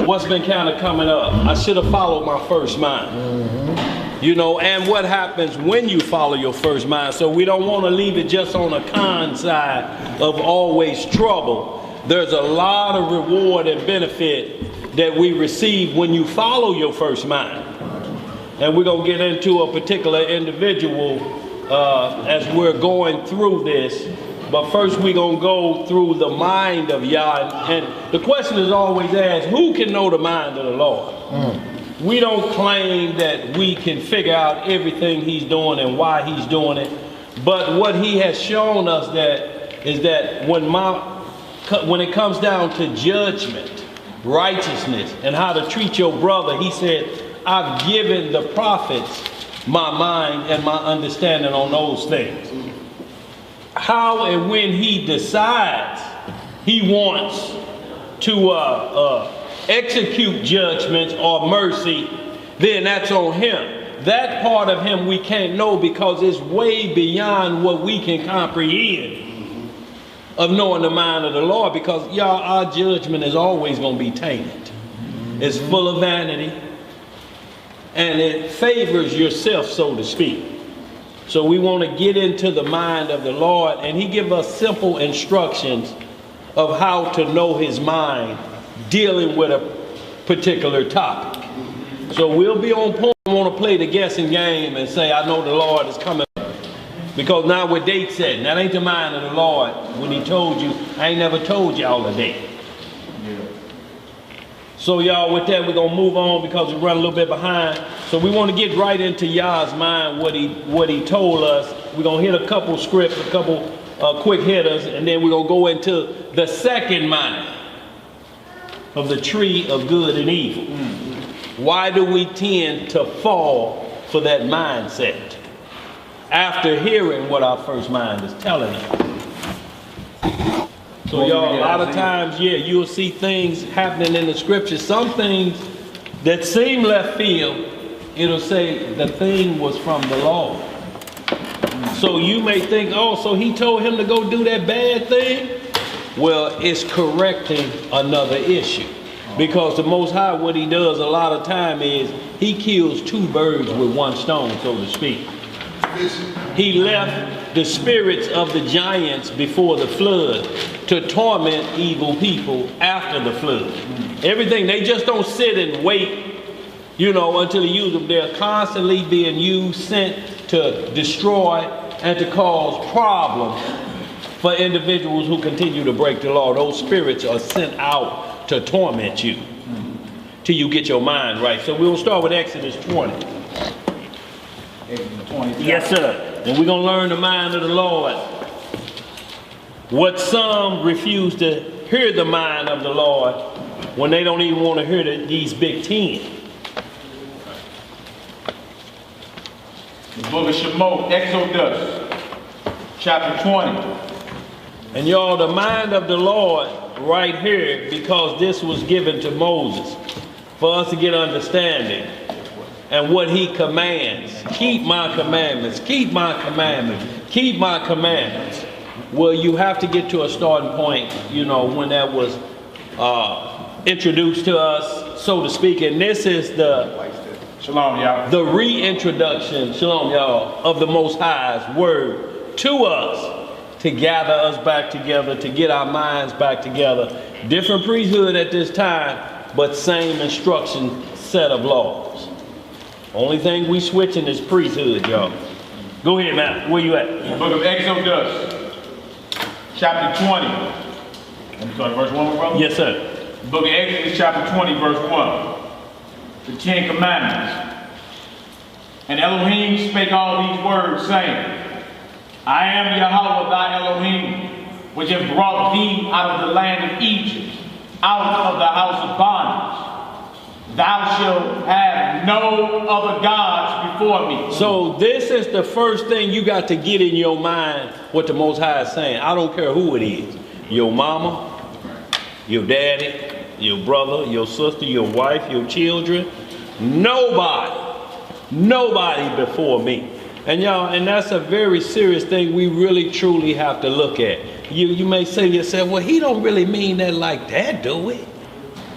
what's been kind of coming up. I should have followed my first mind. You know, and what happens when you follow your first mind. So we don't want to leave it just on a con side of always trouble. There's a lot of reward and benefit that we receive when you follow your first mind. And we're going to get into a particular individual as we're going through this. But first we're going to go through the mind of Yah. And the question is always asked, who can know the mind of the Lord? We don't claim that we can figure out everything he's doing and why he's doing it. But what he has shown us that is that when it comes down to judgment, righteousness, and how to treat your brother, he said, I've given the prophets my mind and my understanding on those things. How and when he decides he wants to execute judgments or mercy, then that's on him. That part of him we can't know because it's way beyond what we can comprehend of knowing the mind of the Lord, because y'all, our judgment is always going to be tainted. It's full of vanity. And it favors yourself, so to speak. So we want to get into the mind of the Lord, and he gives us simple instructions of how to know his mind dealing with a particular topic. So we'll be on point. We want to play the guessing game and say, I know the Lord is coming. Because now we're date setting. That ain't the mind of the Lord. When he told you, I ain't never told y'all a date. So y'all, with that, we're going to move on because we run a little bit behind. So we want to get right into Yah's mind, what he told us. We're going to hit a couple scripts, a couple quick hitters, and then we're going to go into the second mind of the tree of good and evil. Why do we tend to fall for that mindset after hearing what our first mind is telling us? So y'all, a lot of times, you'll see things happening in the scriptures. Some things that seem left field, it'll say the thing was from the Lord. So you may think, oh, so he told him to go do that bad thing? Well, it's correcting another issue. Because the Most High, what he does a lot of time is he kills two birds with one stone, so to speak. He left the spirits of the giants before the flood to torment evil people after the flood. Everything, they just don't sit and wait, until they use them. They're constantly being used, sent to destroy and to cause problems for individuals who continue to break the law. Those spirits are sent out to torment you till you get your mind right. So we'll start with Exodus 20. Exodus 20. Yes, sir. And we're going to learn the mind of the Lord. What some refuse to hear the mind of the Lord when they don't even want to hear these big 10. The book of Shemot, Exodus, chapter 20. And y'all, the mind of the Lord right here, because this was given to Moses for us to get understanding. And what he commands, keep my commandments, keep my commandments, keep my commandments. Well, you have to get to a starting point, when that was introduced to us, so to speak. And this is Shalom, y'all. The reintroduction, shalom, y'all, of the Most High's word to us to gather us back together, to get our minds back together. Different priesthood at this time, but same instruction set of laws. Only thing we switching is priesthood, y'all. Go ahead, man. Where you at? The book of Exodus, chapter 20. Let me start verse 1, brother. Yes, sir. The book of Exodus, chapter 20, verse 1. The 10 Commandments. And Elohim spake all these words, saying, I am Yahweh thy Elohim, which have brought thee out of the land of Egypt, out of the house of bondage. Thou shalt have no other gods before me. So this is the first thing you got to get in your mind, what the Most High is saying. I don't care who it is. Your mama, your daddy, your brother, your sister, your wife, your children. Nobody before me. And y'all, and that's a very serious thing we really truly have to look at. You may say to yourself, well, he don't really mean that like that, do we?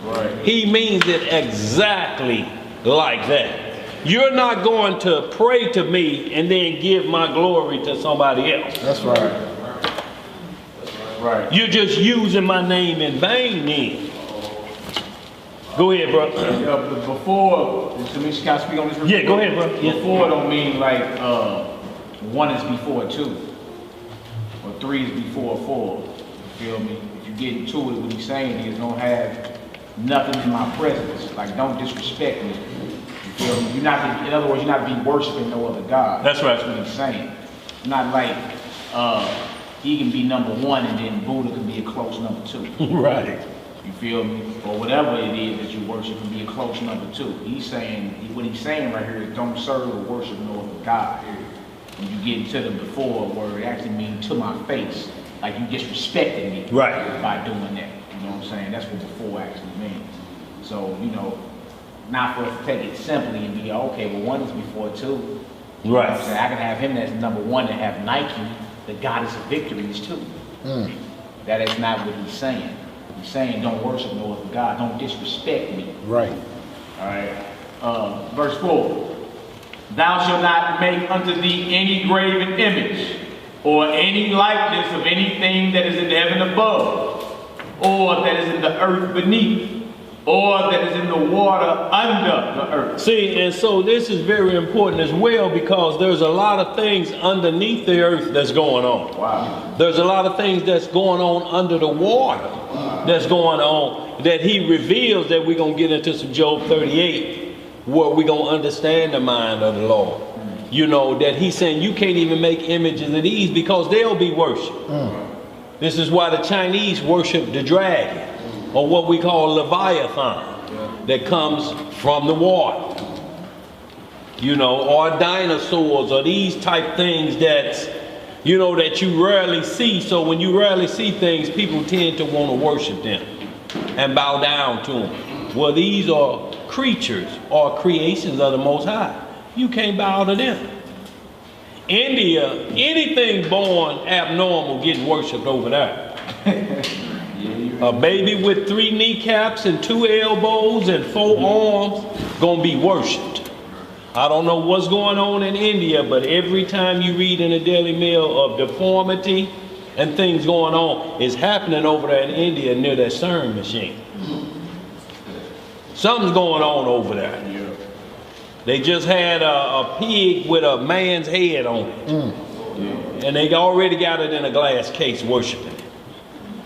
Right. He means it exactly like that. You're not going to pray to me and then give my glory to somebody else. That's right. Right. You're just using my name in vain then. Go ahead, bro. Before, can I speak on this? Yeah, go ahead, bro. Yeah. Before don't mean like one is before two, or three is before four. You feel me? If you get into it, what he's saying is don't have nothing in my presence. Like don't disrespect me. You feel me? You're not. In other words, you're not be worshiping no other God. That's right. That's what he's saying. It's not like he can be number one and then Buddha can be a close number two. Right. You feel me? Or whatever it is that you worship can be a close number two. He's saying, what he's saying right here is don't serve or worship no other God. When you get into the before word, it actually means to my face. Like you disrespecting me Right. by doing that. You know what I'm saying? That's what before actually means. So, you know, not for us to take it simply and be, okay, well one is before two. You know what I'm saying? I can have him as number one and have Nike, the goddess of victories too. That is not what he's saying. He's saying don't worship no other God. Don't disrespect me. Right. All right. Verse 4. Thou shalt not make unto thee any graven image, or any likeness of anything that is in heaven above, or that is in the earth beneath, or that is in the water under the earth. See, and so this is very important as well because there's a lot of things underneath the earth that's going on. Wow. There's a lot of things that's going on under the water that's going on that he reveals that we're going to get into some Job 38 where we're going to understand the mind of the Lord. You know, that he's saying you can't even make images of these because they'll be worshipped. This is why the Chinese worship the dragon, or what we call Leviathan, that comes from the water. You know, or dinosaurs, or these type things that, you know, that you rarely see. So when you rarely see things, people tend to want to worship them and bow down to them. Well, these are creatures or creations of the Most High. You can't bow to them. India, anything born abnormal getting worshipped over there. A baby with 3 kneecaps and 2 elbows and 4 arms gonna be worshipped. I don't know what's going on in India, but every time you read in the Daily Mail of deformity and things going on, it's happening over there in India near that CERN machine. Something's going on over there. They just had a pig with a man's head on it. And they already got it in a glass case worshiping it.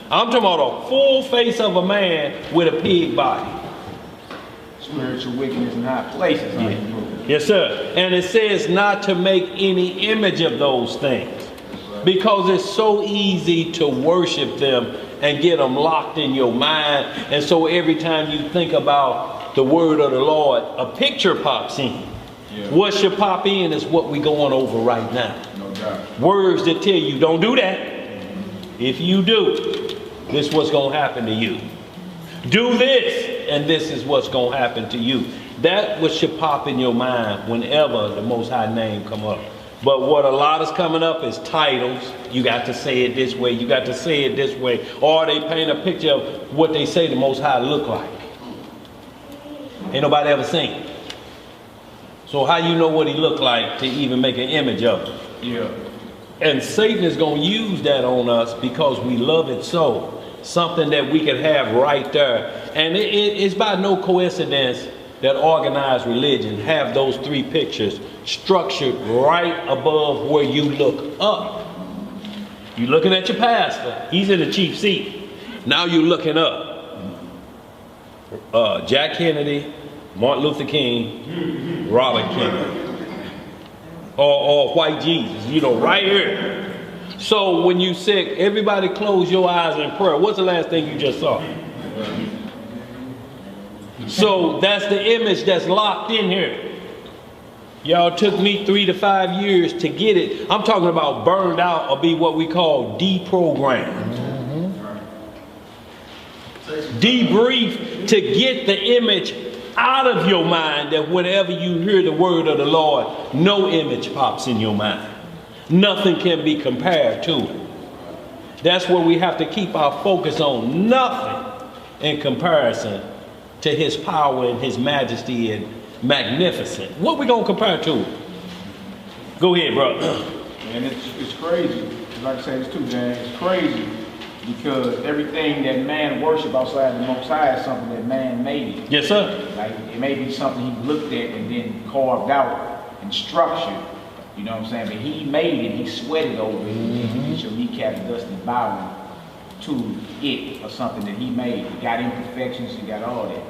I'm talking about a full face of a man with a pig body. Spiritual wickedness in high places. Yes, sir. And it says not to make any image of those things. Because it's so easy to worship them and get them locked in your mind. And so every time you think about the word of the Lord, a picture pops in. What should pop in is what we're going over right now. No doubt. Words that tell you, don't do that. If you do, this is what's going to happen to you. Do this, and this is what's going to happen to you. That what should pop in your mind whenever the Most High name come up. But what a lot is coming up is titles. You got to say it this way. You got to say it this way. Or they paint a picture of what they say the Most High look like. Ain't nobody ever seen it. So how you know what he looked like to even make an image of him? Yeah. And Satan is going to use that on us because we love it so. Something that we can have right there. And it's by no coincidence that organized religion have those 3 pictures structured right above where you look up. You're looking at your pastor. He's in the chief seat. Now you're looking up. Jack Kennedy, Martin Luther King, Robert Kennedy, or white Jesus, you know, right here. So when you sick, everybody close your eyes in prayer. What's the last thing you just saw? So that's the image that's locked in here. Y'all took me 3 to 5 years to get it. I'm talking about burned out or be what we call deprogrammed. Debrief to get the image out of your mind that whenever you hear the word of the Lord, no image pops in your mind. Nothing can be compared to it. That's where we have to keep our focus on. Nothing in comparison to his power and his majesty and magnificent. What we gonna compare to? Go ahead, bro. And it's crazy. Like I say this too, James. It's crazy because everything that man worship outside the Most High is something that man made. Yes, sir. Like it may be something he looked at and then carved out and structured. You know what I'm saying? But he made it. He sweated over it. Mm-hmm. He should recap the dust and bowing to it or something that he made. He got imperfections. He got all that.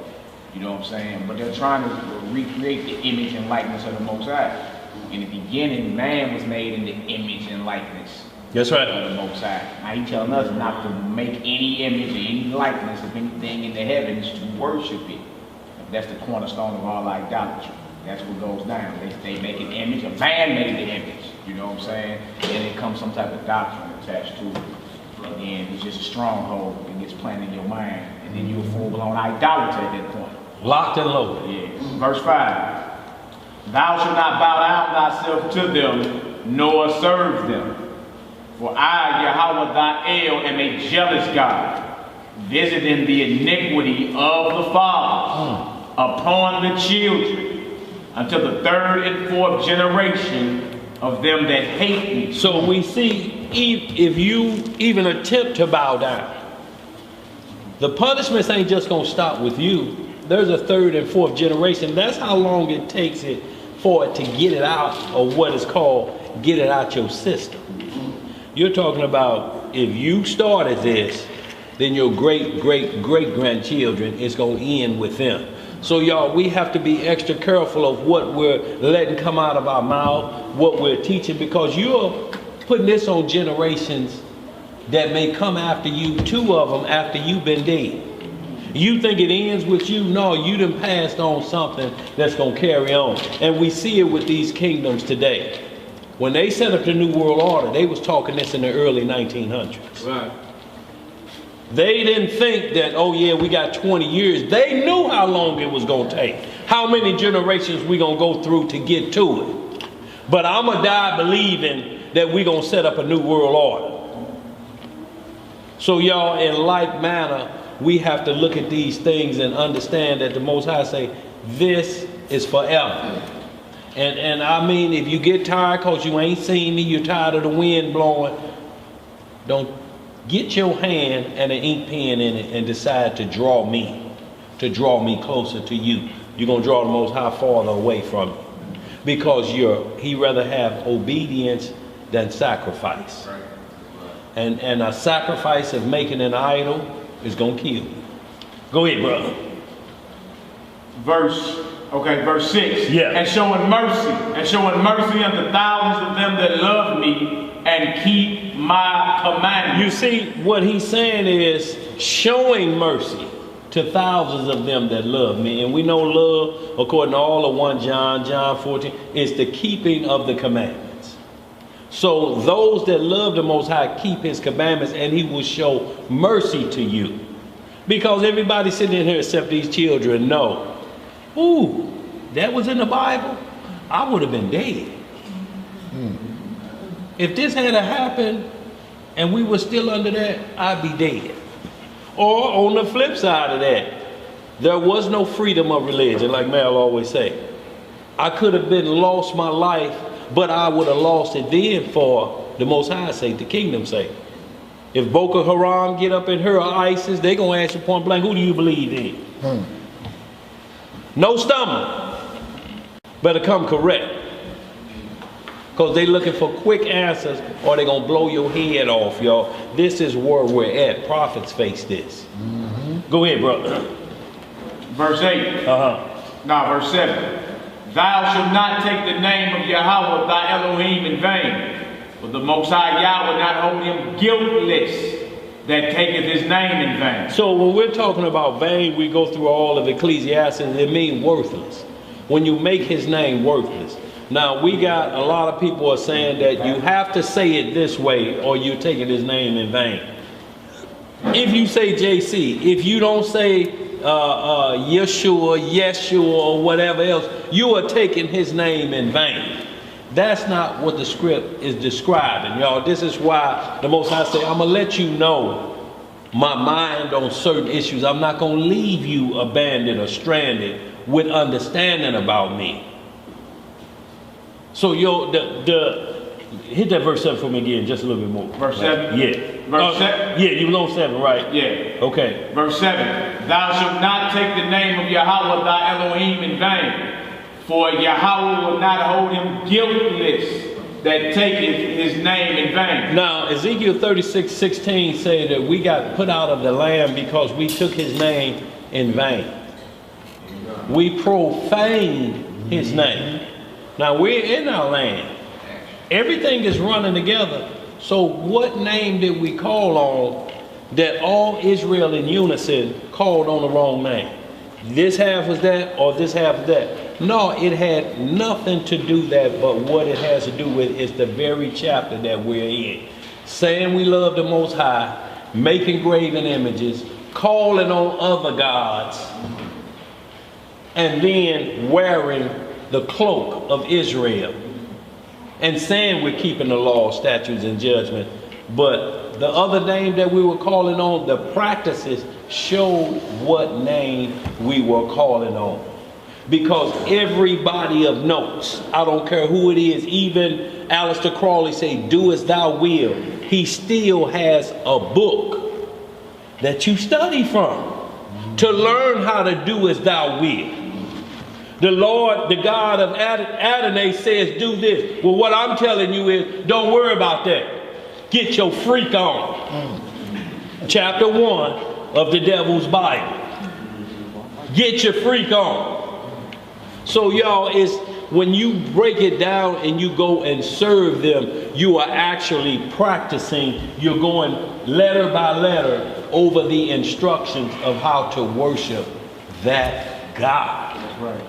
You know what I'm saying? But they're trying to recreate the image and likeness of the Most High. In the beginning, man was made in the image and likeness. That's right. Of the Most High. Now he's telling us not to make any image or any likeness of anything in the heavens to worship it. That's the cornerstone of all idolatry. That's what goes down. They make an image, a man made the image. You know what I'm saying? And it comes some type of doctrine attached to it. And it's just a stronghold. It gets planted in your mind. And then you're a full-blown idolater at that point. Locked and loaded. Yeah. Verse 5. Thou shalt not bow down thyself to them, nor serve them. For I, Yahweh thy El, am a jealous God, visiting the iniquity of the fathers upon the children, until the third and fourth generation of them that hate me. So we see, if you even attempt to bow down, the punishments ain't just going to stop with you. There's a third and fourth generation. That's how long it takes it for it to get it out, or what is called get it out your system. You're talking about if you started this, then your great-great-great-grandchildren is going to end with them. So y'all, we have to be extra careful of what we're letting come out of our mouth, what we're teaching, because you're putting this on generations that may come after you, 2 of them after you've been dead. You think it ends with you? No, you done passed on something that's going to carry on. And we see it with these kingdoms today. When they set up the New World Order, they was talking this in the early 1900s. Right. They didn't think that, oh yeah, we got 20 years. They knew how long it was going to take. How many generations we going to go through to get to it. But I'm going to die believing that we going to set up a New World Order. So y'all, in like manner, we have to look at these things and understand that the Most High say, this is forever. And I mean, if you get tired because you ain't seen me, you're tired of the wind blowing, don't get your hand and an ink pen in it and decide to draw me closer to you. You're going to draw the Most High farther away from you. Because he rather have obedience than sacrifice. Right. And a sacrifice of making an idol is going to kill you. Go ahead, brother. Verse 6. Yeah. And showing mercy unto thousands of them that love me and keep my commandments. You see, what he's saying is showing mercy to thousands of them that love me. And we know love, according to all of 1 John 14, is the keeping of the commandments. So those that love the Most High keep his commandments, and he will show mercy to you. Because everybody sitting in here except these children know, ooh, that was in the Bible, I would have been dead. If this had happened and we were still under that, I'd be dead. Or on the flip side of that, there was no freedom of religion, like Mel always say. I could have been lost my life, but I would have lost it then for the Most High's sake, the kingdom's sake. If Boko Haram get up in her or ISIS, they gonna ask you point blank, who do you believe in? No stomach. Better come correct. Because they looking for quick answers or they gonna blow your head off, y'all. This is where we're at. Prophets face this. Go ahead, brother. Verse 8. Verse 7. Thou shalt not take the name of Yahweh thy Elohim in vain. For the Most High Yahweh not hold him guiltless that taketh his name in vain. So when we're talking about vain, we go through all of Ecclesiastes. It means worthless. When you make his name worthless. Now we got a lot of people are saying that you have to say it this way or you're taking his name in vain. If you say JC, if you don't say Yeshua, or whatever else, you are taking his name in vain. That's not what the script is describing, y'all. This is why the Most High say, I'm going to let you know my mind on certain issues. I'm not going to leave you abandoned or stranded with understanding about me. So hit that verse 7 for me again, just a little bit more. Verse 7? Yeah. Verse 7? Yeah, you was on 7, right? Yeah. Okay. Verse 7. Thou shalt not take the name of Yahweh thy Elohim in vain, for Yahweh will not hold him guiltless that taketh his name in vain. Now, Ezekiel 36:16 say that we got put out of the land because we took his name in vain. We profaned his name. Now, we're in our land. Everything is running together. So what name did we call on that all Israel in unison called on the wrong name? This half was that or this half was that? No, it had nothing to do that, but what it has to do with is the very chapter that we're in. Saying we love the Most High, making graven images, calling on other gods, and then wearing the cloak of Israel. And saying we're keeping the law, statutes, and judgment. But the other name that we were calling on, the practices showed what name we were calling on. Because everybody of notes, I don't care who it is, even Aleister Crowley say, do as thou will. He still has a book that you study from to learn how to do as thou will. The Lord, the God of Adonai says, do this. Well, what I'm telling you is, don't worry about that. Get your freak on. Chapter 1 of the Devil's Bible. Get your freak on. So y'all, it's when you break it down and you go and serve them, you are actually practicing. You're going letter by letter over the instructions of how to worship that God. That's right.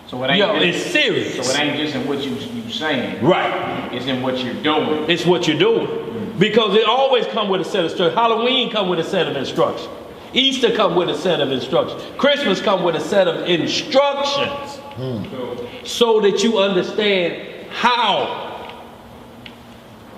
So it ain't it's serious. So it ain't just in what you saying. Right. It's in what you're doing. It's what you're doing. Because it always comes with a set of instructions. Halloween comes with a set of instructions. Easter comes with a set of instructions. Christmas comes with a set of instructions. So that you understand how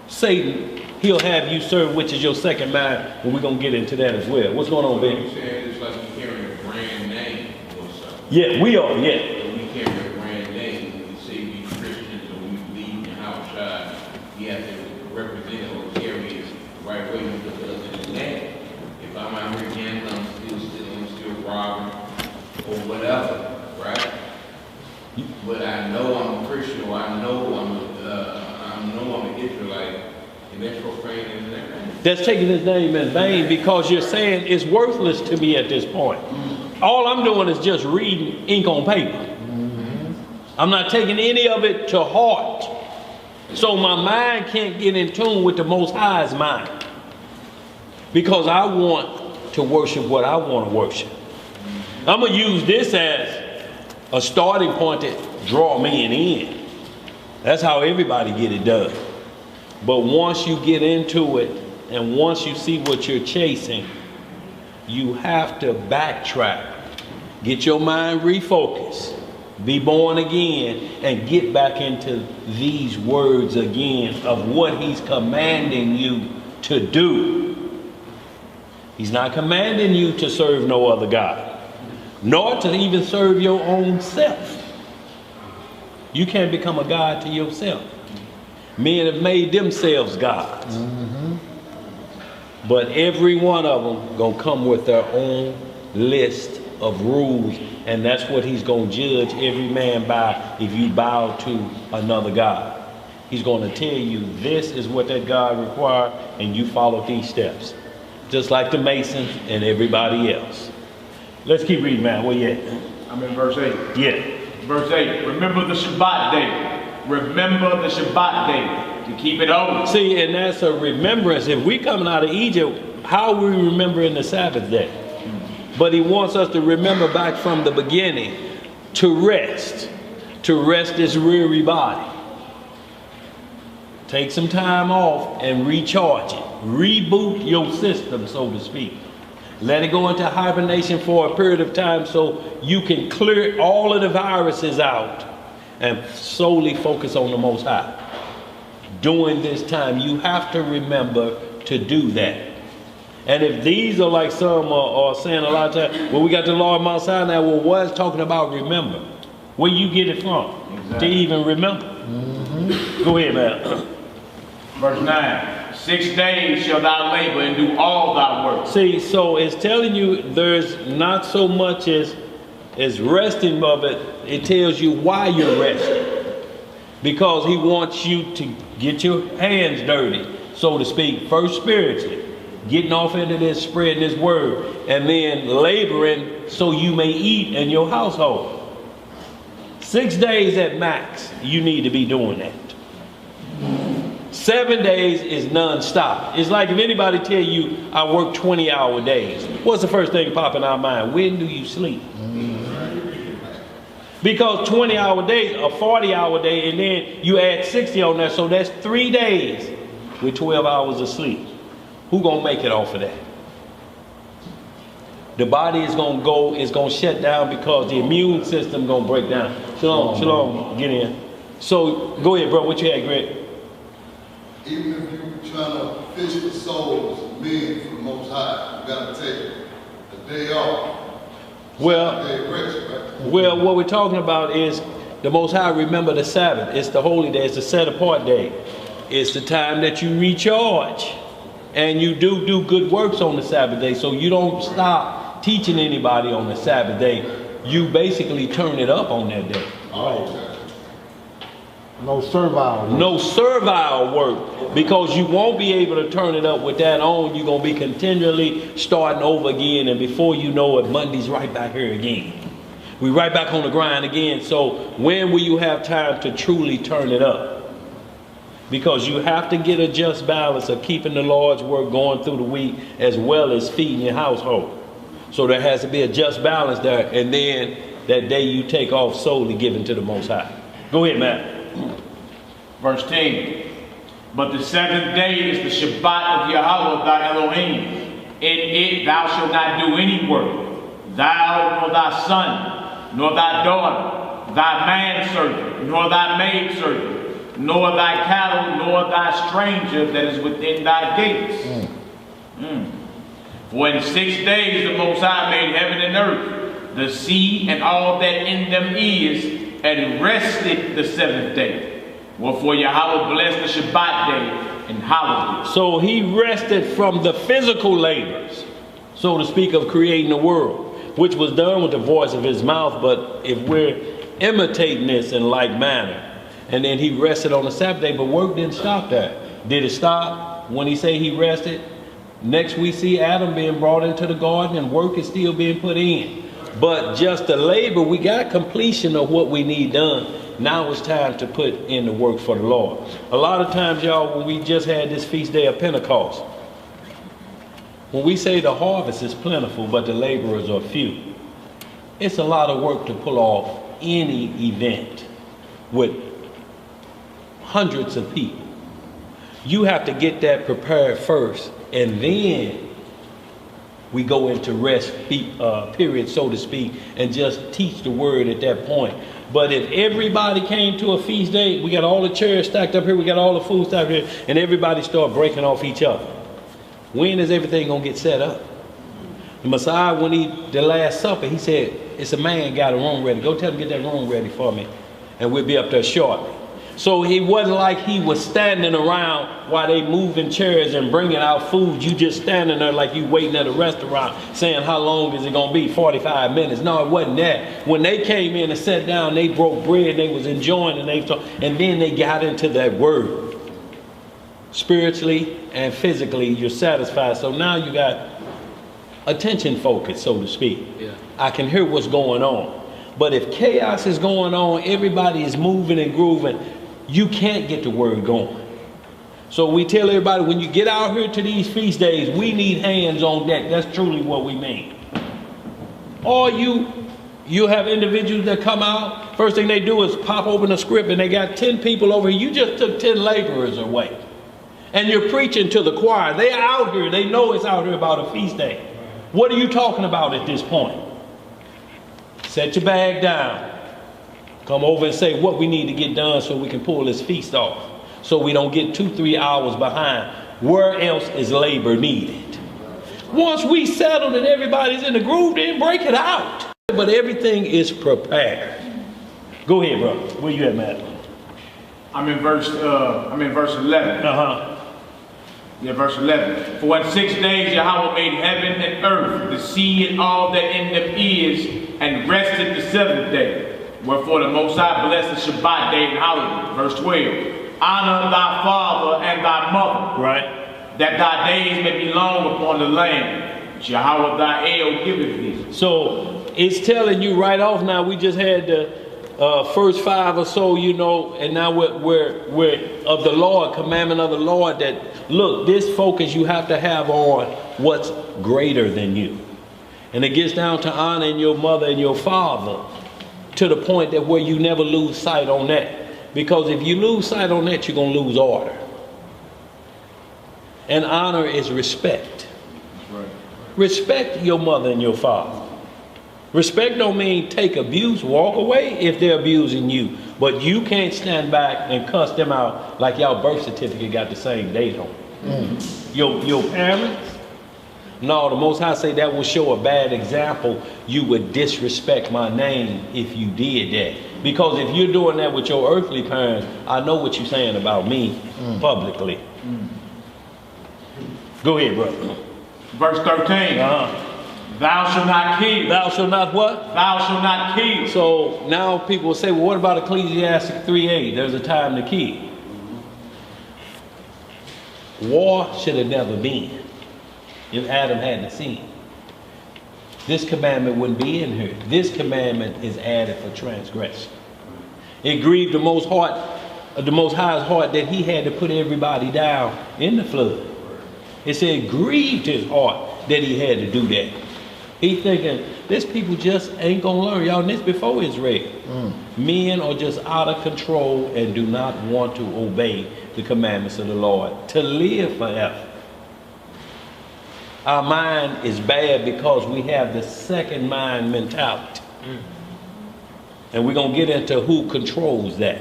Satan, he'll have you serve, which is your second mind. And we're going to get into that as well. What's going on, Ben? You're saying it's like you're carrying a brand name or something. Yeah, we are, yeah. We carry a brand name. When we say we Christians or we believe in outside, we have to represent or carry it the right way because of the name. If I'm out here gambling, I'm still stealing, I'm still robbing, or whatever, right? But I know I'm a Christian, or I know I'm an Israelite, and that's profaning his name. That's taking his name in vain because you're saying it's worthless to me at this point. All I'm doing is just reading ink on paper. I'm not taking any of it to heart. So my mind can't get in tune with the Most High's mind. Because I want to worship what I want to worship. I'm going to use this as a starting point to draw men in. That's how everybody get it done. But once you get into it, and once you see what you're chasing, you have to backtrack. Get your mind refocused. Be born again and get back into these words again of what he's commanding you to do. He's not commanding you to serve no other God, nor to even serve your own self. You can't become a God to yourself. Men have made themselves gods. But every one of them gonna come with their own list of rules, and that's what he's gonna judge every man by if you bow to another God. He's gonna tell you this is what that God required, and you follow these steps. Just like the Masons and everybody else. Let's keep reading, man. Where you at? I'm in verse 8. Yeah. Verse 8. Remember the Shabbat day. Remember the Shabbat day to keep it holy. See, and that's a remembrance. If we coming out of Egypt, how are we remembering the Sabbath day? But he wants us to remember back from the beginning to rest this weary body. Take some time off and recharge it. Reboot your system, so to speak. Let it go into hibernation for a period of time so you can clear all of the viruses out and solely focus on the Most High. During this time, you have to remember to do that. And if these are like some are saying a lot of times, well, we got the law of Mount Sinai, well, what's talking about remember? Where you get it from? Exactly. To even remember? Go ahead, man. Verse 9, 6 days shall thou labor and do all thy work. See, so it's telling you there's not so much as resting of it. It tells you why you're resting. Because he wants you to get your hands dirty, so to speak, first spiritually. Getting off into this, spreading this word, and then laboring so you may eat in your household. 6 days at max, you need to be doing that. 7 days is non-stop. It's like if anybody tell you, I work 20-hour days. What's the first thing pop in our mind? When do you sleep? Because 20-hour days, a 40-hour day, and then you add 60 on that, so that's 3 days with 12 hours of sleep. Who gonna make it off of that? The body is gonna go, it's gonna shut down because the immune system gonna break down. Shalom, get in. So go ahead, bro, what you had, Greg? Even if you're trying to fish for souls, men for the Most High, you gotta take a day off. Well, a day of rest, right? Well, what we're talking about is the Most High remember the Sabbath. It's the holy day, it's the set apart day. It's the time that you recharge. And you do good works on the Sabbath day, so you don't stop teaching anybody on the Sabbath day. You basically turn it up on that day. Okay. No servile work. No servile work, because you won't be able to turn it up with that on. You're going to be continually starting over again, and before you know it, Monday's right back here again. We're right back on the grind again. So when will you have time to truly turn it up? Because you have to get a just balance of keeping the Lord's work going through the week as well as feeding your household. So there has to be a just balance there, and then that day you take off solely given to the Most High. Go ahead, Matt. Verse 10, but the 7th day is the Shabbat of Yahweh thy Elohim. In it thou shalt not do any work, thou nor thy son, nor thy daughter, thy manservant, nor thy maidservant, nor thy cattle, nor thy stranger that is within thy gates. For in 6 days the Most High made heaven and earth, the sea and all that in them is, and rested the 7th day. Wherefore Yahweh blessed the Shabbat day and hallowed it. So he rested from the physical labors, so to speak, of creating the world, which was done with the voice of his mouth. But if we're imitating this in like manner, and then he rested on the Sabbath day, but work didn't stop there. Did it stop when he say he rested? Next we see Adam being brought into the garden, and work is still being put in. But just the labor, we got completion of what we need done. Now it's time to put in the work for the Lord. A lot of times, y'all, when we just had this feast day of Pentecost, when we say the harvest is plentiful, but the laborers are few, it's a lot of work to pull off any event with hundreds of people. You have to get that prepared first, and then we go into rest period, so to speak, and just teach the word at that point. But if everybody came to a feast day, we got all the chairs stacked up here, we got all the food stacked here, and everybody start breaking off each other, when is everything gonna get set up? The Messiah, when the Last Supper, he said, it's a man got a room ready. Go tell him to get that room ready for me, and we'll be up there shortly. So he wasn't like he was standing around while they moving chairs and bringing out food. You just standing there like you waiting at a restaurant saying, how long is it going to be? 45 minutes. No, it wasn't that. When they came in and sat down, they broke bread, they was enjoying, and then they got into that word. Spiritually and physically, you're satisfied. So now you got attention focus, so to speak. Yeah. I can hear what's going on. But if chaos is going on, everybody is moving and grooving, you can't get the word going. So we tell everybody, when you get out here to these feast days, we need hands on deck. That's truly what we mean. Or you have individuals that come out, first thing they do is pop open a script, and they got 10 people over here. You just took 10 laborers away. And you're preaching to the choir. They're out here. They know it's out here about a feast day. What are you talking about at this point? Set your bag down. Come over and say what we need to get done so we can pull this feast off. So we don't get 2-3 hours behind. Where else is labor needed? Once we settled and everybody's in the groove, then break it out. But everything is prepared. Go ahead, bro. Where you at, Matt? I'm in verse 11. Yeah, verse 11. For in 6 days Yahweh made heaven and earth, the sea and all that in them is, and rested the 7th day. Wherefore the Most High blessed the Shabbat day and holiday. Verse 12. Honor thy father and thy mother. Right. That thy days may be long upon the land, which Yahweh thy El giveth thee. So it's telling you right off now, we just had the first 5 or so, you know, and now we're of the Lord, commandment of the Lord, that look, this focus you have to have on what's greater than you. And it gets down to honoring your mother and your father to the point that where you never lose sight on that. Because if you lose sight on that, you're going to lose order. And honor is respect. Right. Respect your mother and your father. Respect don't mean take abuse, walk away if they're abusing you. But you can't stand back and cuss them out like y'all birth certificate got the same date on it. Your parents? No, the Most High say that will show a bad example. You would disrespect my name if you did that. Because if you're doing that with your earthly parents, I know what you're saying about me publicly. Go ahead, brother. Verse 13. Thou shalt not kill. Thou shalt not what? Thou shalt not kill. So now people will say, well, what about Ecclesiastes 3:8? There's a time to kill. War should have never been if Adam hadn't sinned. This commandment wouldn't be in here. This commandment is added for transgression. It grieved the Most High's heart that he had to put everybody down in the flood. It said it grieved his heart that he had to do that. He thinking, this people just ain't gonna learn. Y'all, and this before Israel. Men are just out of control and do not want to obey the commandments of the Lord to live forever. Our mind is bad because we have the second mind mentality. And we're gonna get into who controls that.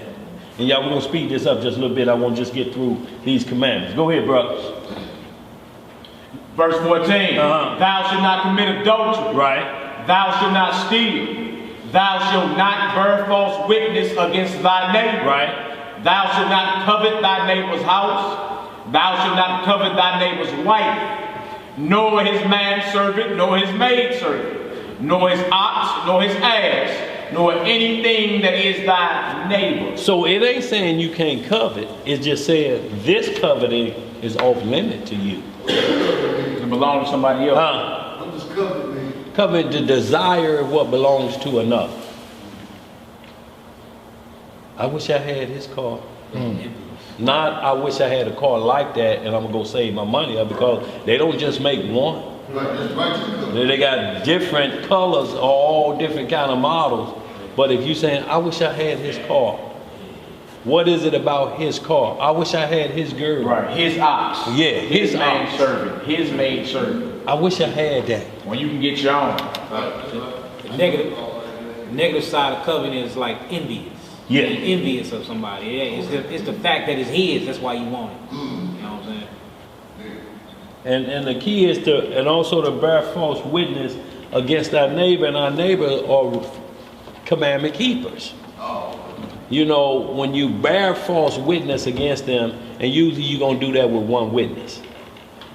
And y'all, we're gonna speed this up just a little bit. I want to just get through these commandments. Go ahead, brothers. Verse 14, thou shalt not commit adultery. Right. Thou shalt not steal. Thou shalt not bear false witness against thy neighbor. Right. Thou shalt not covet thy neighbor's house. Thou shalt not covet thy neighbor's wife, nor his manservant, nor his maidservant, nor his ox, nor his ass, nor anything that is thy neighbor. So it ain't saying you can't covet. It's just saying this coveting is off limit to you. It belongs to somebody else. What does covet mean? Covet the desire of what belongs to another. I wish I had his car. Not I wish I had a car like that and I'm gonna go save my money up, because they don't just make one. They got different colors, all different kind of models. But if you're saying, I wish I had his car, what is it about his car? I wish I had his girl. Right, his ox. Yeah, his ox. maidservant. His maidservant. I wish I had that. Well, you can get your own. The negative side of covenant is like envious. Yeah. You're envious of somebody. Yeah, it's the fact that it's his. That's why you want it. You know what I'm saying? And the key is to, and also to bear false witness against our neighbor, and our neighbor are commandment keepers. You know, when you bear false witness against them, and usually you're going to do that with one witness.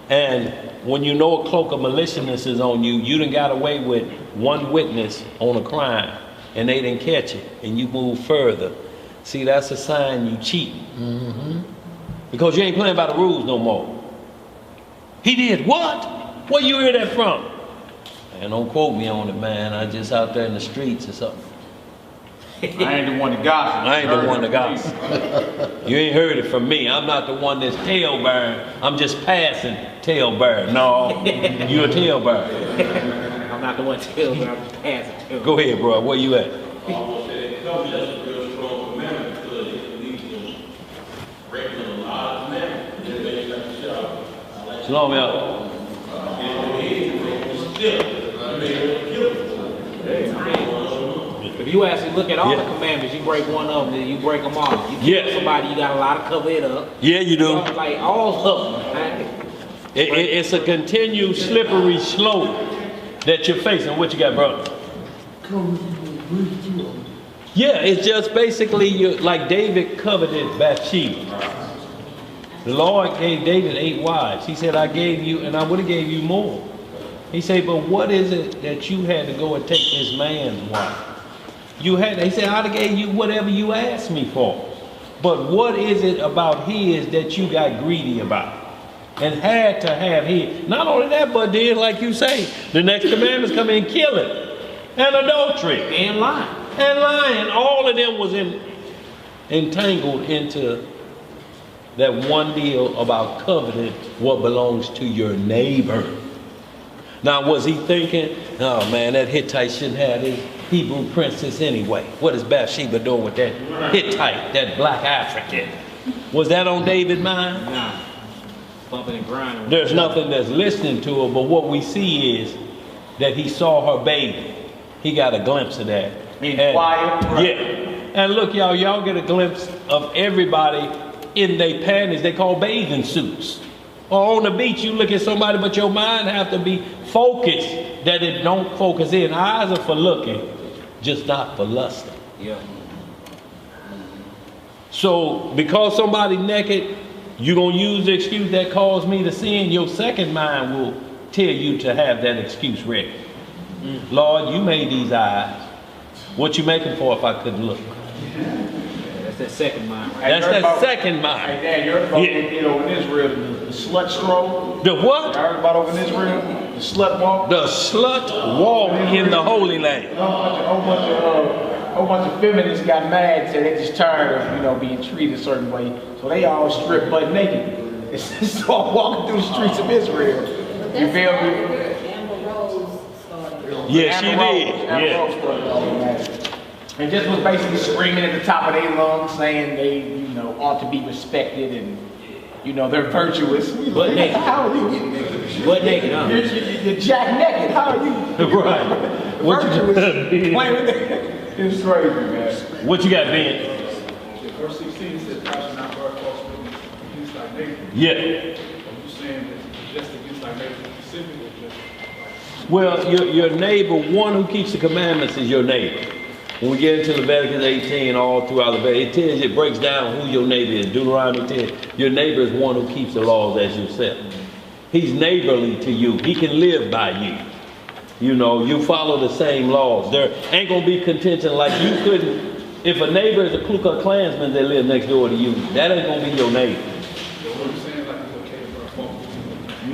And when you know a cloak of maliciousness is on you, you done got away with one witness on a crime, and they didn't catch it, and you move further. See, that's a sign you cheating. Because you ain't playing by the rules no more. He did what? Where you hear that from? And don't quote me on it, man. I just out there in the streets or something. I ain't the one to gossip. I ain't the one to gossip. You ain't heard it from me. I'm not the one that's tail bearing. I'm just passing tail bearing. No, you're a tail bearer. I'm not the one tail bearing. I'm just passing tail. Go ahead, bro. Where you at? Shalom, y'all. If you actually look at all the commandments, you break one of them, then you break them all. You kill somebody, you got a lot of cover it up. Yeah, you do. Like all of them. It's a continued slippery slope that you're facing. What you got, brother? Yeah, it's just basically like David coveted Bathsheba. The Lord gave David 8 wives. He said, I gave you, and I would have gave you more. He said, but what is it that you had to go and take this man's wife? He said, I'd have gave you whatever you asked me for. But what is it about his that you got greedy about? And had to have his. Not only that, but then, like you say, the next commandments come in, killing, and adultery, And lying. and lying. All of them was entangled into that one deal about coveting what belongs to your neighbor. Now, was he thinking, oh man, that Hittite shouldn't have his Hebrew princess anyway? What is Bathsheba doing with that Hittite, that black African? Was that on David's mind? Nah. Bumping and grinding. There's nothing that's listening to her, but what we see is that he saw her baby. He got a glimpse of that. Quiet. Yeah. And look, y'all get a glimpse of everybody in their panties they call bathing suits. Or on the beach, you look at somebody, but your mind have to be focused that it don't focus in. Eyes are for looking, just not for lusting. Yeah. So because somebody naked, you're going to use the excuse that caused me to sin, your second mind will tell you to have that excuse ready. Lord, you made these eyes. What you make them for if I couldn't look? That's that second mind, right? That's that second mind. Hey, Dad, you heard about what they did over in Israel, the slut stroll? The what? You heard about over in Israel? The slut walk? The slut walk in the Holy Land. A whole bunch of feminists got mad and said they just tired of, being treated a certain way. So they all stripped butt naked. And start walking through the streets of Israel. You feel me? Yeah, she did. Amber Yeah. Rose started all of that. And just was basically screaming at the top of their lungs, saying they, ought to be respected and, they're virtuous. Butt naked. How are you? Butt naked, huh? You're jack naked. How are you? Right. What you Virtuous. Playing with it. It's crazy, man. What you got, Ben? Verse 16 says, thou shalt not bear false witness against thy neighbor. Yeah. Are you saying that just against thy neighbor specifically? Well, your neighbor, one who keeps the commandments is your neighbor. When we get into Leviticus 18, all throughout Leviticus, it breaks down who your neighbor is. Deuteronomy 10, your neighbor is one who keeps the laws as yourself. He's neighborly to you. He can live by you. You follow the same laws. There ain't going to be contention like you couldn't. If a neighbor is a Ku Klux Klansman that live next door to you, that ain't going to be your neighbor. So what are you saying, like it's okay to bear false witness?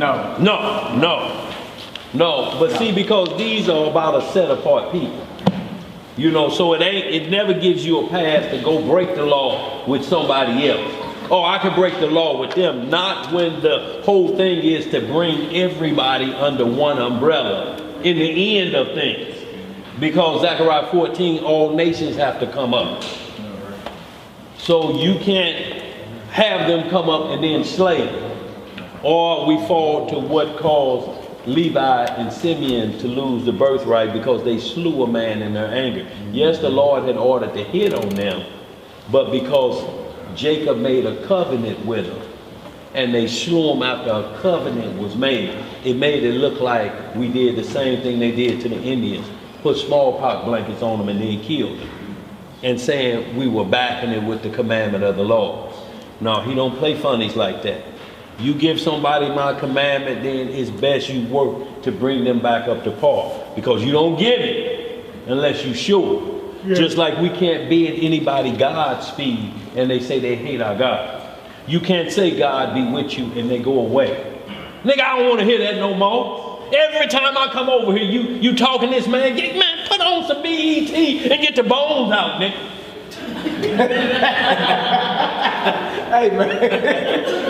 No. But see, because these are about a set apart people. So it never gives you a pass to go break the law with somebody else. Oh, I can break the law with them. Not when the whole thing is to bring everybody under one umbrella in the end of things. Because Zechariah 14, all nations have to come up. So you can't have them come up and then slay them. Or we fall to what caused Levi and Simeon to lose the birthright because they slew a man in their anger. Yes, the Lord had ordered to hit on them, but because Jacob made a covenant with them and they slew him after a covenant was made, it made it look like we did the same thing they did to the Indians, put smallpox blankets on them and then killed them, and saying we were backing it with the commandment of the Lord. No, he don't play funnies like that. You give somebody my commandment, then it's best you work to bring them back up to par. Because you don't give it unless you're sure. Yeah. Just like we can't bid anybody Godspeed and they say they hate our God. You can't say God be with you and they go away. Nigga, I don't want to hear that no more. Every time I come over here, you talking this man, put on some BET and get the bones out, nigga. Hey, man.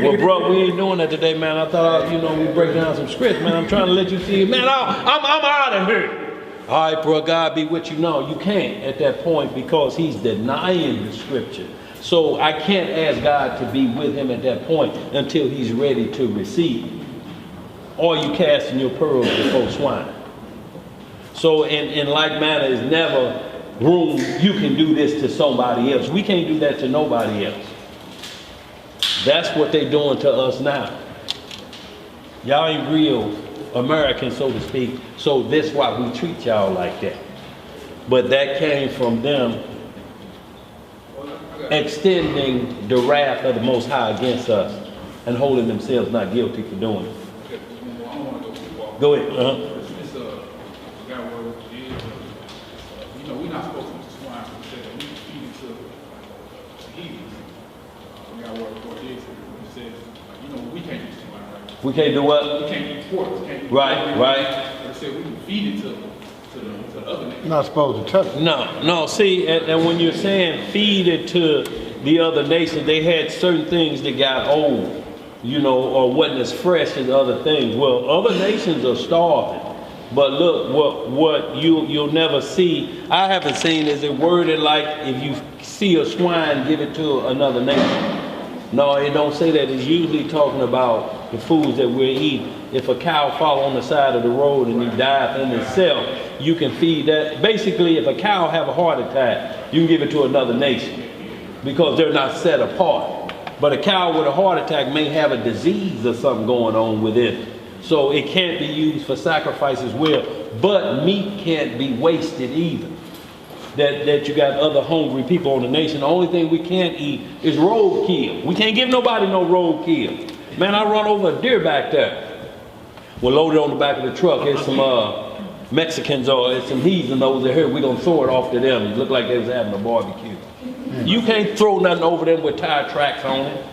Well, bro, we ain't doing that today, man. I thought, we break down some scripts, man. I'm trying to let you see, man, I'm out of here. All right, bro, God be with you. No, you can't at that point because he's denying the scripture. So I can't ask God to be with him at that point until he's ready to receive. Or you casting your pearls before swine. So in like manner, is never room you can do this to somebody else. We can't do that to nobody else. That's what they're doing to us now. Y'all ain't real Americans, so to speak. So that's why we treat y'all like that. But that came from them extending the wrath of the Most High against us and holding themselves not guilty for doing it. Okay, I don't want to go too far. Go ahead. It's got where it is. You know, we're not supposed to swine. We said that we feed it to the heathens. We got where it is. It says, like, you know, we can't eat swine, right? We can't do what? We can't eat pork. We can't eat Right, right. They said we can feed it to the other nations. You're not supposed to touch it. No, see, and when you're saying feed it to the other nation, they had certain things that got old, you know, or wasn't as fresh as other things. Well, other nations are starving. But look, what you'll never see, I haven't seen, is it worded like if you see a swine, give it to another nation. No, it don't say that. It's usually talking about the foods that we're eating. If a cow fall on the side of the road and he died in itself, you can feed that. Basically, if a cow have a heart attack, you can give it to another nation because they're not set apart. But a cow with a heart attack may have a disease or something going on with it. So it can't be used for sacrifice as well. But meat can't be wasted either. That you got other hungry people on the nation. The only thing we can't eat is roadkill. We can't give nobody no roadkill. Man, I run over a deer back there. We're loaded on the back of the truck. There's some Mexicans or there's some heathen over here. We're gonna throw it off to them. It looked like they was having a barbecue. You can't throw nothing over them with tire tracks on it.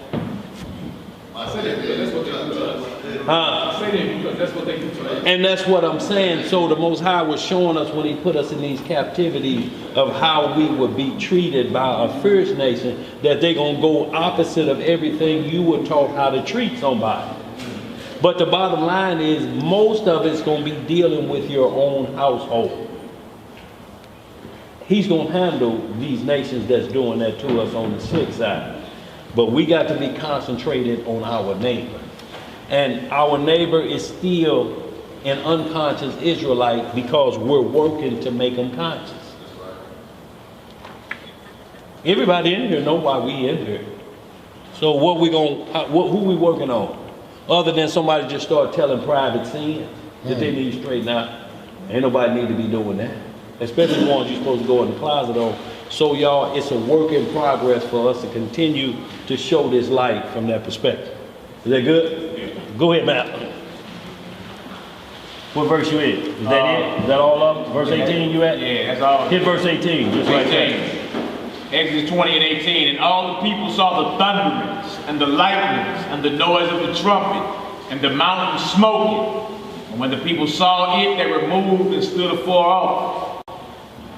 I say that because that's what they do to us. I say that because that's what they do to us. And that's what I'm saying. So the Most High was showing us when he put us in these captivities of how we would be treated by a first nation, that they're going to go opposite of everything you were taught how to treat somebody. But the bottom line is most of it's going to be dealing with your own household. He's going to handle these nations that's doing that to us on the sick side. But we got to be concentrated on our neighbor. And our neighbor is still an unconscious Israelite because we're working to make them conscious. Everybody in here know why we in here. So what we who we working on? Other than somebody just start telling private sin that they need to straighten out. Ain't nobody need to be doing that. Especially the ones you're supposed to go in the closet on. So y'all, it's a work in progress for us to continue to show this light from that perspective. Is that good? Yeah. Go ahead, Matt. What verse you in? Is that it? Is that all of them? Verse 18 you at? Yeah, that's all. Hit verse 18, just right there. Exodus 20 and 18. And all the people saw the thunderings and the lightnings and the noise of the trumpet and the mountain smoking. And when the people saw it, they were moved and stood afar off.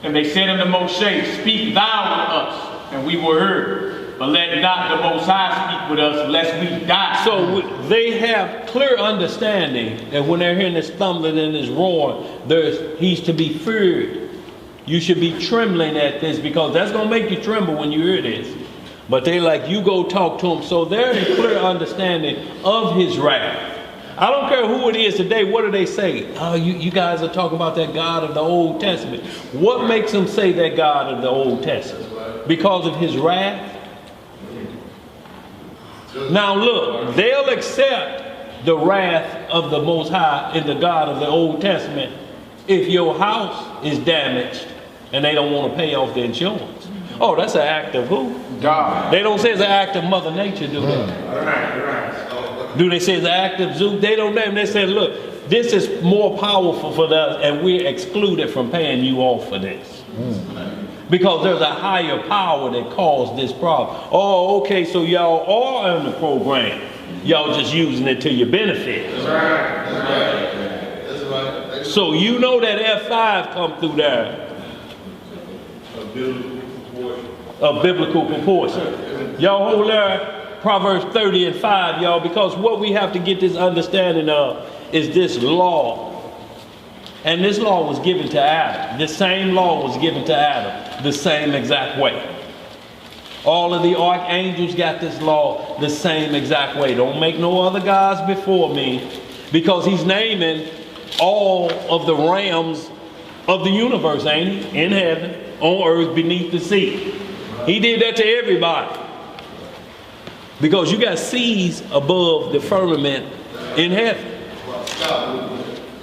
And they said unto Moshe, speak thou with us, and we were heard. But let not the Most High speak with us, lest we die. So they have clear understanding that when they're hearing this thumbling and this roaring, he's to be feared. You should be trembling at this because that's going to make you tremble when you hear this. But they like, you go talk to him. So they're in clear understanding of his wrath. I don't care who it is today, what do they say? Oh, you guys are talking about that God of the Old Testament. What makes them say that God of the Old Testament? Because of his wrath? Now look, they'll accept the wrath of the Most High in the God of the Old Testament if your house is damaged and they don't want to pay off the insurance. Oh, that's an act of who? God. They don't say it's an act of Mother Nature, do they? Right. Do they say it's an act of Zeus? They don't know. They say, look, this is more powerful for us and we're excluded from paying you off for this. Because there's a higher power that caused this problem. Oh, okay, so y'all are in the program. Y'all just using it to your benefit. That's right. That's right. So you know that F5 come through there. Of biblical proportion. Y'all hold there. Proverbs 30 and 5, y'all, because what we have to get this understanding of is this law. And this law was given to Adam. This same law was given to Adam the same exact way. All of the archangels got this law the same exact way. Don't make no other gods before me, because he's naming all of the realms of the universe, ain't he? In heaven, on earth, beneath the sea. He did that to everybody. Because you got seas above the firmament in heaven.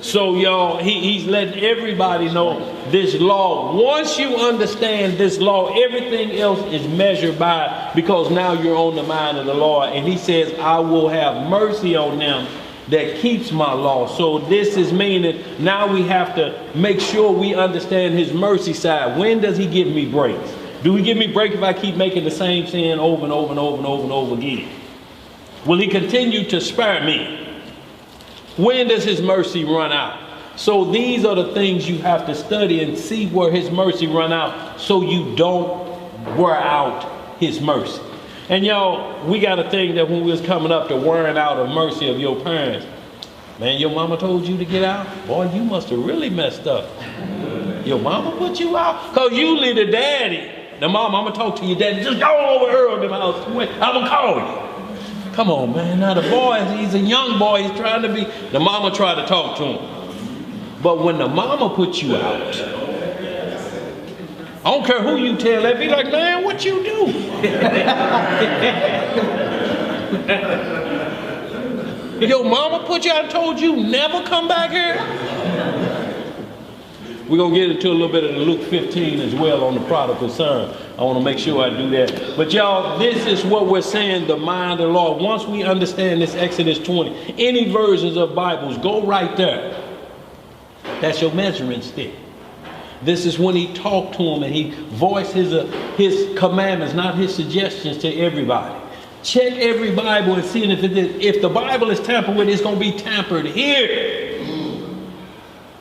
So y'all, he's letting everybody know this law. Once you understand this law, everything else is measured by, because now you're on the mind of the Lord. And he says, I will have mercy on them that keeps my law. So this is meaning now we have to make sure we understand his mercy side. When does he give me breaks? Do he give me break if I keep making the same sin over and over and over and over and over again? Will he continue to spare me? When does his mercy run out? So these are the things you have to study and see where his mercy run out, so you don't wear out his mercy. And y'all, we got a thing that when we was coming up to wearing out of mercy of your parents, man, your mama told you to get out? Boy, you must have really messed up. Your mama put you out? Because usually the daddy, the mom, I'm going to talk to your daddy, just go over here to the house, I'm going to call you. Come on, man. Now the boy, he's a young boy. He's trying to be. The mama tried to talk to him. But when the mama puts you out, I don't care who you tell, they be like, man, what you do? Your mama put you out and told you never come back here? We're going to get into a little bit of Luke 15 as well on the prodigal son. I want to make sure I do that. But y'all, this is what we're saying, the mind of the Lord. Once we understand this Exodus 20, any versions of Bibles, go right there. That's your measuring stick. This is when he talked to him and he voiced his commandments, not his suggestions to everybody. Check every Bible and see if the Bible is tampered with, it's going to be tampered here.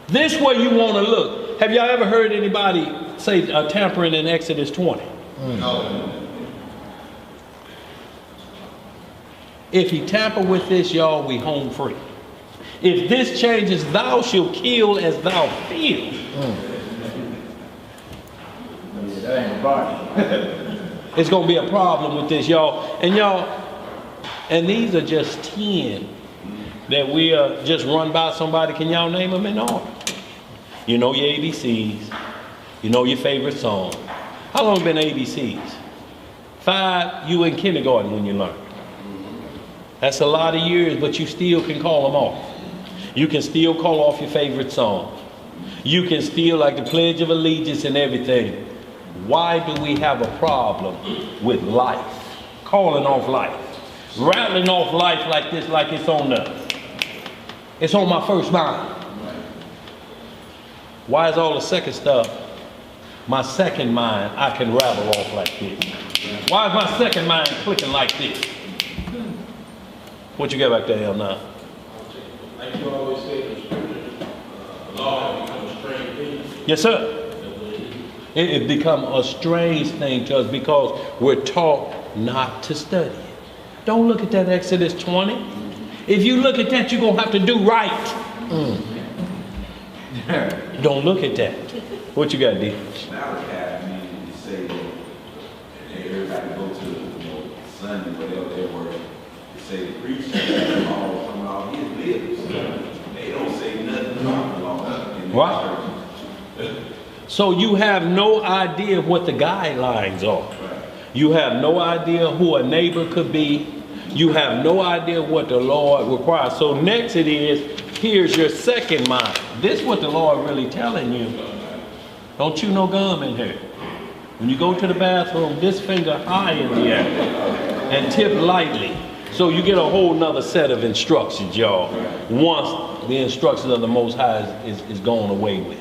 This way you want to look. Have y'all ever heard anybody say tampering in Exodus 20? No. If he tamper with this, y'all, we home free. If this changes, thou shalt kill as thou feel. That ain't a problem. It's going to be a problem with this, y'all. And these are just 10 that we just run by somebody. Can y'all name them in order? You know your ABCs. You know your favorite song. How long been ABCs? 5, you in kindergarten when you learn. That's a lot of years, but you still can call them off. You can still call off your favorite song. You can still, like the Pledge of Allegiance and everything. Why do we have a problem with life? Calling off life. Rattling off life like this, like it's on my first mind. Why is all the second stuff, my second mind, I can rattle off like this? Why is my second mind clicking like this? What you got back there, now? Like you always say in the scripture, law becomes a strange thing. Yes, sir. It become a strange thing to us because we're taught not to study it. Don't look at that Exodus 20. If you look at that, you're going to have to do right. Don't look at that. What you got, D? Malachi, meaning to say that everybody go to Sunday, whatever their word, to say the preacher all come out his lips. They don't say nothing about the law in the church. So you have no idea what the guidelines are. You have no idea who a neighbor could be. You have no idea what the Lord requires. So next it is, here's your second mind. This is what the Lord really telling you. Don't chew no gum in here. When you go to the bathroom, this finger high in the air and tip lightly. So you get a whole nother set of instructions, y'all, once the instructions of the Most High is gone away with.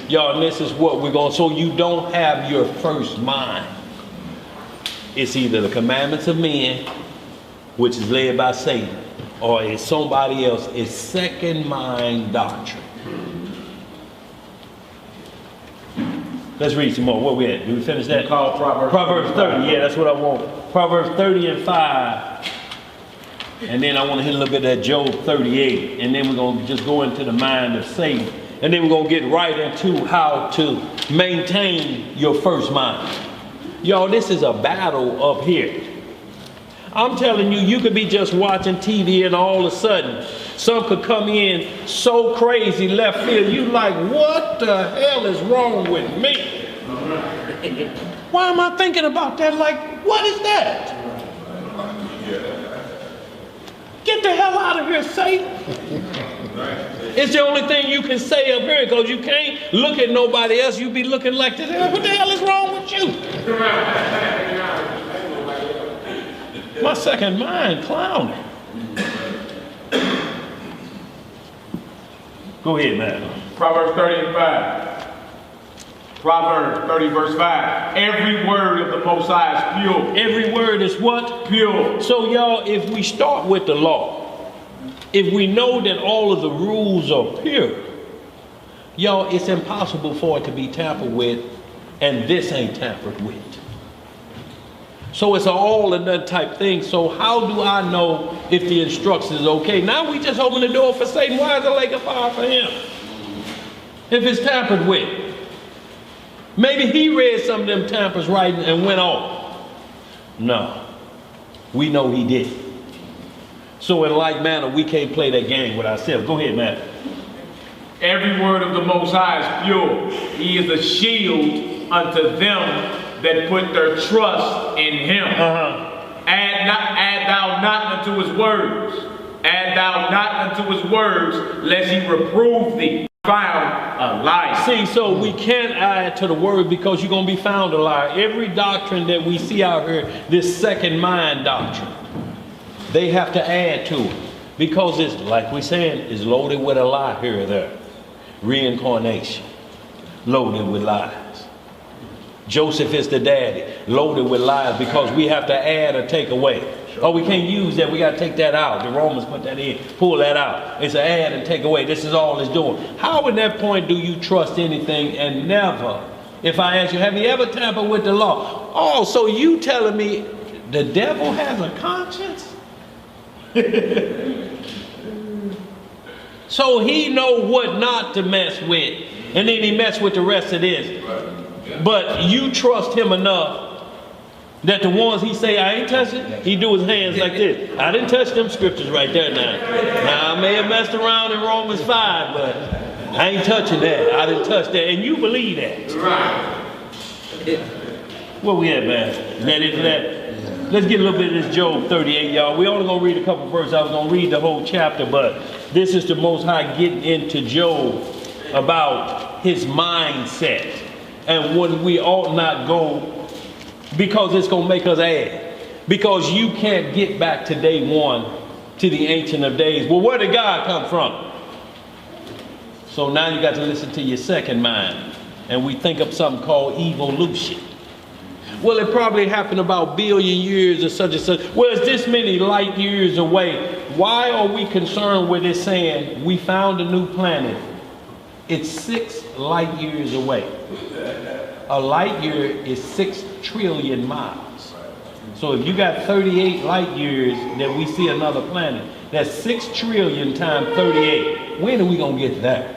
Y'all, and this is what we're going, so you don't have your first mind. It's either the commandments of men, which is led by Satan, or it's somebody else. It's second mind doctrine. Let's read some more. Where we at? Did we finish that? Call Proverbs 30. Yeah, that's what I want. Proverbs 30 and 5. And then I want to hit a little bit of that Job 38. And then we're going to just go into the mind of Satan. And then we're going to get right into how to maintain your first mind. Y'all, this is a battle up here. I'm telling you, you could be just watching TV and all of a sudden, some could come in so crazy left field. You like, what the hell is wrong with me? Why am I thinking about that? Like, what is that? Get the hell out of here, Satan. It's the only thing you can say up here because you can't look at nobody else. You be looking like this. What the hell is wrong with you? My second mind clowning. Go ahead, man. Proverbs 30 and 5. Proverbs 30 verse 5. Every word of the Most High is pure. Every word is what? Pure. So y'all, if we start with the law, if we know that all of the rules are pure, y'all, it's impossible for it to be tampered with, and this ain't tampered with. So it's an all or none type thing. So how do I know if the instructions is okay? Now we just open the door for Satan. Why is the lake of fire for him? If it's tampered with. Maybe he read some of them tampers right and went off. No. We know he did. So in like manner, we can't play that game with ourselves. Go ahead, man. Every word of the Most High is pure. He is a shield unto them that put their trust in him. Add thou not unto his words. Add thou not unto his words, lest he reprove thee. Found a lie. See, so we can't add to the word because you're going to be found a liar. Every doctrine that we see out here, this second mind doctrine, they have to add to it because it's, like we saying, it's loaded with a lie here or there. Reincarnation, loaded with lies. Joseph is the daddy, loaded with lies because we have to add or take away. Oh, we can't use that. We got to take that out. The Romans put that in. Pull that out. It's an add and take away. This is all it's doing. How at that point do you trust anything and never? If I ask you, have you ever tampered with the law? Oh, so you telling me the devil has a conscience? So he know what not to mess with. And then he mess with the rest of this. But you trust him enough that the ones he say, I ain't touching, he do his hands like this. I didn't touch them scriptures right there now. Now, I may have messed around in Romans 5, but I ain't touching that. I didn't touch that. And you believe that. Right. Where we at, man? Is that it for that? Let's get a little bit of this Job 38, y'all. We only going to read a couple verses. I was going to read the whole chapter, but this is the Most High getting into Job about his mindset and when we ought not go, because it's going to make us add. Because you can't get back to day one, to the Ancient of Days. Well, where did God come from? So now you got to listen to your second mind. And we think of something called evolution. Well, it probably happened about a billion years or such and such. Well, it's this many light years away. Why are we concerned with it saying we found a new planet? It's 6 light years away. A light year is 6 trillion miles. So if you got 38 light years that we see another planet, that's 6 trillion times 38. When are we going to get that?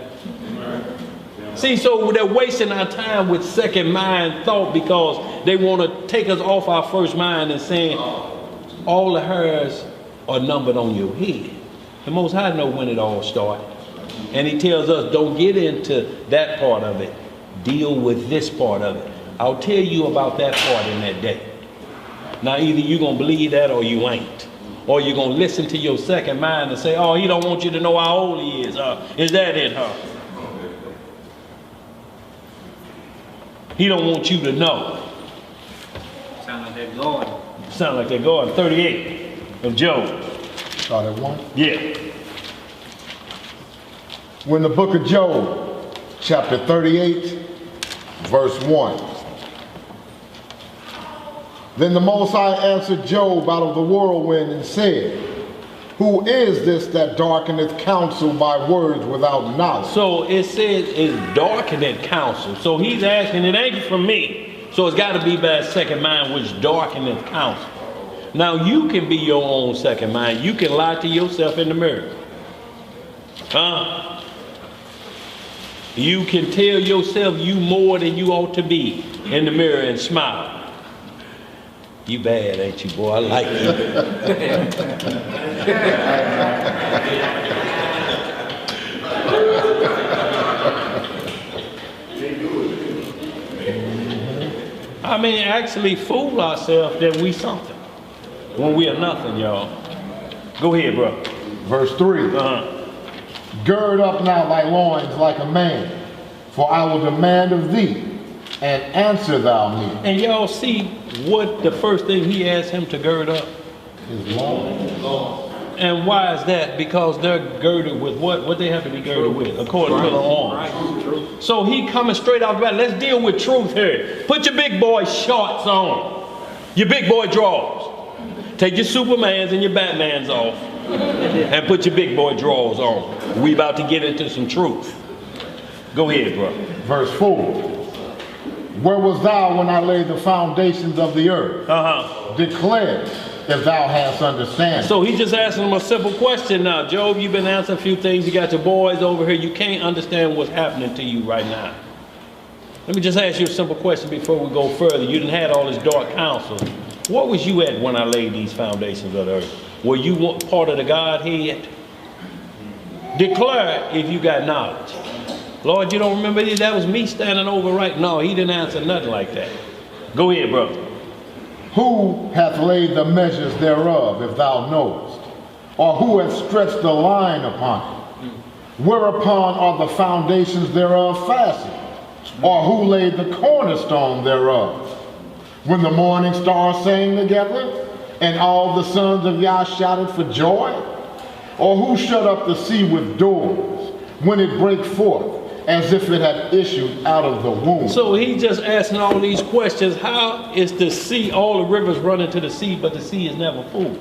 See, so they're wasting our time with second mind thought because they want to take us off our first mind and saying all the hairs are numbered on your head. The Most High know when it all started. And he tells us don't get into that part of it. Deal with this part of it. I'll tell you about that part in that day. Now either you're going to believe that or you ain't. Or you're going to listen to your second mind and say, oh, he don't want you to know how old he is. Is that it, huh? He don't want you to know. Sound like they're going. Sound like they're going. 38 of Job. Start at 1. Yeah. When the book of Job, chapter 38, verse 1. Then the Most High answered Job out of the whirlwind and said, who is this that darkeneth counsel by words without knowledge? So it says it's darkeneth counsel. So he's asking, it ain't from me. So it's got to be by second mind, which darkeneth counsel. Now you can be your own second mind. You can lie to yourself in the mirror. Huh? You can tell yourself you more than you ought to be in the mirror and smile. You bad, ain't you, boy? I like you. I mean, actually fool ourselves that we something when we are nothing, y'all. Go ahead, bro. Verse 3. Gird up now thy loins like a man, for I will demand of thee, and answer thou me. And y'all see what the first thing he asked him to gird up? His loins. And why is that? Because they're girded with what? What they have to be girded with, according to the arms. So he coming straight out the bat. Let's deal with truth here. Put your big boy shorts on. Your big boy drawers. Take your Supermans and your Batmans off. And put your big boy drawers on. We about to get into some truth. Go ahead, bro. Verse 4. Where was thou when I laid the foundations of the earth? Declare if thou hast understanding. So he just asking him a simple question now. Job, you've been answering a few things. You got your boys over here. You can't understand what's happening to you right now. Let me just ask you a simple question before we go further. You done had all this dark counsel. What was you at when I laid these foundations of the earth? Were you part of the Godhead? Declare if you got knowledge. Lord, you don't remember this? That was me standing over right. No, he didn't answer nothing like that. Go ahead, brother. Who hath laid the measures thereof, if thou knowest? Or who hath stretched the line upon it? Whereupon are the foundations thereof fastened? Or who laid the cornerstone thereof? When the morning stars sang together, and all the sons of Yah shouted for joy? Or who shut up the sea with doors, when it brake forth, as if it had issued out of the womb? So he just asking all these questions. How is the sea, all the rivers running to the sea, but the sea is never full?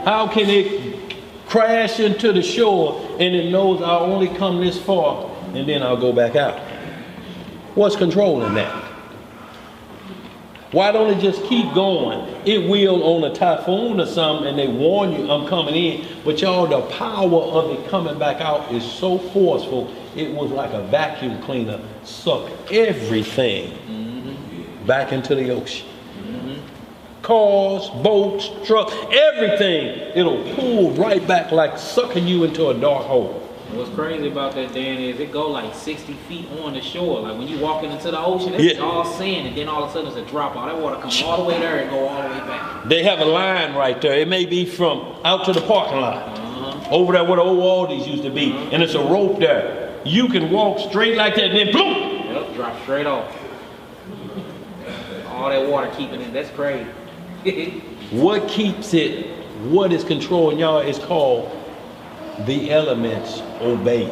How can it crash into the shore and it knows I'll only come this far and then I'll go back out? What's controlling that? Why don't it just keep going? It will on a typhoon or something, and they warn you, I'm coming in. But y'all, the power of it coming back out is so forceful, it was like a vacuum cleaner, suck everything back into the ocean. Cars, boats, trucks, everything. It'll pull right back like sucking you into a dark hole. What's crazy about that, Dan, is it go like 60 feet on the shore. Like when you walking into the ocean, it's all sand, and then all of a sudden it's a drop off. That water come all the way there and go all the way back. They have a line right there. It may be from out to the parking lot. Over there where the old Aldi's used to be. And it's a rope there. You can walk straight like that and then boom! Yep, drop straight off. All that water keeping it. That's crazy. What keeps it, what is controlling y'all is called the elements obeying.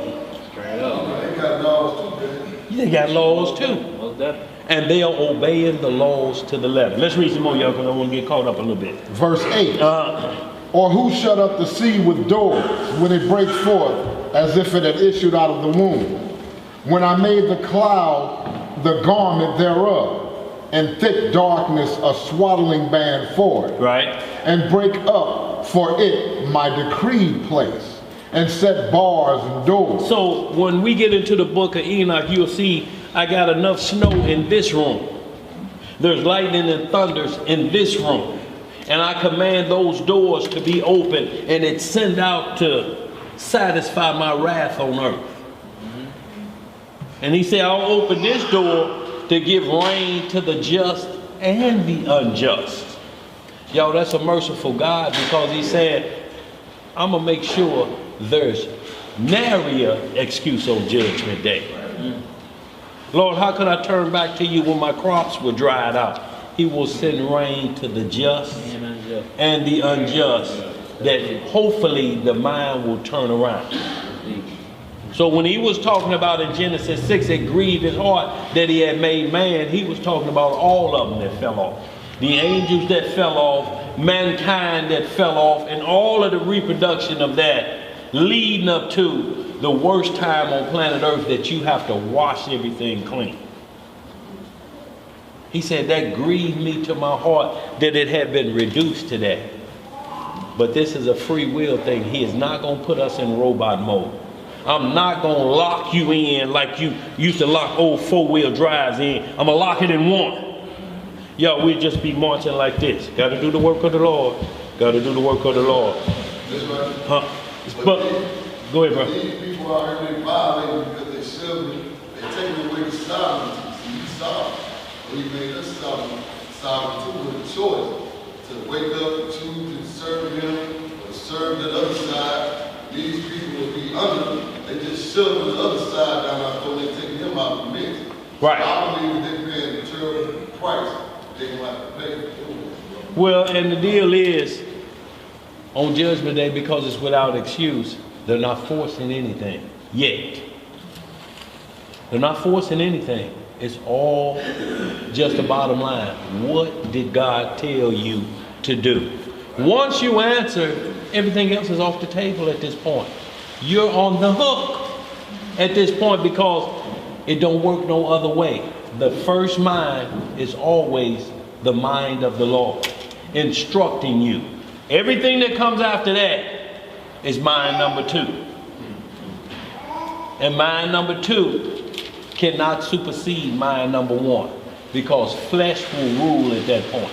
Straight up. They got laws too, man. They got laws too. Most definitely. And they are obeying the laws to the letter. Let's read some more, y'all, because I want to get caught up a little bit. Verse 8. Or who shut up the sea with doors, when it brake forth, as if it had issued out of the womb? When I made the cloud the garment thereof, and thick darkness a swaddling band for it. Right. And break up for it my decreed place, and set bars and doors. So when we get into the book of Enoch, you'll see I got enough snow in this room. There's lightning and thunders in this room. And I command those doors to be open, and it's sent out to satisfy my wrath on earth. And he said, I'll open this door to give rain to the just and the unjust. Yo, that's a merciful God, because he said, I'm going to make sure there's nary an excuse on Judgment Day. Lord, how could I turn back to you when my crops were dried out? He will send rain to the just and the unjust, that hopefully the mind will turn around. So when he was talking about in Genesis 6, it grieved his heart that he had made man, he was talking about all of them that fell off. The angels that fell off, mankind that fell off, and all of the reproduction of that, leading up to the worst time on planet Earth, that you have to wash everything clean. He said that grieved me to my heart that it had been reduced to that. But this is a free will thing. He is not going to put us in robot mode. I'm not going to lock you in like you used to lock old four-wheel drives in. I'm going to lock it in one. Yo, we'll just be marching like this. Got to do the work of the Lord. Got to do the work of the Lord. Huh? But, go ahead, bro. These people out here, they violating because they serving. They taking away the sovereignty. See, he's sovereign. He made us sovereign too, with a choice to wake up and choose to serve him or serve the other side. shoving the other side down our throat, they taking him out of the mix. Right. So I believe that they're paying the terrible price they're going to have to pay for it. Well, and the deal is, on Judgment Day, because it's without excuse, they're not forcing anything yet. They're not forcing anything. It's all just the bottom line. What did God tell you to do? Once you answer, everything else is off the table at this point. You're on the hook at this point because it don't work no other way. The first mind is always the mind of the Lord, instructing you. Everything that comes after that is mind number two. And mind number two cannot supersede mind number one, because flesh will rule at that point.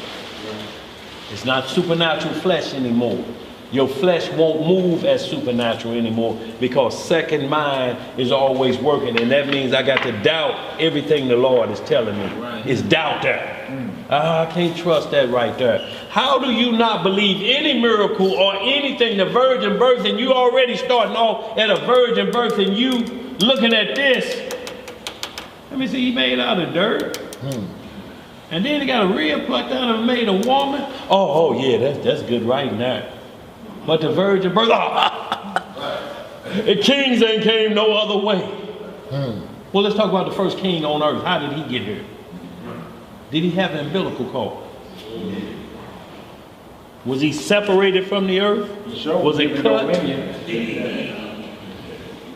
It's not supernatural flesh anymore. Your flesh won't move as supernatural anymore, because second mind is always working, and that means I got to doubt everything the Lord is telling me. Right. It's doubt there. I can't trust that right there. How do you not believe any miracle or anything, the virgin birth, and you already starting off at a virgin birth, and you looking at this? Let me see, he made out of dirt. And then he got a rib plucked out and made a woman. Oh yeah, that's good right now. But the virgin birth, the kings ain't came no other way. Well, let's talk about the first king on earth. How did he get here? Did he have an umbilical cord? Was he separated from the earth? Was it cut?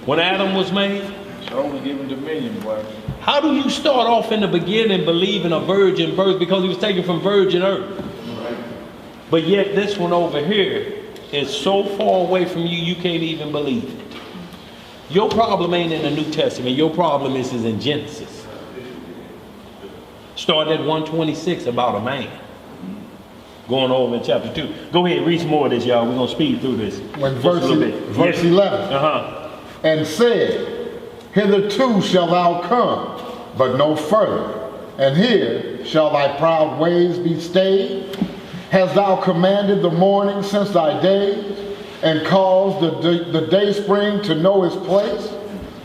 When Adam was made? Only given dominion, boy. How do you start off in the beginning believing a virgin birth because he was taken from virgin earth? But yet this one over here is so far away from you, you can't even believe it. Your problem ain't in the New Testament. Your problem is in Genesis. Start at 126 about a man. Going over in chapter 2. Go ahead, read some more of this, y'all. We're going to speed through this. When verse 11. And said, hitherto shalt thou come, but no further. And here shall thy proud ways be stayed. Hast thou commanded the morning since thy days, and caused the day spring to know its place,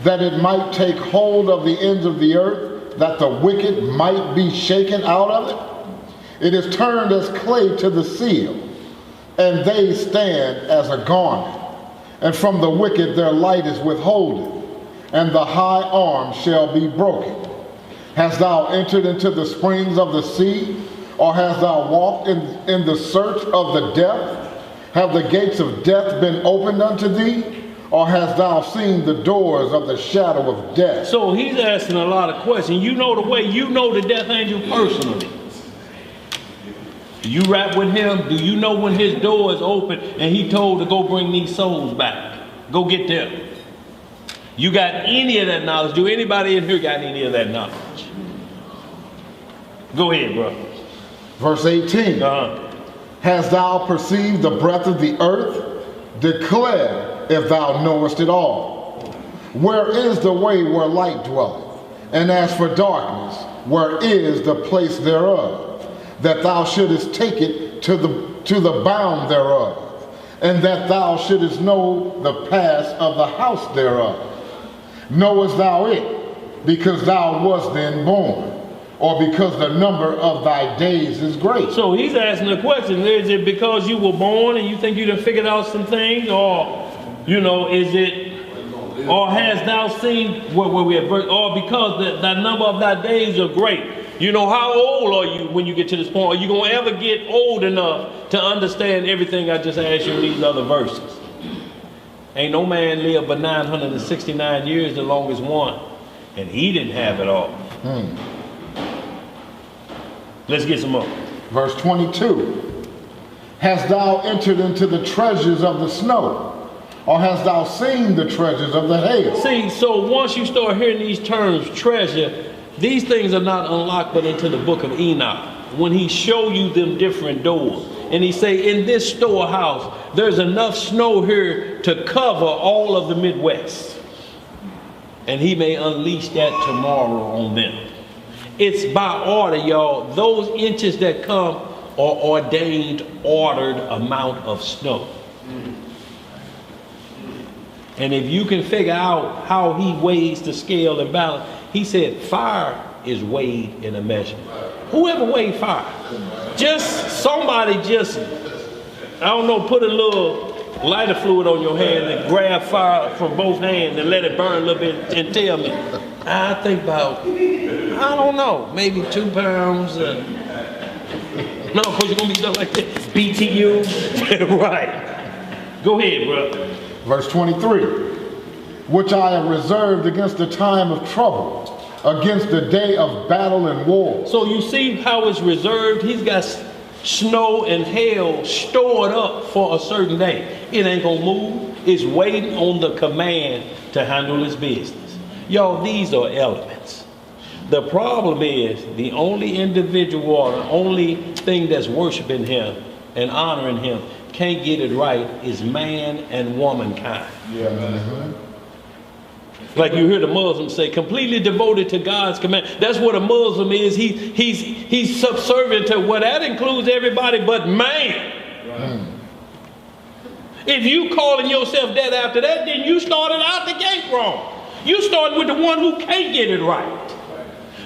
that it might take hold of the ends of the earth, that the wicked might be shaken out of it? It is turned as clay to the seal, and they stand as a garment. And from the wicked their light is withholden, and the high arm shall be broken. Hast thou entered into the springs of the sea, or hast thou walked in the search of the depth? Have the gates of death been opened unto thee? Or hast thou seen the doors of the shadow of death? So he's asking a lot of questions. You know the way, you know the death angel personally. Do you rap with him? Do you know when his door is open and he told to go bring these souls back? Go get them. You got any of that knowledge? Do anybody in here got any of that knowledge? Go ahead, bro. Verse 18. Hast thou perceived the breadth of the earth? Declare if thou knowest it all. Where is the way where light dwelleth? And as for darkness, where is the place thereof? That thou shouldest take it to the bound thereof, and that thou shouldest know the pass of the house thereof. Knowest thou it, because thou wast then born, or because the number of thy days is great? So he's asking the question, is it because you were born and you think you done figured out some things, or, you know, is it, or hast thou seen, or because the number of thy days are great? You know, how old are you when you get to this point? Are you going to ever get old enough to understand everything I just asked you in these other verses? Ain't no man lived but 969 years, the longest one. And he didn't have it all. Let's get some more. Verse 22. Hast thou entered into the treasures of the snow? Or hast thou seen the treasures of the hail? See, so once you start hearing these terms, treasure, these things are not unlocked but into the book of Enoch. When he show you them different doors. And he say, in this storehouse, there's enough snow here to cover all of the Midwest. And he may unleash that tomorrow on them. It's by order, y'all. Those inches that come are ordained, ordered amount of snow. And if you can figure out how he weighs the scale and balance, he said fire is weighed in a measure. Whoever weighed fire? Just somebody just, I don't know, put a little lighter fluid on your hand and grab fire from both hands and let it burn a little bit and tell me. I think about, I don't know, maybe 2 pounds. No, because you're going to be done like that. BTU. Right. Go ahead, bro. Verse 23, which I have reserved against the time of trouble, against the day of battle and war. So you see how it's reserved? He's got snow and hail stored up for a certain day. It ain't gonna move. It's waiting on the command to handle its business. Y'all, these are elements. The problem is the only individual or the only thing that's worshiping him and honoring him can't get it right is man and womankind. Yeah, man. Like you hear the Muslims say, completely devoted to God's command. That's what a Muslim is. He's subservient to what that includes everybody but man. Right. If you calling yourself that after that, then you started out the gate wrong. You started with the one who can't get it right.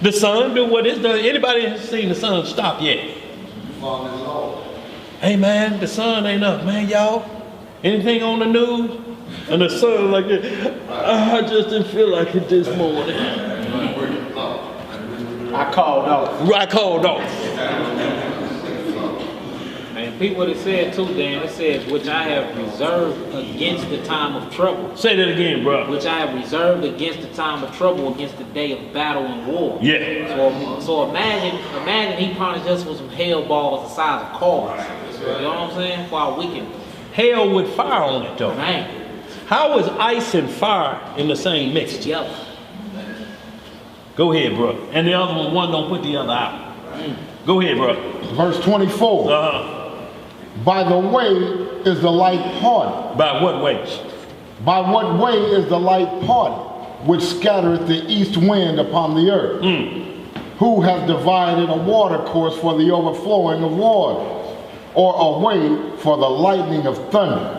The sun do what it's done. Anybody has seen the sun stop yet? Hey man, the sun ain't up, man, y'all. Anything on the news? And the sun like that. I just didn't feel like it this morning. I called off. I called off. And people what it said too, Dan, it says, which I have reserved against the time of trouble. Say that again, bro. Which I have reserved against the time of trouble, against the day of battle and war. Yeah. So imagine he punished us with some hail balls the size of cars. You know what I'm saying? While we can. Hell with fire on it though. Man. How is ice and fire in the same mix? Together. Go ahead, bro. And the other one don't put the other out. Go ahead, bro. Verse 24. By the way is the light parted. By what way? By what way is the light parted, which scattereth the east wind upon the earth? Who hath divided a water course for the overflowing of waters, or a way for the lightning of thunder,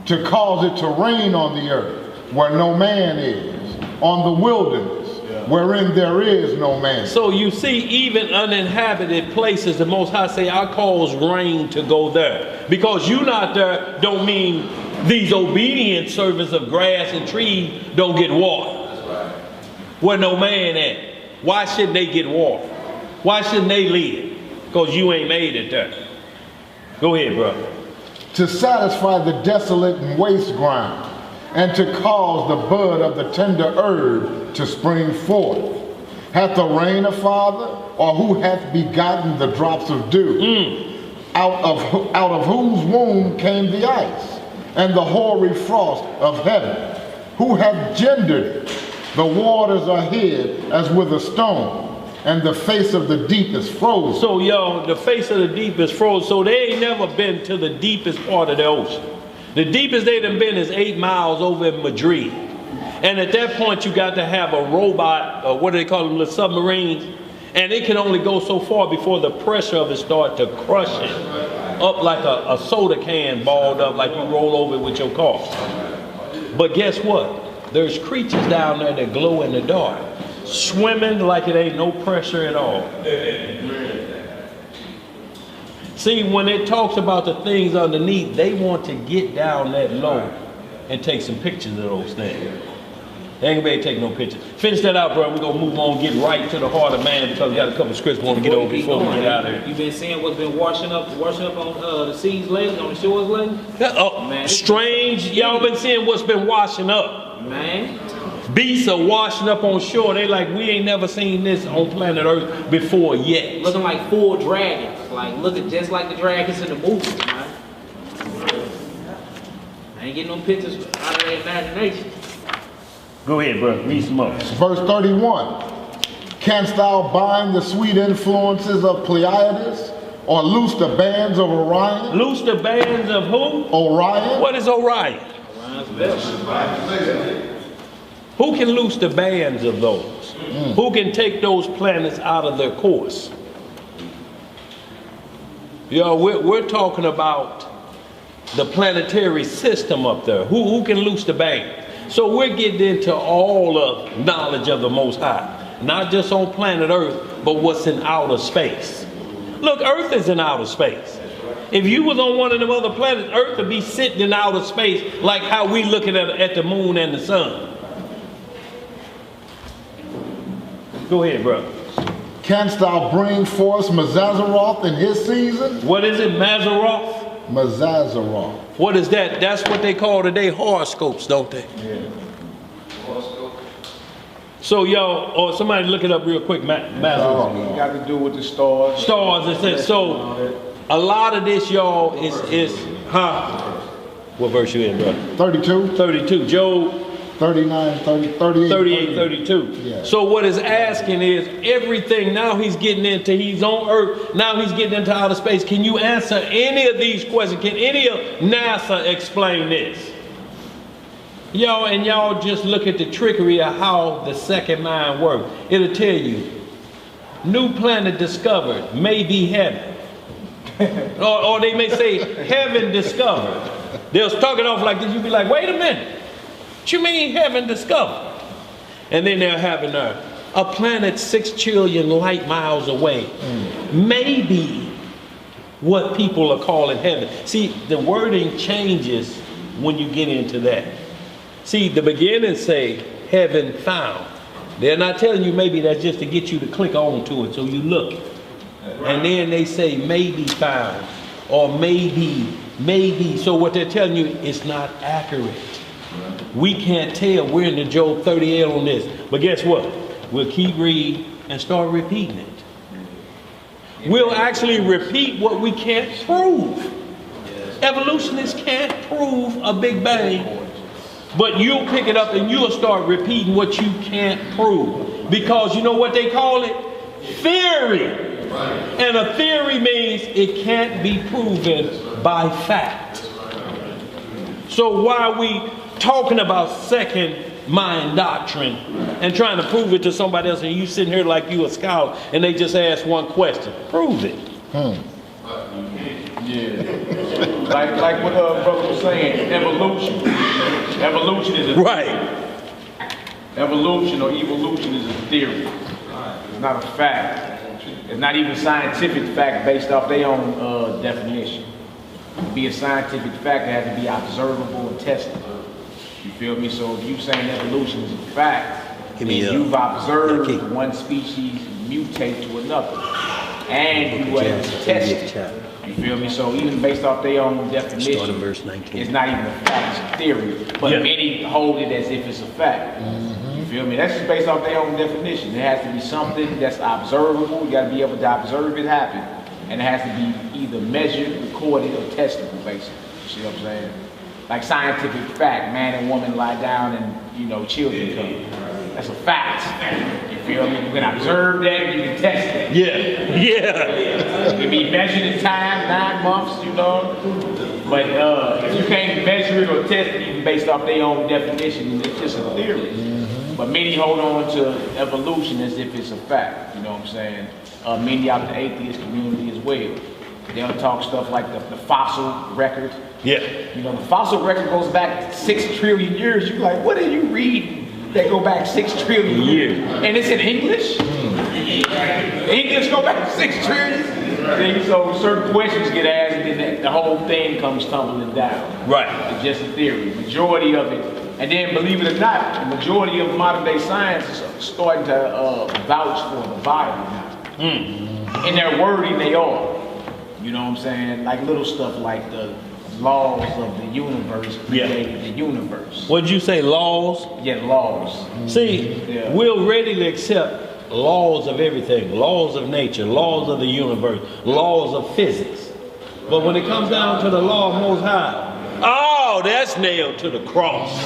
to cause it to rain on the earth, where no man is, on the wilderness, wherein there is no man. So you see, even uninhabited places, the Most High say, I cause rain to go there. Because you not there don't mean these obedient servants of grass and trees don't get water. That's right. Where no man at. Why shouldn't they get water? Why shouldn't they live? Because you ain't made it there. Go ahead, bro. To satisfy the desolate and waste ground, and to cause the bud of the tender herb to spring forth. Hath the rain a father, or who hath begotten the drops of dew? Out of whose womb came the ice, and the hoary frost of heaven? Who hath gendered it? The waters are hid as with a stone, and the face of the deep is frozen. So y'all, the face of the deep is frozen. So they ain't never been to the deepest part of the ocean. The deepest they done been is 8 miles over in Madrid. And at that point you got to have a robot, or what do they call them, the submarines, and it can only go so far before the pressure of it start to crush it up like a soda can balled up, like you roll over it with your car. But guess what? There's creatures down there that glow in the dark, swimming like it ain't no pressure at all. See, when it talks about the things underneath, they want to get down that low and take some pictures of those things. They ain't gonna be able to take no pictures. Finish that out, bro. We're gonna move on, get right to the heart of man, because we got a couple of scripts we want to get over before we get out of here. You been seeing what's been washing up on the seas lately, on the shores lately? Oh, man, strange. Y'all been seeing what's been washing up. Man. Beasts are washing up on shore. They like, we ain't never seen this on planet Earth before yet. Looking like full dragons. Like, looking just like the dragons in the movies, man. I ain't getting no pictures out of their imagination. Go ahead, bro. Read some more. Verse 31. Canst thou bind the sweet influences of Pleiades, or loose the bands of Orion? Loose the bands of who? Orion. What is Orion? Orion's belt. Who can loose the bands of those? Who can take those planets out of their course? You know, we're talking about the planetary system up there. Who can loose the band? So we're getting into all of knowledge of the Most High, not just on planet Earth, but what's in outer space. Look, Earth is in outer space. If you was on one of them other planets, Earth would be sitting in outer space like how we looking at the moon and the sun. Go ahead, brother. Canst thou bring forth Mazazaroth in his season? What is it, Mazaroth? Mazazaroth. What is that? That's what they call today horoscopes, don't they? Yeah. So y'all, or somebody look it up real quick, Mazaroth. It got to do with the stars. Stars, it says. So a lot of this, y'all, is what verse you in, brother? 32. 32. Job 39, 30, 38. 38, 32. Yeah. So what it's asking is everything, now he's getting into, he's on Earth, now he's getting into outer space. Can you answer any of these questions? Can any of NASA explain this? Y'all, and y'all just look at the trickery of how the second mind works. It'll tell you, new planet discovered, may be heaven. or they may say, heaven discovered. They'll start it off like this, you'll be like, wait a minute. What you mean heaven discovered? And then they're having a planet 6 trillion light miles away. Maybe what people are calling heaven. See, the wording changes when you get into that. See, the beginnings say heaven found. They're not telling you maybe that's just to get you to click on to it so you look. And then they say maybe found or maybe. So what they're telling you is not accurate. We can't tell. We're in the Job 38 on this. But guess what? We'll keep reading and start repeating it. We'll actually repeat what we can't prove. Evolutionists can't prove a Big Bang. But you'll pick it up and you'll start repeating what you can't prove. Because you know what they call it? Theory. And a theory means it can't be proven by fact. So why are we talking about second mind doctrine and trying to prove it to somebody else, and you sitting here like you a scholar and they just ask one question? Prove it. Yeah. like what brother was saying, evolution. Evolution is a Right. Evolution or evolution is a theory. It's not a fact. It's not even a scientific fact based off their own definition. To be a scientific fact, it has to be observable and testable. You feel me? So if you're saying evolution is a fact, and you've observed one species mutate to another, and you were able to test it. You feel me? So even based off their own definition, it's not even a fact, it's a theory. But many hold it as if it's a fact. You feel me? That's just based off their own definition. It has to be something that's observable. You got to be able to observe it happen. And it has to be either measured, recorded, or testable, basically. You see what I'm saying? Like scientific fact, man and woman lie down and, you know, children come. That's a fact. You feel me? You can observe that, you can test it. Yeah. It can be measured in time, 9 months, you know. But if you can't measure it or test it even based off their own definition, it's just a theory. But many hold on to evolution as if it's a fact, you know what I'm saying? Many out the atheist community as well. They'll talk stuff like the fossil record. Yeah. You know, the fossil record goes back 6 trillion years. You're like, what are you reading that go back 6 trillion years? And it's in English? English go back 6 trillion? And so certain questions get asked and then the whole thing comes tumbling down. Right. It's just a theory. Majority of it. And then believe it or not, the majority of modern day science is starting to vouch for the Bible now. In their wording they are. You know what I'm saying? Like little stuff like the laws of the universe created the universe. What'd you say, laws? Yeah, laws. See, we'll readily accept laws of everything, laws of nature, laws of the universe, laws of physics. But when it comes down to the law of Most High, oh, that's nailed to the cross.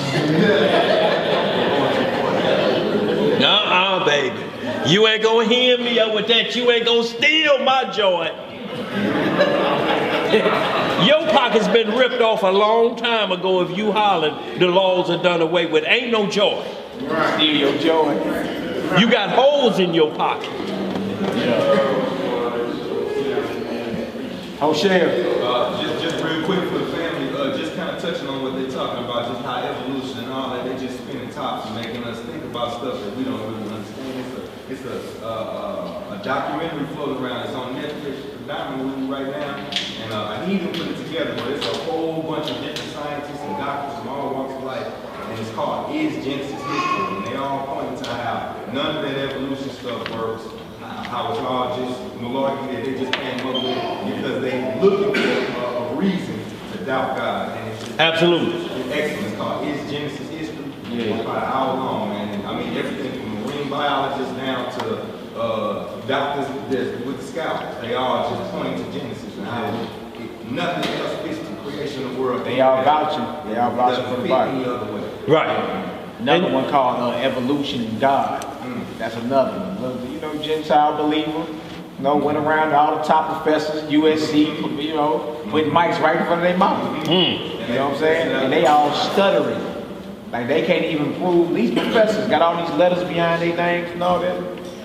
Nuh-uh, baby. You ain't gonna hear me up with that. You ain't gonna steal my joy. Your pocket's been ripped off a long time ago if you hollered the laws are done away with. Ain't no joy. Steal your joy. You got holes in your pocket. Just real quick for the family, just kind of touching on what they're talking about, just how evolution and all that, they just tops and making us think about stuff that we don't really understand. It's a documentary floating around. It's on Netflix predominantly right now, and I need to put it together, but it's a whole bunch of different scientists and doctors from all walks of life, and it's called Is Genesis History? And they all point to how none of that evolution stuff works, how it's all just malarkey that they just came up with because they looking for a reason to doubt God. And it's Absolutely. It's excellent. It's called Is Genesis History? Yeah. It's about an hour long, man. And I mean, everything from marine biologists down to doctors with the scalpels. They all just pointing to Genesis and how nothing else fits the creation of the world. They all vouching. They all vouching for the Bible. Any other way. Right. Another one called Evolution in God. That's another one. You know, Gentile believer. You know, went around to all the top professors, USC, you know, putting mics right in front of their mouth. You know what I'm saying? And they all stuttering. Like they can't even prove, these professors got all these letters behind their names and all that.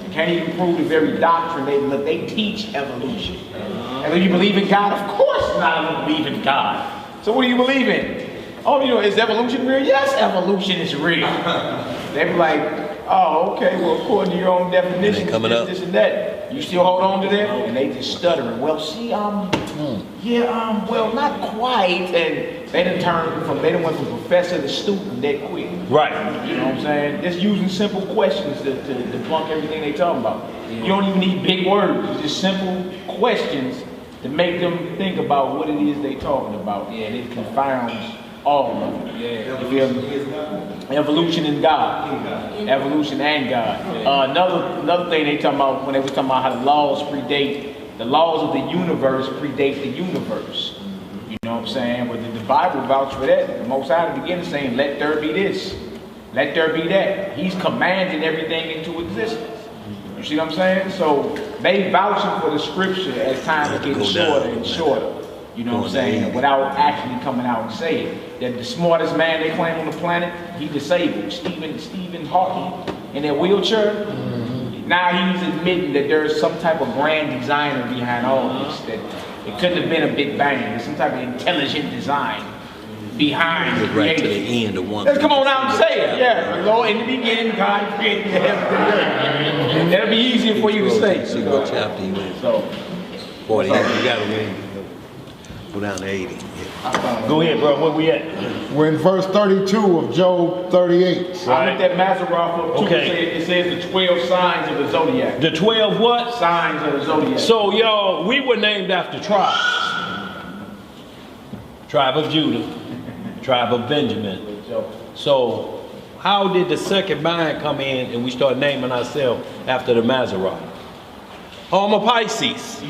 They can't even prove the very doctrine they teach evolution. And then you believe in God? Of course not, I don't believe in God. So what do you believe in? Oh, you know, is evolution real? Yes, evolution is real. They be like, oh, okay, well, according to your own definition, this and that. You still hold on to that? And they just stuttering. Well, see, well, not quite. And they done went from professor to student that quick. Right. You know what I'm saying? Just using simple questions to debunk everything they talking about. You don't even need big words. It's just simple questions to make them think about what it is they talking about. Yeah, and it confounds all of them. Yeah. You feel me? Evolution in God. Evolution and God. Another thing they talking about when they was talking about how the laws of the universe predate the universe. You know what I'm saying? But the Bible vouch for that. The Most High at the beginning saying, let there be this, let there be that. He's commanding everything into existence. You see what I'm saying? So they vouching for the scripture as time is getting shorter and shorter. You know what I'm saying? Without actually coming out and saying that the smartest man they claim on the planet, he disabled. Stephen Hawking in that wheelchair. Now he's admitting that there is some type of grand designer behind all this. That it couldn't have been a Big Bang. There's some type of intelligent design behind the right to the end of one. Let's come on out and say it. Yeah, Lord, in the beginning, God created the heavens and the earth. That'll be easier for you to say. See what chapter you in. So, 40. You got to go down to 80. Yeah. Go ahead, bro. Where we at? We're in verse 32 of Job 38. I looked at Mazzaroth up too. Okay. It says the 12 signs of the zodiac. The 12 what? Signs of the zodiac. So y'all, we were named after tribes. Tribe of Judah, tribe of Benjamin. So how did the second mind come in and we start naming ourselves after the Mazzaroth? Oh, I'm a Pisces.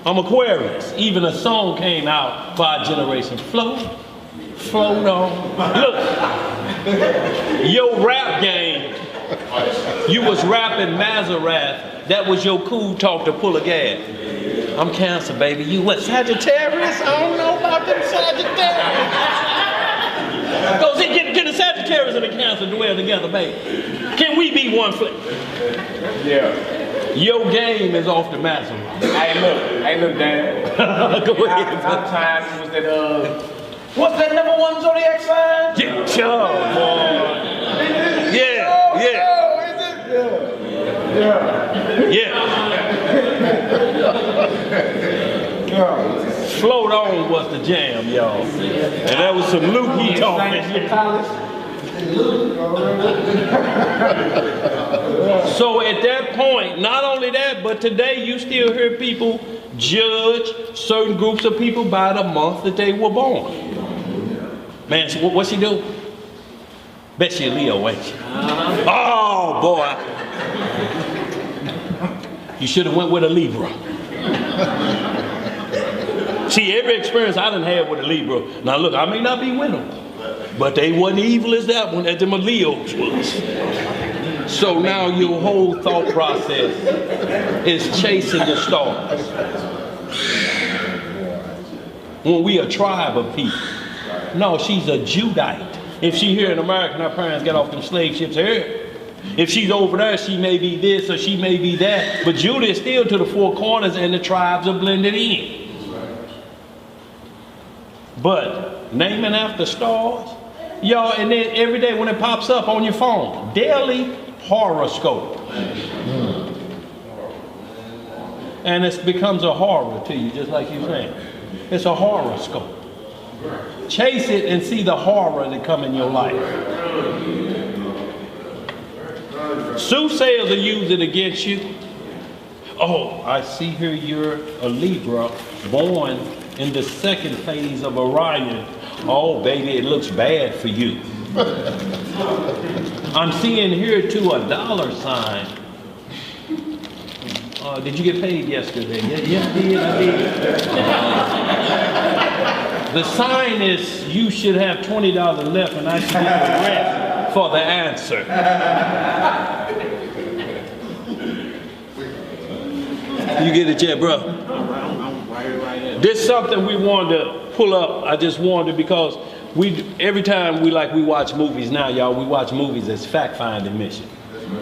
I'm Aquarius. Even a song came out for our generation. Float on. Look, your rap game, you was rapping Mazzaroth. That was your cool talk to pull a gas. I'm Cancer, baby. You what, Sagittarius? I don't know about them Sagittarius. Go see, get the Sagittarius and the Cancer dwell together, baby. Can we be one flesh? Yeah. Your game is off the Mazzaroth. Hey, look, Dad. Go ahead. Sometimes it was that, what's that number one zodiac sign? Yeah, sure, boy. Yeah, yeah. Float on was the jam, y'all. And that was some Lukey talking. So at that point, not only that, but today you still hear people judge certain groups of people by the month that they were born. Man, so what's she do? Bet she a Leo, ain't she? Oh boy. You should have went with a Libra. See, every experience I done had with a Libra. Now look, I may not be with them, but they wasn't evil as that one, as them Leos was. So now your whole thought process is chasing the stars. When we a tribe of people. No, she's a Judite. If she here in America, and our parents got off them slave ships here. If she's over there, she may be this or she may be that. But Judah is still to the four corners and the tribes are blended in. But naming after stars, Y'all, and then every day when it pops up on your phone, daily horoscope. And it becomes a horror to you, just like you're saying. It's a horoscope. Chase it and see the horror that come in your life. Soothsayers will use it against you. Oh, I see here you're a Libra, born in the second phase of Orion. Oh, baby, it looks bad for you. I'm seeing here too a dollar sign. Did you get paid yesterday? Yes, I did. The sign is you should have $20 left and I should get the rest for the answer. You get it yet, bro? I'm right here. This is something we wanted to pull up. I just wanted because every time we watch movies now, y'all, we watch movies as fact-finding mission.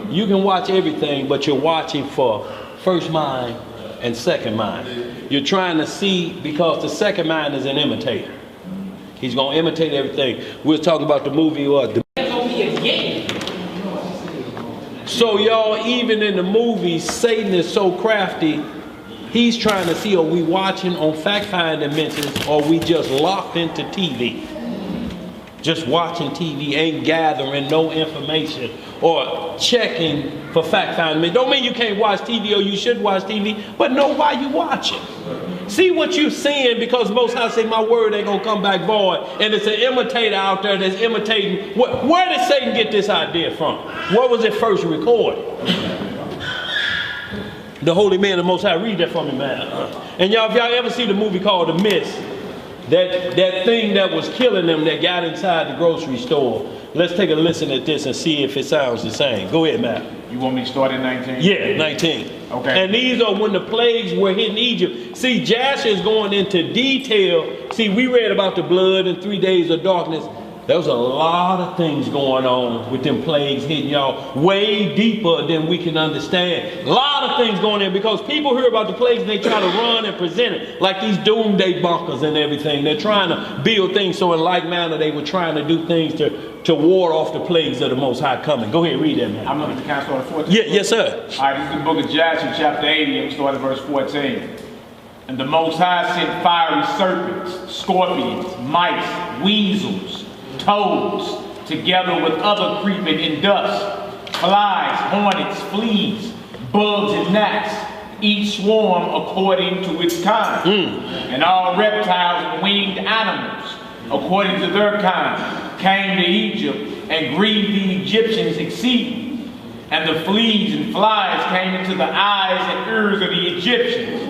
You can watch everything, but you're watching for first mind and second mind. You're trying to see, because the second mind is an imitator. He's going to imitate everything. We were talking about the movie, It's gonna be a game. So y'all, even in the movies, Satan is so crafty. He's trying to see, are we watching on fact-finding dimensions, or are we just locked into TV? Just watching TV, ain't gathering no information or checking for fact-finding. Don't mean you can't watch TV or you should watch TV, but know why you watch it. See what you're seeing, because Most High say my word ain't gonna come back void. And it's an imitator out there that's imitating. Where did Satan get this idea from? Where was it first recorded? The holy man, the Most High, read that for me, man. And y'all, if y'all ever see the movie called The Mist, that thing that was killing them that got inside the grocery store, let's take a listen at this and see if it sounds the same. Go ahead, Matt. You want me to start at 19? Yeah, 19. Okay. And these are when the plagues were hitting Egypt. See, Jasher is going into detail. See, we read about the blood and 3 days of darkness. There was a lot of things going on with them plagues hitting y'all way deeper than we can understand. A lot of things going in, because people hear about the plagues and they try to run and present it like these doomsday bunkers and everything. They're trying to build things, so in like manner they were trying to do things to ward off the plagues of the Most High coming. Go ahead, read that, man. I'm looking to kind of start at 14. Yeah, yes, sir. All right, this is the book of Jasher, chapter 80. I'm starting at verse 14. And the Most High sent fiery serpents, scorpions, mice, weasels, toads, together with other creeping in dust, flies, hornets, fleas, bugs, and gnats, each swarm according to its kind, and all reptiles and winged animals, according to their kind, came to Egypt and grieved the Egyptians exceedingly. And the fleas and flies came into the eyes and ears of the Egyptians.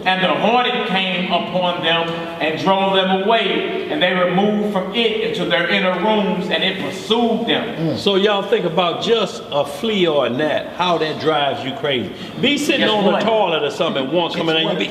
And the hornet came upon them and drove them away, and they removed from it into their inner rooms, and it pursued them. So y'all think about just a flea or a gnat, how that drives you crazy. Be sitting on the toilet or something, and one coming in, you be...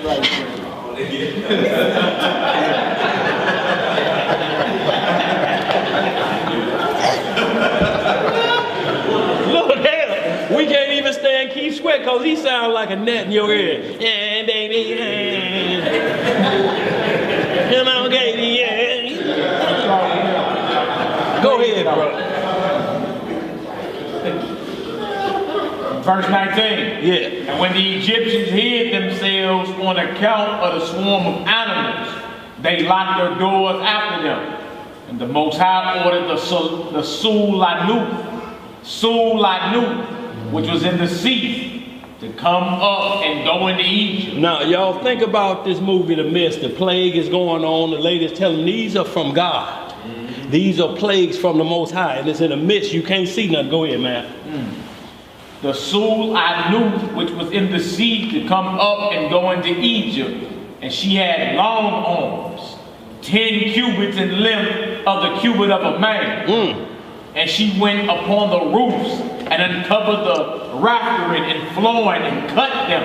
Look, hell, we can't even stand Keith Sweat because he sounds like a gnat in your ear. Yeah, baby, yeah. Come on, baby, yeah. Go ahead, bro. Verse 19. Yeah. And when the Egyptians hid themselves on account of the swarm of animals, they locked their doors after them. And the Most High ordered the Sulanu, which was in the sea, to come up and go into Egypt. Now, y'all think about this movie, The Mist. The plague is going on. The lady's telling them these are from God. These are plagues from the Most High. And it's in the midst. You can't see nothing. Go ahead, man. The Sulanu, which was in the sea, to come up and go into Egypt. And she had long arms, 10 cubits in length of the cubit of a man. And she went upon the roofs and uncovered the raftering and flooring and cut them,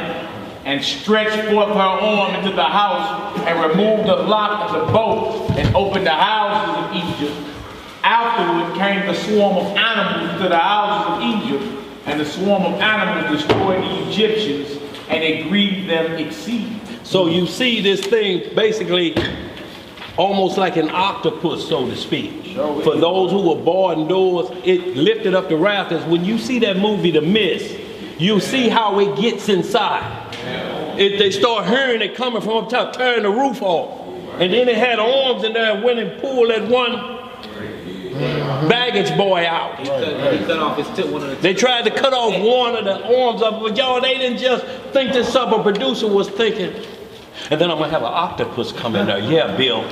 and stretched forth her arm into the house and removed the lock of the boat and opened the houses of Egypt. Afterward came the swarm of animals to the houses of Egypt, and the swarm of animals destroyed the Egyptians, and it grieved them exceedingly. So you see this thing, basically, almost like an octopus, so to speak. For those who were born indoors, it lifted up the rafters. When you see that movie, The Mist, you see how it gets inside. They start hearing it coming from up top, tearing the roof off. And then it had arms in there and went and pulled that one baggage boy out. He cut off his tip, one of the They tried to cut off one of the arms of it, but y'all, they didn't just think this sub producer was thinking, and then I'm gonna have an octopus come in there. Yeah, Bill.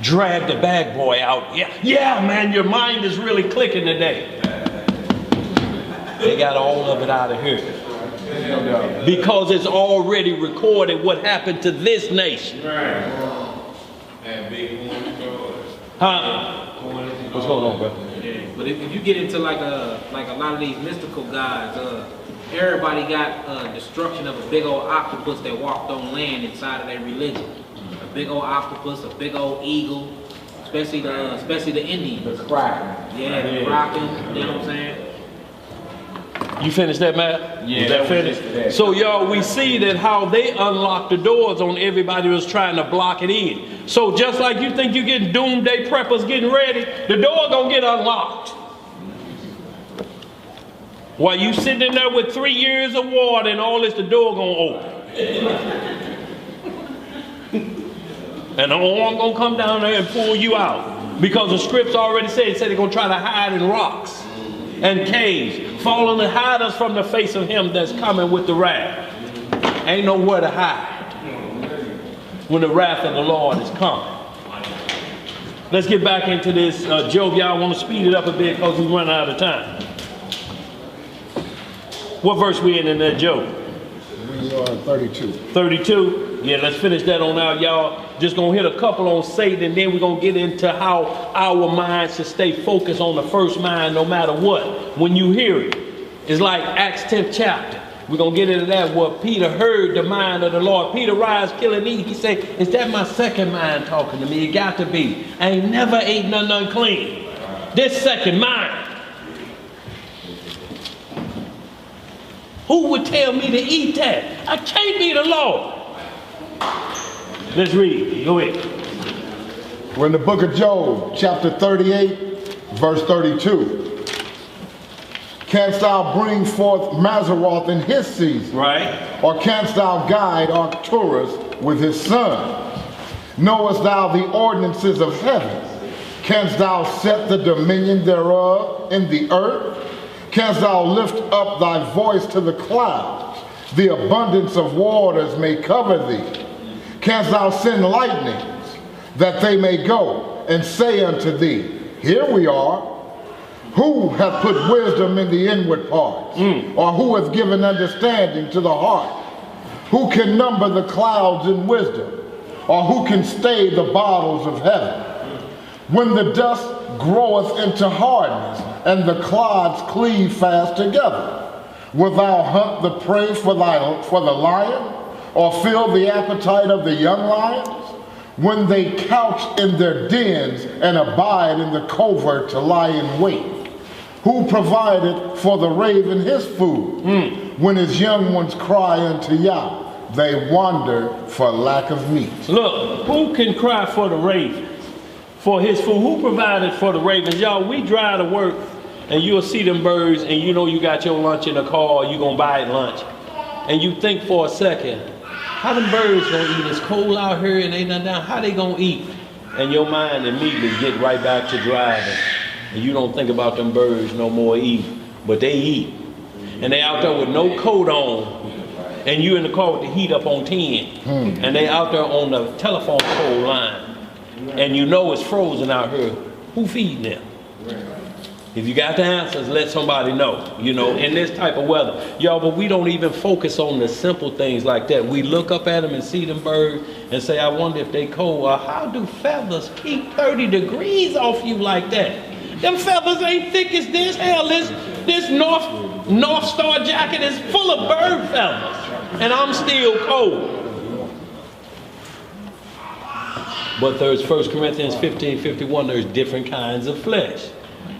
Drag the bag boy out. Yeah, man, your mind is really clicking today. They got all of it out of here. Because it's already recorded what happened to this nation. Huh? What's going on, bro? Yeah, but if you get into like a lot of these mystical guys, everybody got destruction of a big old octopus that walked on land inside of their religion. A big old octopus, a big old eagle, especially the Indians. The Kraken. Yeah, the Kraken. You know what I'm saying? You finished that, Matt? Yeah. Is that finished? So y'all, we see that how they unlocked the doors on everybody who was trying to block it in. So just like you think you're getting doomsday preppers getting ready, the door gonna get unlocked. While you sitting in there with 3 years of water and all this, the door gonna open. And the arm gonna come down there and pull you out. Because the scripts already said they're gonna try to hide in rocks and caves, falling to hide us from the face of him that's coming with the wrath. Ain't nowhere to hide when the wrath of the Lord is coming. Let's get back into this. Job, y'all want to speed it up a bit because we're running out of time. What verse we in there, Job? We are 32. 32? Yeah, let's finish that on out, y'all. Just gonna hit a couple on Satan, and then we're gonna get into how our minds should stay focused on the first mind no matter what. When you hear it, it's like Acts 10th chapter. We're gonna get into that where Peter heard the mind of the Lord. Peter rise, kill and eat. He said, is that my second mind talking to me? It got to be. I ain't never ate nothing unclean. This second mind. Who would tell me to eat that? I can't be the Lord. Let's read. Go ahead. We're in the book of Job, chapter 38, verse 32. Canst thou bring forth Mazzaroth in his season? Right. Or canst thou guide Arcturus with his son? Knowest thou the ordinances of heaven? Canst thou set the dominion thereof in the earth? Canst thou lift up thy voice to the clouds? The abundance of waters may cover thee. Canst thou send lightnings, that they may go and say unto thee, here we are? Who hath put wisdom in the inward parts? Or who hath given understanding to the heart? Who can number the clouds in wisdom? Or who can stay the bottles of heaven? When the dust groweth into hardness, and the clods cleave fast together, wilt thou hunt the prey for the lion? Or fill the appetite of the young lions? When they couch in their dens and abide in the covert to lie in wait? Who provided for the raven his food? When his young ones cry unto Yah, they wander for lack of meat. Look, who can cry for the raven? For his food? Who provided for the ravens? Y'all, we drive to work and you'll see them birds and you know you got your lunch in the car, you gonna buy it lunch. And you think for a second, how them birds gonna eat? It's cold out here and ain't nothing down. How they gonna eat? And your mind immediately get right back to driving. And you don't think about them birds no more eating. But they eat. And they out there with no coat on. And you in the car with the heat up on 10. And they out there on the telephone pole line. And you know it's frozen out here. Who feeding them? If you got the answers, let somebody know, you know, in this type of weather. Y'all, but we don't even focus on the simple things like that. We look up at them and see them birds and say, I wonder if they cold. Or how do feathers keep 30 degrees off you like that? Them feathers ain't thick as this. Hell, this North Star jacket is full of bird feathers. And I'm still cold. But there's 1 Corinthians 15:51, there's different kinds of flesh.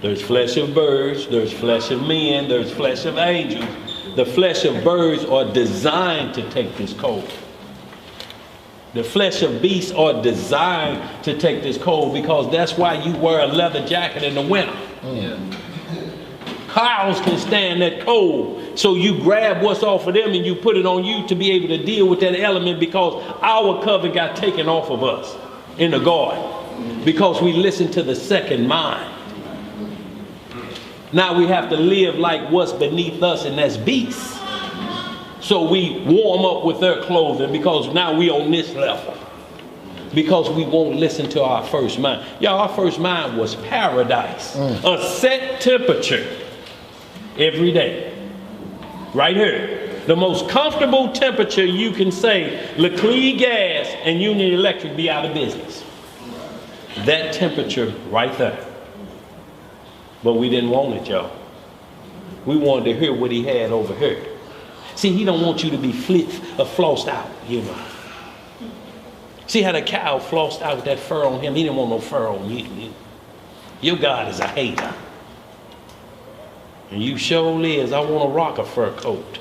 There's flesh of birds, there's flesh of men, there's flesh of angels. The flesh of birds are designed to take this cold. The flesh of beasts are designed to take this cold, because that's why you wear a leather jacket in the winter. Cows can stand that cold. So you grab what's off of them and you put it on you to be able to deal with that element, because our covenant got taken off of us in the garden because we listened to the second mind. Now we have to live like what's beneath us, and that's beasts. So we warm up with their clothing because now we on this level. Because we won't listen to our first mind. Y'all, our first mind was paradise. A set temperature every day. Right here. The most comfortable temperature you can say, Leclerc Gas and Union Electric be out of business. That temperature right there. But we didn't want it, y'all. We wanted to hear what he had over here. See, he don't want you to be flossed out, you know. See how the cow flossed out with that fur on him? He didn't want no fur on you. Your God is a hater. And you sure is. I want to rock a fur coat.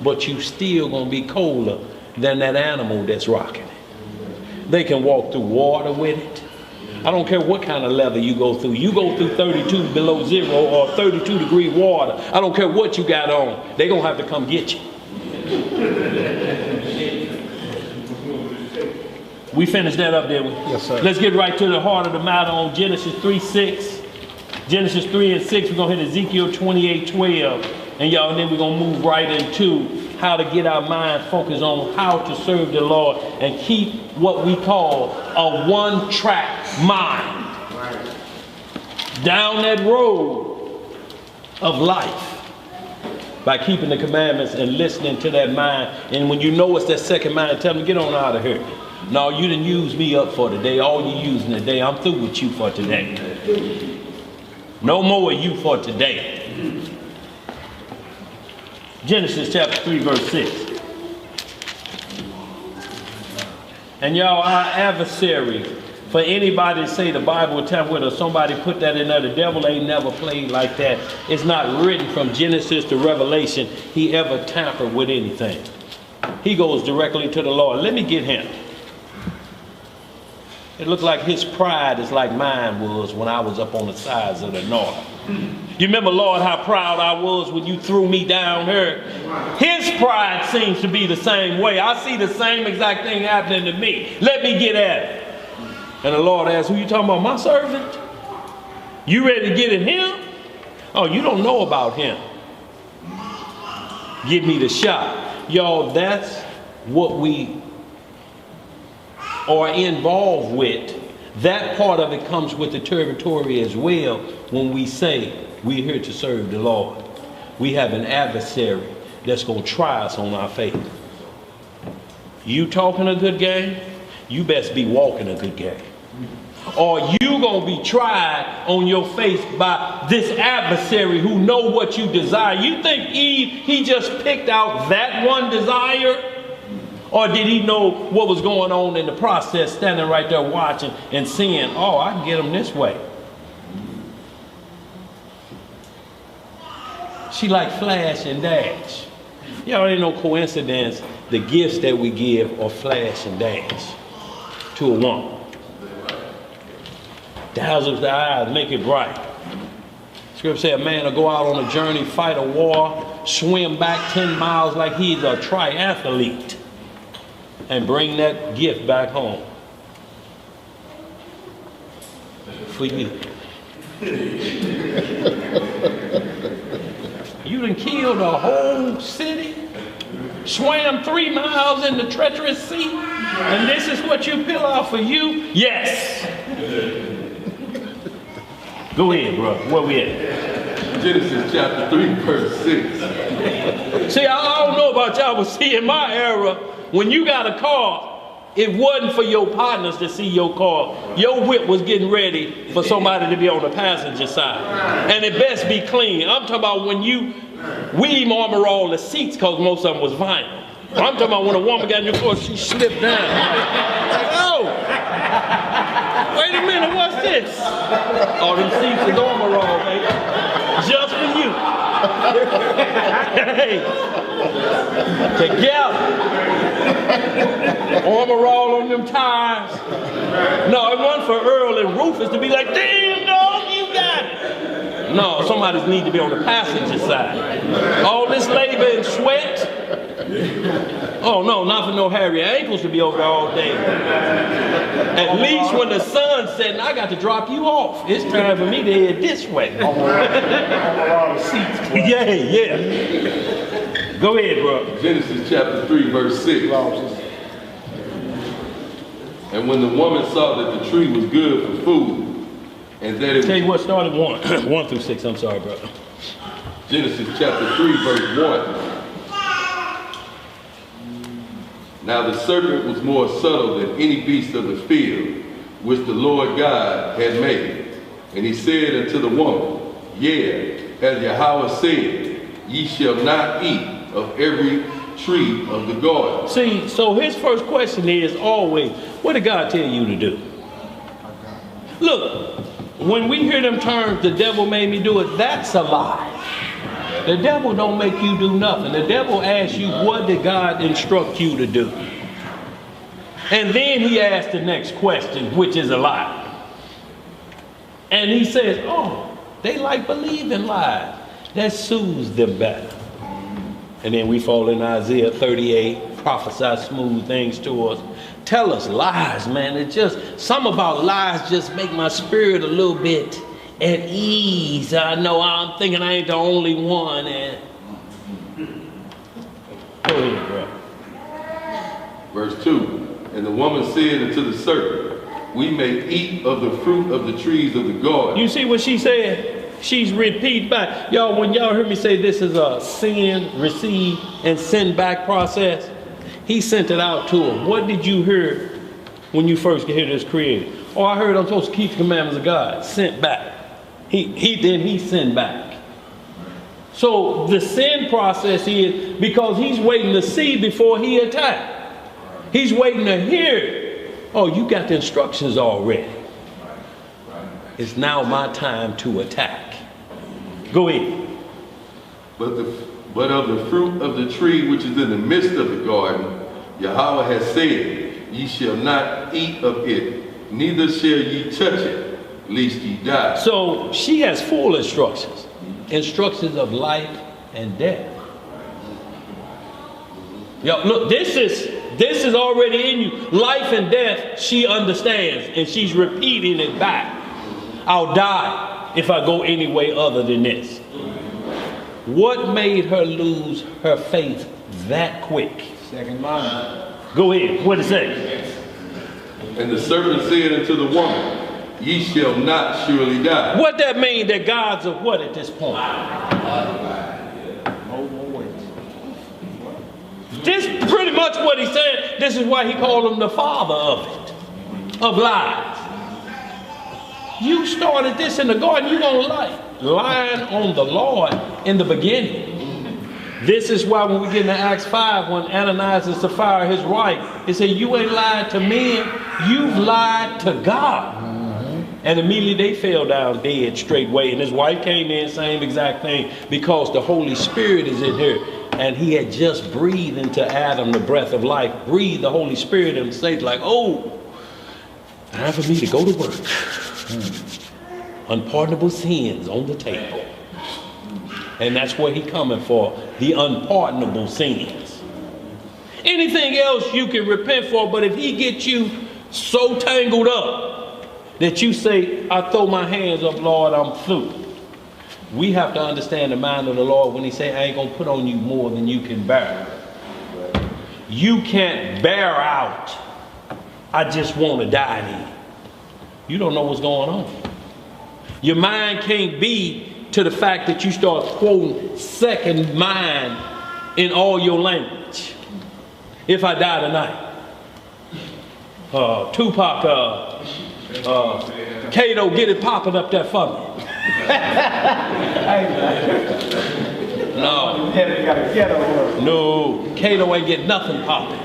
But you still going to be colder than that animal that's rocking it. They can walk through water with it. I don't care what kind of leather you go through. You go through 32 below zero or 32 degree water. I don't care what you got on. They're going to have to come get you. We finished that up there. Yes, sir. Let's get right to the heart of the matter on Genesis 3:6. Genesis 3 and 6. We're going to hit Ezekiel 28:12. And y'all, then we're going to move right into how to get our mind focused on how to serve the Lord and keep what we call a one-track mind. Down that road of life by keeping the commandments and listening to that mind. And when you know it's that second mind, tell them, get on out of here. No, you didn't use me up for today. All you using today, I'm through with you for today. No more of you for today. Genesis chapter 3 verse 6. And y'all, our adversary, for anybody to say the Bible time with, or somebody put that in there, the devil ain't never played like that. It's not written from Genesis to Revelation he ever tampered with anything. He goes directly to the Lord. Let me get him. It looked like his pride is like mine was when I was up on the sides of the north. You remember, Lord, how proud I was when you threw me down here? His pride seems to be the same way. I see the same exact thing happening to me. Let me get at it. And the Lord asked, who you talking about? My servant? You ready to get at him? Oh, you don't know about him. Give me the shot. Y'all, that's what we are involved with. That part of it comes with the territory as well. When we say we're here to serve the Lord, we have an adversary that's going to try us on our faith. You talking a good game, you best be walking a good game. Or you going to be tried on your faith by this adversary who know what you desire. You think Eve, he just picked out that one desire? Or did he know what was going on in the process, standing right there watching and seeing, oh, I can get him this way. She like flash and dash. Y'all, ain't no coincidence the gifts that we give are flash and dash to a woman. Dazzles the eyes, make it bright. Scripture says a man will go out on a journey, fight a war, swim back 10 miles like he's a triathlete, and bring that gift back home for you. You done killed a whole city, swam 3 miles in the treacherous sea, and this is what you peel out for you? Yes. Go ahead, bro. Where we at? Genesis chapter 3, verse 6. See, I don't know about y'all, but see, in my era, when you got a car, it wasn't for your partners to see your car. Your whip was getting ready for somebody to be on the passenger side. And it best be clean. I'm talking about when we even armor all the seats because most of them was vinyl. I'm talking about when a woman got in your car, she slipped down. Like, oh, wait a minute, what's this? All them seats is armor all, baby. Just for you. Hey, together. Armor all on them tires. No, it wasn't for Earl and Rufus to be like, damn dog, you got it. No, somebody need to be on the passenger side. All this labor and sweat. Oh no, not for no hairy ankles to be over there all day. At least when the sun's setting, I got to drop you off. It's time for me to head this way. Yeah. Go ahead, bro. Genesis chapter 3, verse 6. And when the woman saw that the tree was good for food, and that it Tell you what, started 1 through 6. I'm sorry, brother. Genesis chapter 3, verse 1. Now the serpent was more subtle than any beast of the field, which the Lord God had made. And he said unto the woman, Yea, as Yahweh said, ye shall not eat of every tree of the garden. See, so his first question is always, what did God tell you to do? Look, when we hear them terms, the devil made me do it, that's a lie. The devil don't make you do nothing. The devil asks you, what did God instruct you to do? And then he asks the next question, which is a lie. And he says, oh, they like believing lies. That soothes them better. And then we fall in Isaiah 38, prophesy smooth things to us. Tell us lies, man. It's just, some about lies just make my spirit a little bit at ease. I know I'm thinking I ain't the only one. And go ahead, bro. Verse 2. And the woman said unto the serpent, we may eat of the fruit of the trees of the garden. You see what she said? She's repeat back. Y'all, when y'all heard me say this is a sin, receive, and send back process, he sent it out to her. What did you hear when you first hear this created? Oh, I heard I'm supposed to keep the commandments of God. Sent back. He sent back. So the sin process is because he's waiting to see before he attack. He's waiting to hear. Oh, you got the instructions already. It's now my time to attack. Go ahead. But of the fruit of the tree which is in the midst of the garden, Yahweh has said, ye shall not eat of it, neither shall ye touch it, lest ye die. So she has full instructions. Instructions of life and death. Yo, look, this is already in you. Life and death, she understands, and she's repeating it back. I'll die if I go any way other than this. What made her lose her faith that quick? Second mind. Go ahead. What it say? And the serpent said unto the woman, ye shall not surely die. What that mean? That God's of what at this point? This pretty much what he said. This is why he called him the father of it, of lies. You started this in the garden, you're going to lie. Lying on the Lord in the beginning. This is why when we get into Acts 5, when Ananias and Sapphira, his wife, it said, you ain't lied to men, you've lied to God. And immediately they fell down dead straightway. And his wife came in, same exact thing, because the Holy Spirit is in her. And he had just breathed into Adam the breath of life, breathed the Holy Spirit and said like, oh, time for me to go to work. Unpardonable sins on the table. And that's what he coming for, the unpardonable sins. Anything else you can repent for, but if he gets you so tangled up that you say, I throw my hands up, Lord, I'm through. We have to understand the mind of the Lord when he say, I ain't gonna put on you more than you can bear. You can't bear out, I just want to die then. You don't know what's going on. Your mind can't be to the fact that you start quoting second mind in all your language. If I die tonight. Tupac, Kato, get it popping up there for me. No. No, Kato ain't get nothing popping.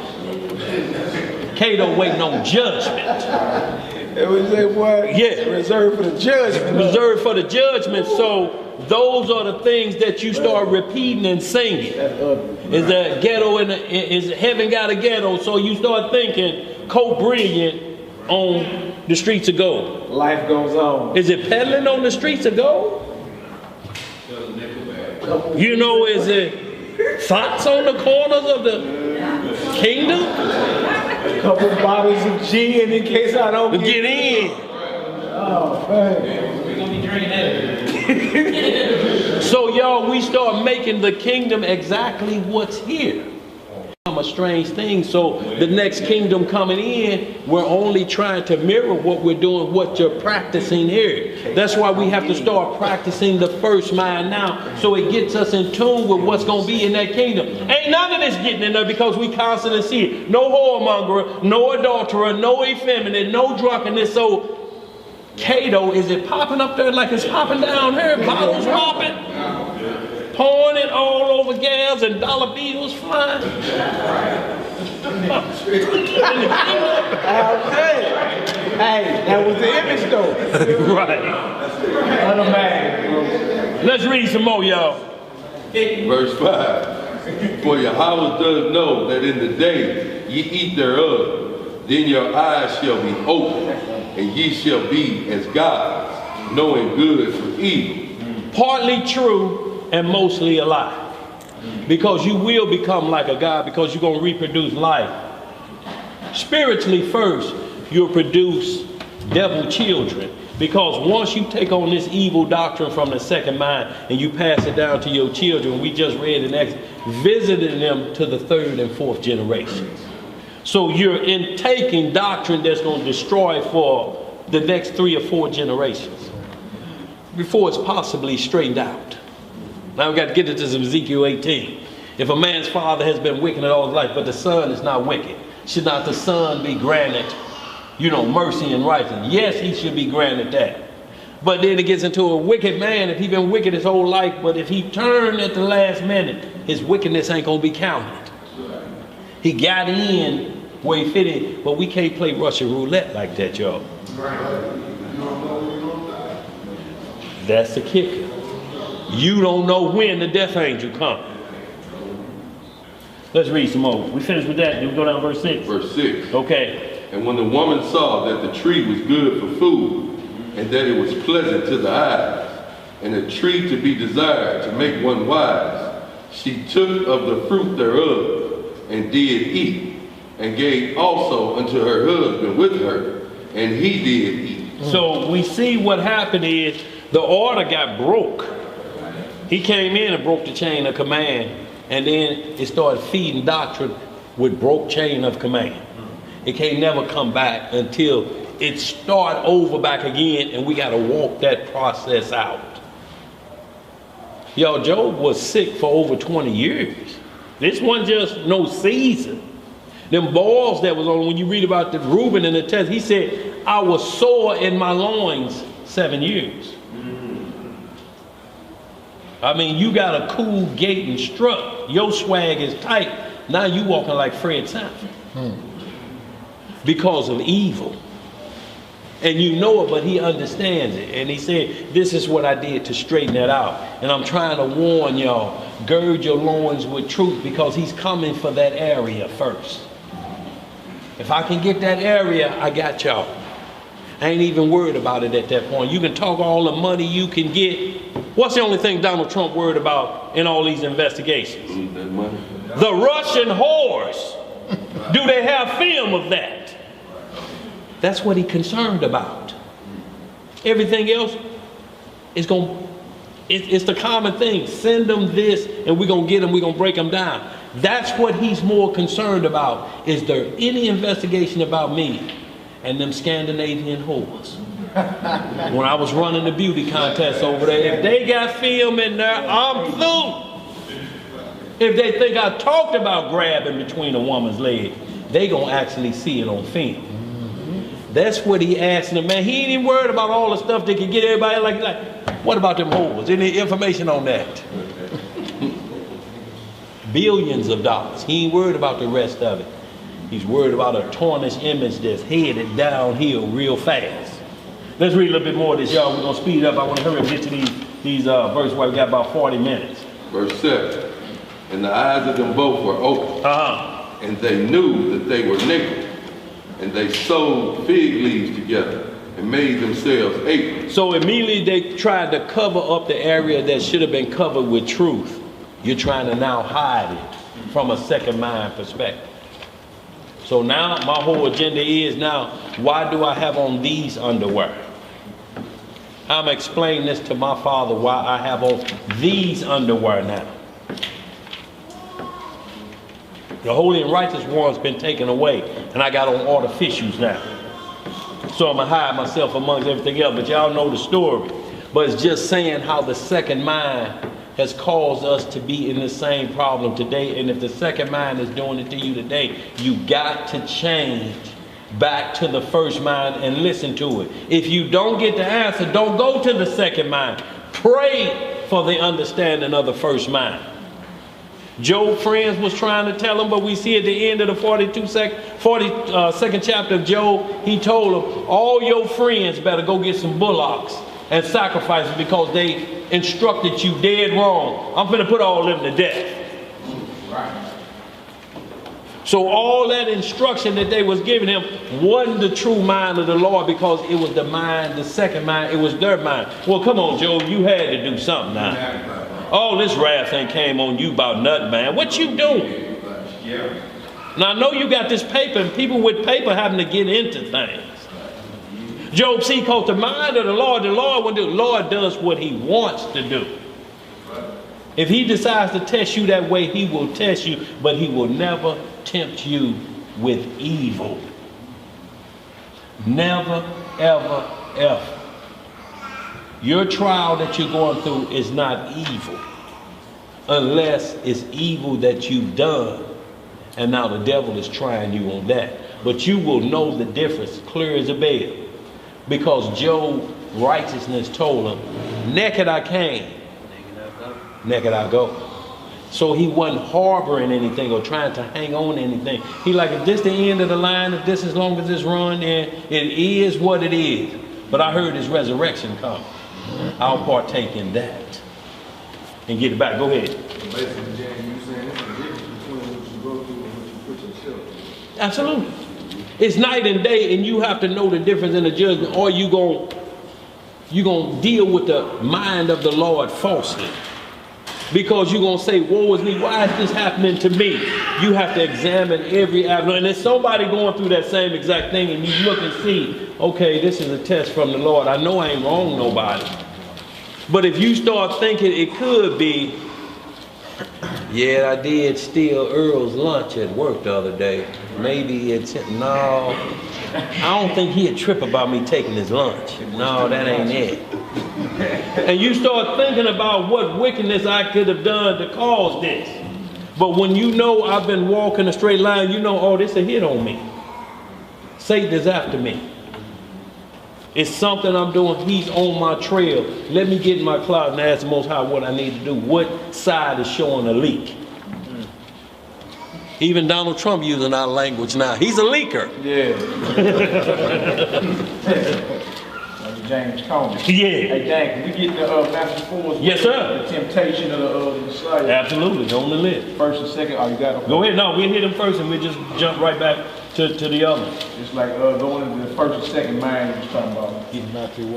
Kato waiting on judgment. It was that what? Yeah. Reserved for the judgment. Reserved for the judgment. So those are the things that you start repeating and singing. Is that ghetto is heaven got a ghetto? So you start thinking Coke Brilliant on the streets of gold. Life goes on. Is it peddling on the streets of gold? You know, is it thoughts on the corners of the kingdom? A couple bottles of gin in case I don't Get in. Oh, man. We're gonna be drinking that. So y'all, we start making the kingdom exactly what's here. A strange thing. So the next kingdom coming in, we're only trying to mirror what we're doing, what you're practicing here. That's why we have to start practicing the first mind now, so it gets us in tune with what's going to be in that kingdom. Ain't none of this getting in there because we constantly see it. No whoremonger, no adulterer, no effeminate, no drunkenness. So Cato, is it popping up there like it's popping down here? Bottles popping? Pouring it all over gals and dollar bills flying. Hey, that was the image though. Right. Let's read some more, y'all. Verse 5. For Yahweh does know that in the day ye eat thereof, then your eyes shall be opened, and ye shall be as gods, knowing good from evil. Partly true and mostly a lie. Because you will become like a god, because you're going to reproduce life. Spiritually first, you'll produce devil children. Because once you take on this evil doctrine from the second mind and you pass it down to your children, we just read in Exodus, visiting them to the third and fourth generations. So you're intaking doctrine that's going to destroy for the next 3 or 4 generations before it's possibly straightened out. Now we got to get into Ezekiel 18. If a man's father has been wicked all his life, but the son is not wicked, should not the son be granted, mercy and righteousness? Yes, he should be granted that. But then it gets into a wicked man, if he's been wicked his whole life, but if he turned at the last minute, his wickedness ain't going to be counted. He got in where he fit in, but we can't play Russian roulette like that, y'all. That's the kicker. You don't know when the death angel comes. Let's read some more. We finished with that. Then we go down to verse 6. Verse 6. Okay. And when the woman saw that the tree was good for food, and that it was pleasant to the eyes, and a tree to be desired to make one wise, she took of the fruit thereof, and did eat, and gave also unto her husband with her, and he did eat. So we see what happened is the order got broke. He came in and broke the chain of command, and then it started feeding doctrine with broke chain of command. It can't never come back until it start over back again, and we got to walk that process out. Yo, Job was sick for over 20 years. This wasn't just no season. Them balls that was on, when you read about the Reuben in the text, he said, I was sore in my loins 7 years. I mean, you got a cool gait and strut. Your swag is tight. Now you walking like Fred Sanford. Because of evil. And you know it, but he understands it. And he said, this is what I did to straighten that out. And I'm trying to warn y'all, gird your loins with truth, because he's coming for that area first. If I can get that area, I got y'all. I ain't even worried about it at that point. You can talk all the money you can get. What's the only thing Donald Trump worried about in all these investigations? The Russian whores. Do they have film of that? That's what he's concerned about. Everything else is it's the common thing. Send them this and we're going to get them, we're going to break them down. That's what he's more concerned about. Is there any investigation about me and them Scandinavian whores? When I was running the beauty contest over there, if they got film in there, I'm through. If they think I talked about grabbing between a woman's leg, they gonna actually see it on film. That's what he asking them, man. He ain't even worried about all the stuff that can get everybody like, what about them whores? Any information on that? Billions of dollars. He ain't worried about the rest of it. He's worried about a tarnished image that's headed downhill real fast. Let's read a little bit more of this, y'all. We're going to speed up. I want to hurry up and get to these verses where we got about 40 minutes. Verse 7. And the eyes of them both were open, and they knew that they were naked, and they sewed fig leaves together and made themselves aprons. So immediately they tried to cover up the area that should have been covered with truth. You're trying to now hide it from a second mind perspective. So now my whole agenda is now, why do I have on these underwear? I'm explaining this to my father why I have on these underwear now. The holy and righteous one's been taken away, and I got on artificials now. So I'm gonna hide myself amongst everything else, but y'all know the story. But it's just saying how the second mind has caused us to be in the same problem today. And if the second mind is doing it to you today, you got to change back to the first mind and listen to it. If you don't get the answer, don't go to the second mind. Pray for the understanding of the first mind. Job's friends was trying to tell him, but we see at the end of the 42nd chapter of Job, he told them, all your friends better go get some bullocks and sacrifice it because they instructed you dead wrong. I'm going to put all of them to death. Right. So all that instruction that they was giving him wasn't the true mind of the Lord, because it was the mind, the second mind, it was their mind. Well, come on, Job, you had to do something now. All this wrath ain't came on you about nothing, man. What you doing? Yeah. Now, I know you got this paper, and people with paper having to get into things. Job, see, because the mind of the Lord does what he wants to do. If he decides to test you that way, he will test you, but he will never tempt you with evil. Never, ever, ever. Your trial that you're going through is not evil, unless it's evil that you've done, and now the devil is trying you on that. But you will know the difference clear as a bell, because Job's righteousness told him, naked I came, naked I go. So he wasn't harboring anything or trying to hang on to anything. He like, if this the end of the line, if this as long as this run, then it is what it is. But I heard his resurrection come. I'll partake in that and get it back. Go ahead. Basically, James, you saying it's the difference between what you go through and what you put yourself through. Absolutely. It's night and day, and you have to know the difference in the judgment, or you gonna deal with the mind of the Lord falsely. Because you're going to say, woe is me, why is this happening to me? You have to examine every avenue. And there's somebody going through that same exact thing, and you look and see, okay, this is a test from the Lord. I know I ain't wrong nobody. But if you start thinking it could be, yeah, I did steal Earl's lunch at work the other day. Maybe it's, no, I don't think he'd trip about me taking his lunch. No, that ain't it. And you start thinking about what wickedness I could have done to cause this. But when you know I've been walking a straight line, you know, oh, this a hit on me. Satan is after me. It's something I'm doing. He's on my trail. Let me get in my closet and ask the Most High what I need to do. What side is showing a leak? Even Donald Trump using our language now. He's a leaker. Yeah. James Coney. Yeah. Hey, Dan, can we get the Matthew 4? Yes, sir. The temptation of the Messiah. Absolutely. On the list. First and second. Oh, you got them. Go ahead. No, we'll hit them first, and we'll just jump right back to the other. It's like going into the first and second mind you was talking about.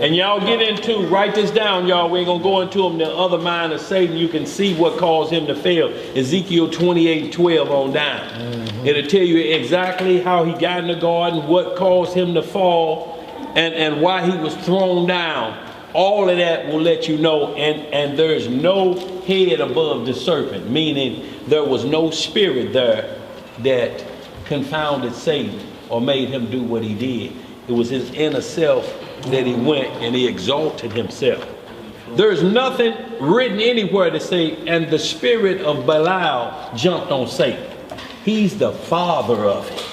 And y'all get into, write this down, y'all. We ain't going to go into them. The other mind of Satan, you can see what caused him to fail. Ezekiel 28:12 on down. It'll tell you exactly how he got in the garden, what caused him to fall, and why he was thrown down. All of that will let you know. And there's no head above the serpent, meaning there was no spirit there that confounded Satan or made him do what he did. It was his inner self that he went and he exalted himself. There's nothing written anywhere to say, and the spirit of Belial jumped on Satan. He's the father of it.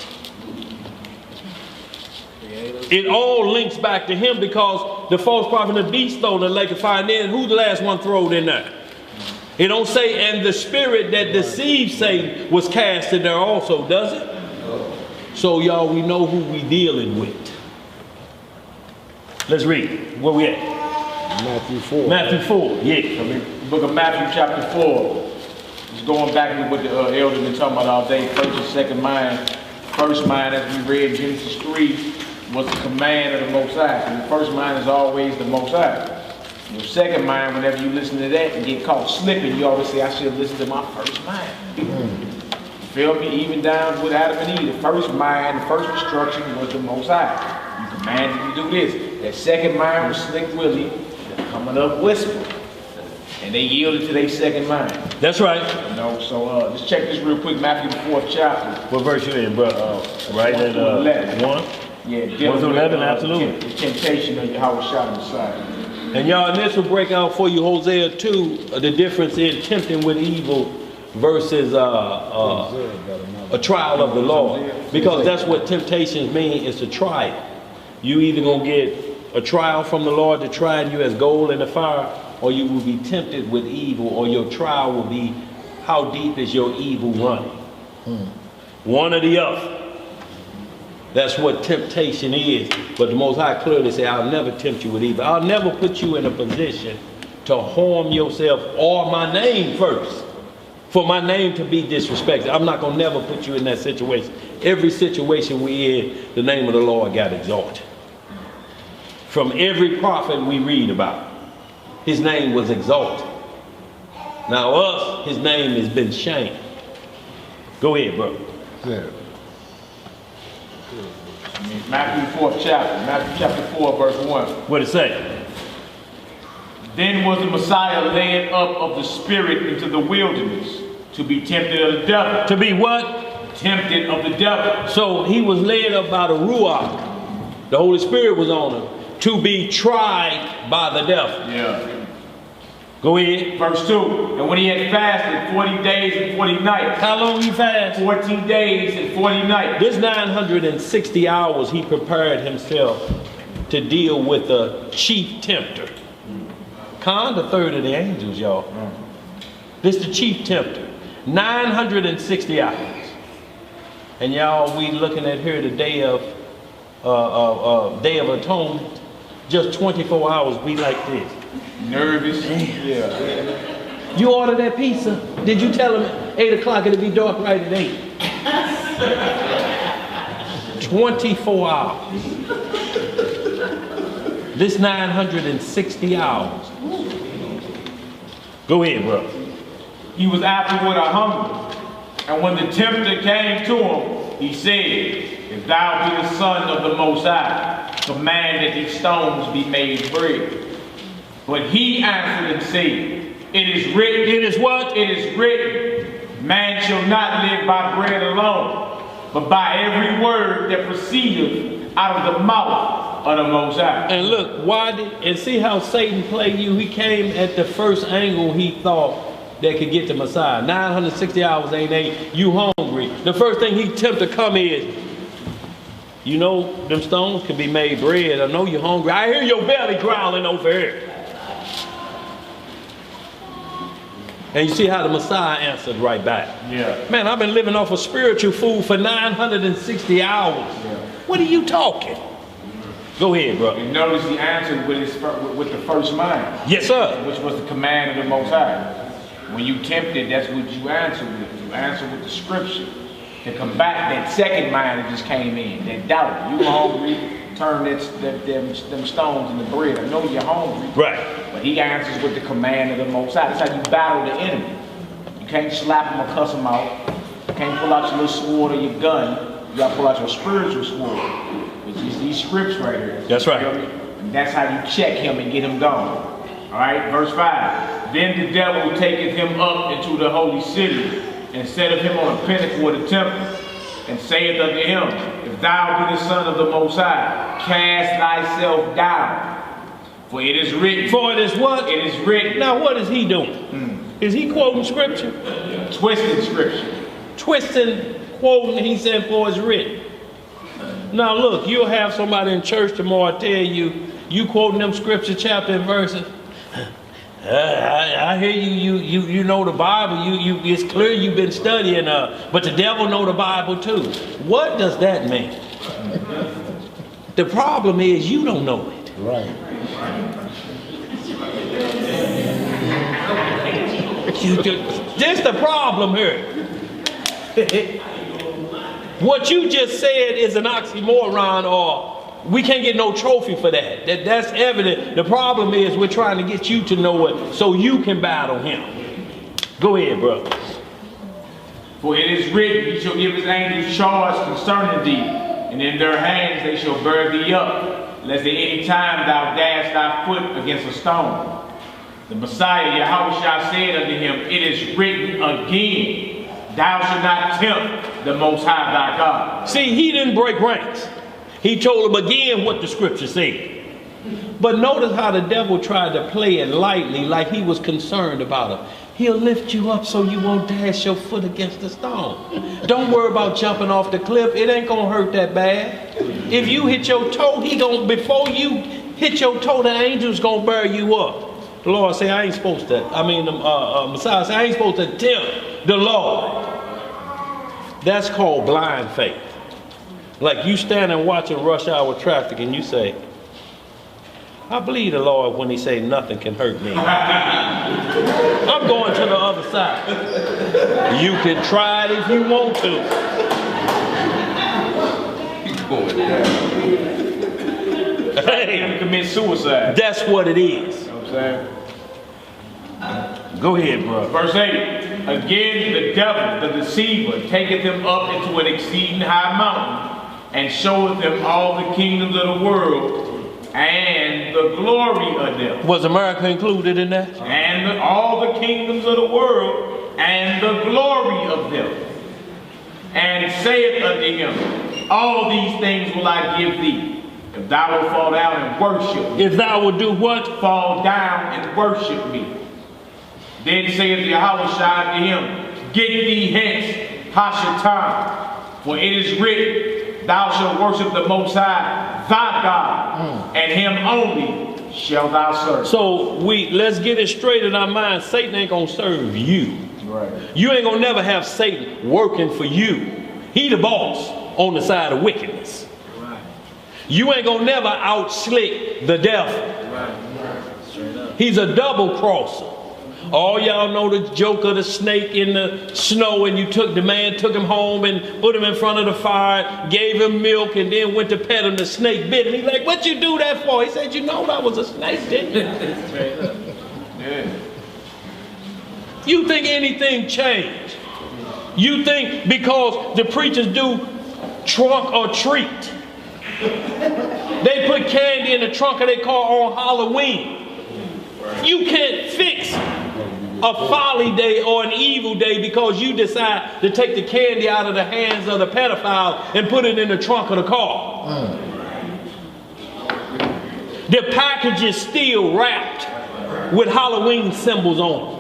It all links back to him, because the false prophet and the beast thrown in the lake of fire, and then who's the last one thrown in there? It don't say, and the spirit that deceived Satan was cast in there also, does it? So y'all, we know who we dealing with. Let's read. Where we at? Matthew 4. Matthew 4, yeah. I mean, the book of Matthew chapter 4 is going back to what the elders been talking about all day. First and second mind. First mind, as we read in Genesis 3, was the command of the Most High. And the first mind is always the Most High. Your second mind, whenever you listen to that and get caught slipping, you always say, I should have listened to my first mind. Feel me? Even down with Adam and Eve, the first mind, the first instruction was the Most High. You commanded to do this. That second mind was Slick Willie, coming up whispering. And they yielded to their second mind. That's right. You know, so let's check this real quick. Matthew the 4th chapter. What verse you in, bro? Right at 1? Yeah, 1 through 11, absolutely. The temptation of Yahweh shot Messiah. And y'all, and this will break out for you Hosea 2, the difference in tempting with evil versus a trial of the Lord. Because that's what temptations mean, is to try it. You either gonna get a trial from the Lord to try you as gold in the fire, or you will be tempted with evil, or your trial will be how deep is your evil running. One or the other. That's what temptation is. But the Most High clearly said, I'll never tempt you with evil. I'll never put you in a position to harm yourself or my name first. For my name to be disrespected. I'm not going to never put you in that situation. Every situation we in, the name of the Lord got exalted. From every prophet we read about, his name was exalted. Now us, his name has been shamed. Go ahead, bro. Yeah. Matthew 4th chapter. Matthew chapter 4, verse 1. What it say? Then was the Messiah led up of the Spirit into the wilderness to be tempted of the devil. To be what? Tempted of the devil. So he was led up by the Ruach. The Holy Spirit was on him. To be tried by the devil. Yeah. Go ahead. Verse 2. And when he had fasted 40 days and 40 nights. How long he fasted? 14 days and 40 nights. This 960 hours he prepared himself to deal with the chief tempter. Con, the third of the angels, y'all. This the chief tempter. 960 hours. And y'all, we looking at here the Day of Atonement. Just 24 hours, we like this. Nervous. Damn. Yeah. You ordered that pizza. Did you tell him 8 o'clock it'll be dark right at 8? 24 hours. This 960 hours. Go ahead, bro. He was afterward a hunger. And when the tempter came to him, he said, if thou be the Son of the Most High, command that these stones be made bread. But he answered and said, it is written. It is what? It is written, man shall not live by bread alone, but by every word that proceedeth out of the mouth of the Most High. And look, and see how Satan played you? He came at the first angle he thought that could get to Messiah. 960 hours ain't ate. You hungry. The first thing he tempted to come is, you know, them stones can be made bread. I know you're hungry. I hear your belly growling over here. And you see how the Messiah answered right back. Yeah. Man, I've been living off of spiritual food for 960 hours. Yeah. What are you talking? Go ahead, bro. And notice he answered with the first mind. Yes, sir. Which was the command of the Most High. When you tempted, that's what you answered with. You answered with the scripture. To combat that second mind that just came in, that doubt. You hungry, turn them stones into bread. I know you're hungry. Right. But he answers with the command of the Most High. That's how you battle the enemy. You can't slap him or cuss him out. You can't pull out your little sword or your gun. You gotta pull out your spiritual sword. Which is these scripts right here. That's right. And that's how you check him and get him gone. All right, verse 5. Then the devil taketh him up into the holy city, and setteth him on a pinnacle of the temple, and saith unto him, if thou be the Son of the Most High, cast thyself down. For it is written. For it is what? It is written. Now what is he doing? Is he quoting scripture? Twisting scripture. Twisting, quoting, he said, for it's written. Now look, you'll have somebody in church tomorrow tell you, you quoting them scripture chapter and verses. I hear you know the Bible. It's clear you've been studying, but the devil know the Bible too. What does that mean? The problem is you don't know it. Right. This the problem here. What you just said is an oxymoron, or we can't get no trophy for that. That's evident. The problem is we're trying to get you to know it so you can battle him. Go ahead, brother. For it is written, he shall give his angels charge concerning thee, and in their hands they shall bear thee up, lest at any time thou dash thy foot against a stone. The Messiah, Yahushua, said unto him, it is written again, thou shalt not tempt the Most High thy God. See, he didn't break ranks. He told him again what the scripture said. But notice how the devil tried to play it lightly, like he was concerned about him. He'll lift you up so you won't dash your foot against the stone. Don't worry about jumping off the cliff. It ain't gonna hurt that bad. If you hit your toe, before you hit your toe, the angel's gonna bear you up. The Lord say, I ain't supposed to. Messiah say, I ain't supposed to tempt the Lord. That's called blind faith. Like you standing watching rush hour traffic and you say, I believe the Lord when he say nothing can hurt me. I'm going to the other side. You can try it if you want to. Keep going down. Hey, Commit suicide. that's what it is. You know what I'm saying? Go ahead, bro. Verse 8, again the devil, the deceiver, taketh them up into an exceeding high mountain, and showeth them all the kingdoms of the world, and the glory of them. Was America included in that? And all the kingdoms of the world, and the glory of them. And saith unto him, all these things will I give thee, if thou wilt fall down and worship me. If thou would do what? Fall down and worship me. Then saith Yahushua unto him, get thee hence, Hashatan, for it is written, thou shalt worship the Most High, thy God, and him only shalt thou serve. So let's get it straight in our mind. Satan ain't gonna serve you. Right. You ain't gonna never have Satan working for you. He the boss on the side of wickedness. Right. You ain't gonna never outslick the devil. Right. Straight up. He's a double crosser. All y'all know the joke of the snake in the snow, and the man took him home and put him in front of the fire, gave him milk, and then went to pet him. The snake bit him. He's like, what you do that for? He said, you know that was a snake, didn't you? Straight up. Yeah. You think anything changed? You think because the preachers do trunk or treat, they put candy in the trunk of their car on Halloween. You can't fix a folly day or an evil day because you decide to take the candy out of the hands of the pedophile and put it in the trunk of the car. The package is still wrapped with Halloween symbols on it.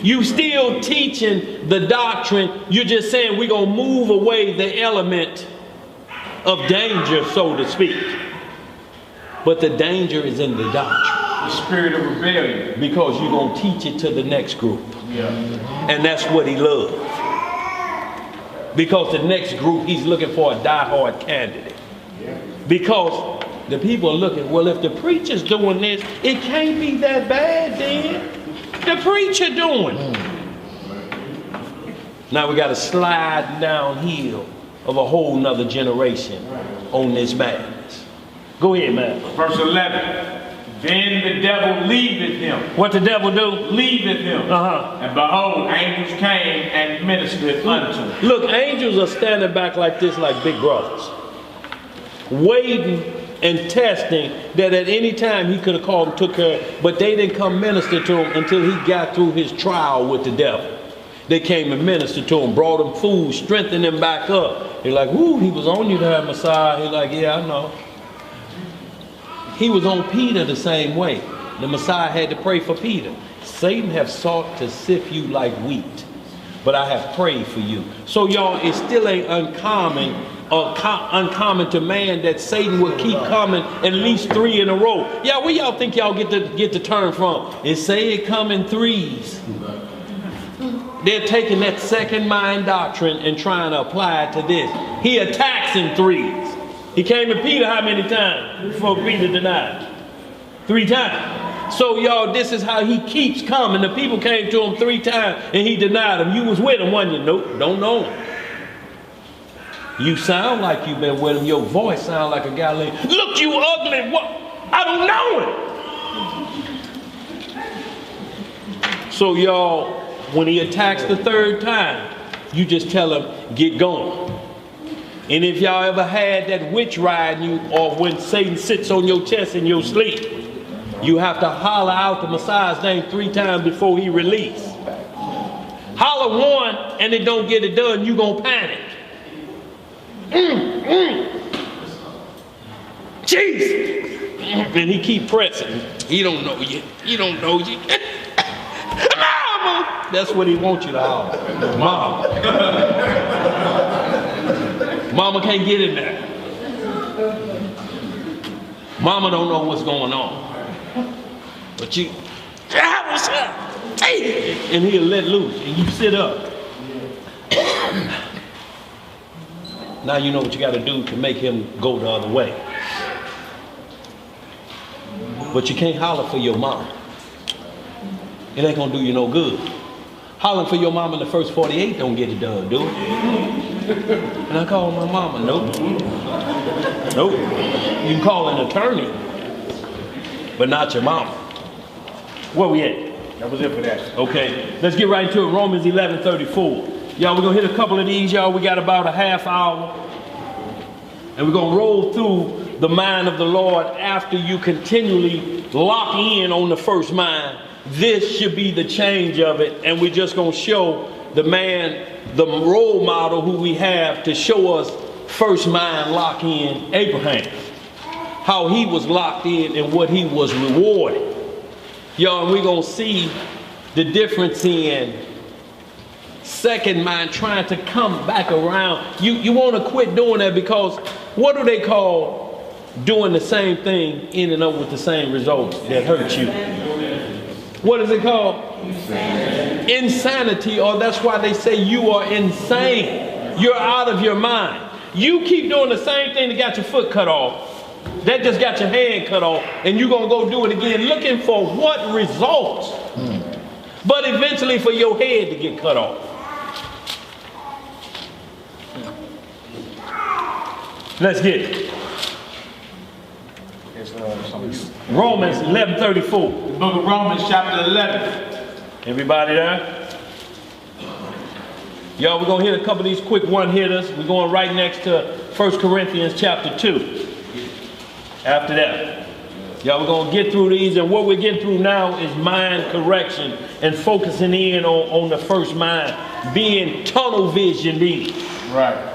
You still teaching the doctrine. You're just saying we're going to move away the element of danger, so to speak. But the danger is in the doctrine. The spirit of rebellion. Because you're going to teach it to the next group. Yeah. And that's what he loves. Because the next group, he's looking for a diehard candidate. Because the people are looking, well, if the preacher's doing this, it can't be that bad then. The preacher doing it. Now we got to slide downhill of a whole nother generation on this madness. Go ahead, man. Verse 11. Then the devil leaveth him. What the devil do? Leaveth him. And behold, angels came and ministered unto him. Look, angels are standing back like this, like big brothers, waiting and testing that at any time he could have called and took care, but they didn't come minister to him until he got through his trial with the devil. They came and ministered to him, brought him food, strengthened him back up. They're like, whoo, he was on you there, Messiah. He's like, yeah, I know. He was on Peter the same way. The Messiah had to pray for Peter. Satan have sought to sift you like wheat, but I have prayed for you. So y'all, it still ain't uncommon to man that Satan will keep coming at least 3 in a row. Yeah, where y'all think y'all get the term from? It say it come in 3s. They're taking that second mind doctrine and trying to apply it to this. He attacks in 3s. He came at Peter how many times before Peter denied? 3 times. So y'all, this is how he keeps coming. The people came to him 3 times and he denied them. You was with him, wasn't you? Nope, don't know him. You sound like you've been with him. Your voice sound like a Galilean. Look, you ugly. What? I don't know him. So y'all, when he attacks the 3rd time, you just tell him, get going. And if y'all ever had that witch riding you, or when Satan sits on your chest in your sleep, you have to holler out the Messiah's name 3 times before he release. Holler 1 and it don't get it done, you gonna panic. Jesus! And he keep pressing. He don't know you. He don't know you. Mama! That's what he wants you to holler. Mama. Mama can't get in there. Mama don't know what's going on. But you, and he'll let loose, and you sit up. Now you know what you got to do to make him go the other way. But you can't holler for your mom. It ain't gonna do you no good. Hollering for your mom in the first 48 don't get it done, do it? And I call my mama, nope. Nope. You can call an attorney, but not your mama. Where we at? That was it for that. Okay, let's get right into it. Romans 11:34. Y'all, we're gonna hit a couple of these, y'all. We got about a half hour. And we're gonna roll through the mind of the Lord after you continually lock in on the first mind. This should be the change of it. And we're just gonna show the man, the role model who we have to show us first mind lock in, Abraham. How he was locked in and what he was rewarded. Y'all, and we're gonna see the difference in second mind trying to come back around. You want to quit doing that, because what do they call doing the same thing, ending up with the same results that hurt you? What is it called? Insanity, or that's why they say you are insane. You're out of your mind. You keep doing the same thing that got your foot cut off, that just got your hand cut off, and you're going to go do it again looking for what results? But eventually for your head to get cut off. Let's get it. Romans 11:34. The book of Romans chapter 11. Everybody there? Y'all, we're going to hit a couple of these quick one-hitters. We're going right next to 1 Corinthians chapter 2. After that. Y'all, we're going to get through these, and what we're getting through now is mind correction and focusing in on the first mind, being tunnel vision. Right.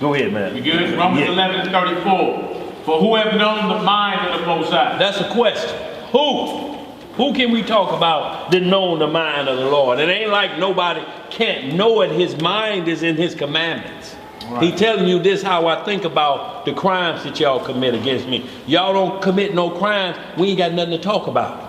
Go ahead, man. You good? Romans 11:34. For who have known the mind of the Most High? That's a question. Who? Who can we talk about that know the mind of the Lord? It ain't like nobody can't know it. His mind is in his commandments. Right. He telling you this how I think about the crimes that y'all commit against me. Y'all don't commit no crimes, we ain't got nothing to talk about.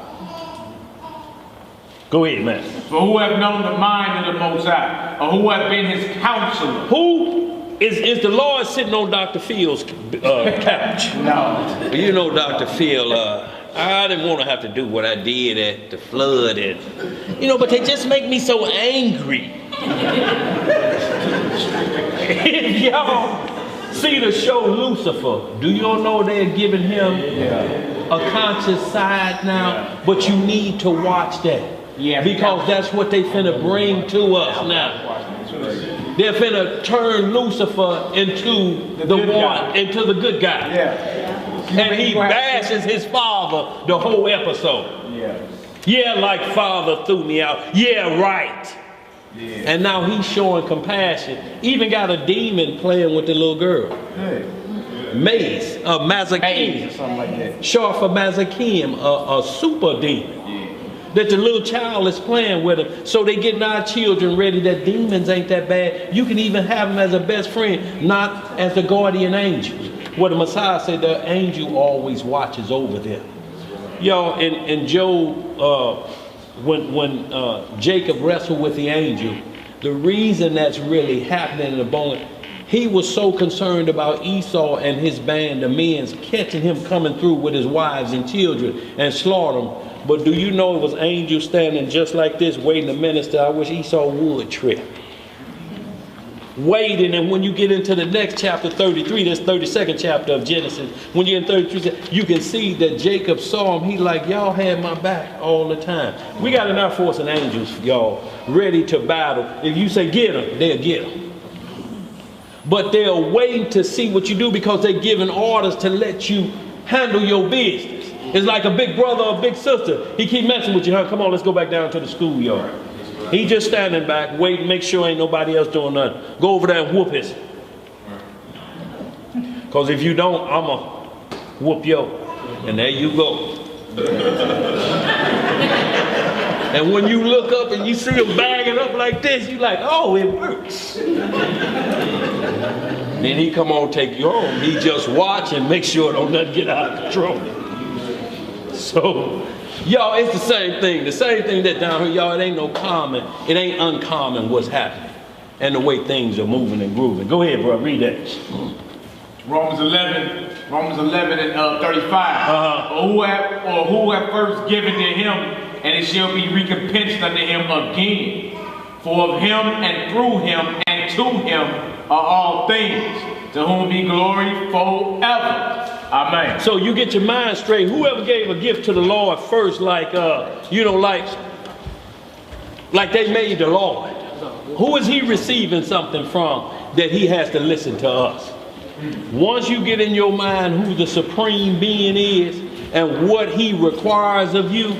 Go ahead, man. For who have known the mind of the Most High, or who have been his counselor? Who is the Lord sitting on Dr. Phil's couch? No. You know Dr. Phil, I didn't want to have to do what I did at the flood, and but they just make me so angry. If y'all see the show Lucifer, do y'all know they're giving him a conscious side now? But you need to watch that. Yeah, because that's what they finna bring to us now. They're finna turn Lucifer into the one, into the good guy. Yeah. And he bashes his father the whole episode. Yeah, like father threw me out. Yeah, right. Yeah. And now he's showing compassion. Even got a demon playing with the little girl. Hey. Maze, Mazakim. Something like that. Short for Mazakim, a super demon. That the little child is playing with him. So they getting our children ready that demons ain't that bad. You can even have them as a best friend, not as a guardian angel. What the Messiah said, the angel always watches over them. Y'all, in Job, when Jacob wrestled with the angel, the reason that's really happening in the bone, He was so concerned about Esau and his band of men catching him coming through with his wives and children and slaughter them. But do you know it was angels standing just like this waiting to minister? I wish Esau would trip. Waiting, and when you get into the next chapter 33, this 32nd chapter of Genesis, when you're in 33, you can see that Jacob saw him. He like, y'all had my back all the time. We got an Air Force and angels, y'all, ready to battle. If you say get them, they'll get them. But they're waiting to see what you do because they're giving orders to let you handle your business. It's like a big brother or a big sister. He keep messing with you, huh? Come on, let's go back down to the schoolyard. He just standing back, waiting, make sure ain't nobody else doing nothing. Go over there and whoop his. Because if you don't, I'ma whoop yo. And there you go. And when you look up and you see him bagging up like this, you like, oh, it works. Then he come on, take you home. He just watch and make sure don't nothing get out of control. So, y'all, it's the same thing. The same thing that down here, y'all, it ain't no common. It ain't uncommon what's happening. And the way things are moving and grooving. Go ahead, bro, read that. Romans 11 and 35. Or who have first given to him, and it shall be recompensed unto him again. For of him and through him and to him are all things, to whom be glory forever. Amen. So you get your mind straight. Whoever gave a gift to the Lord first, like they made the Lord. Who is he receiving something from that he has to listen to us? Once you get in your mind who the supreme being is and what he requires of you,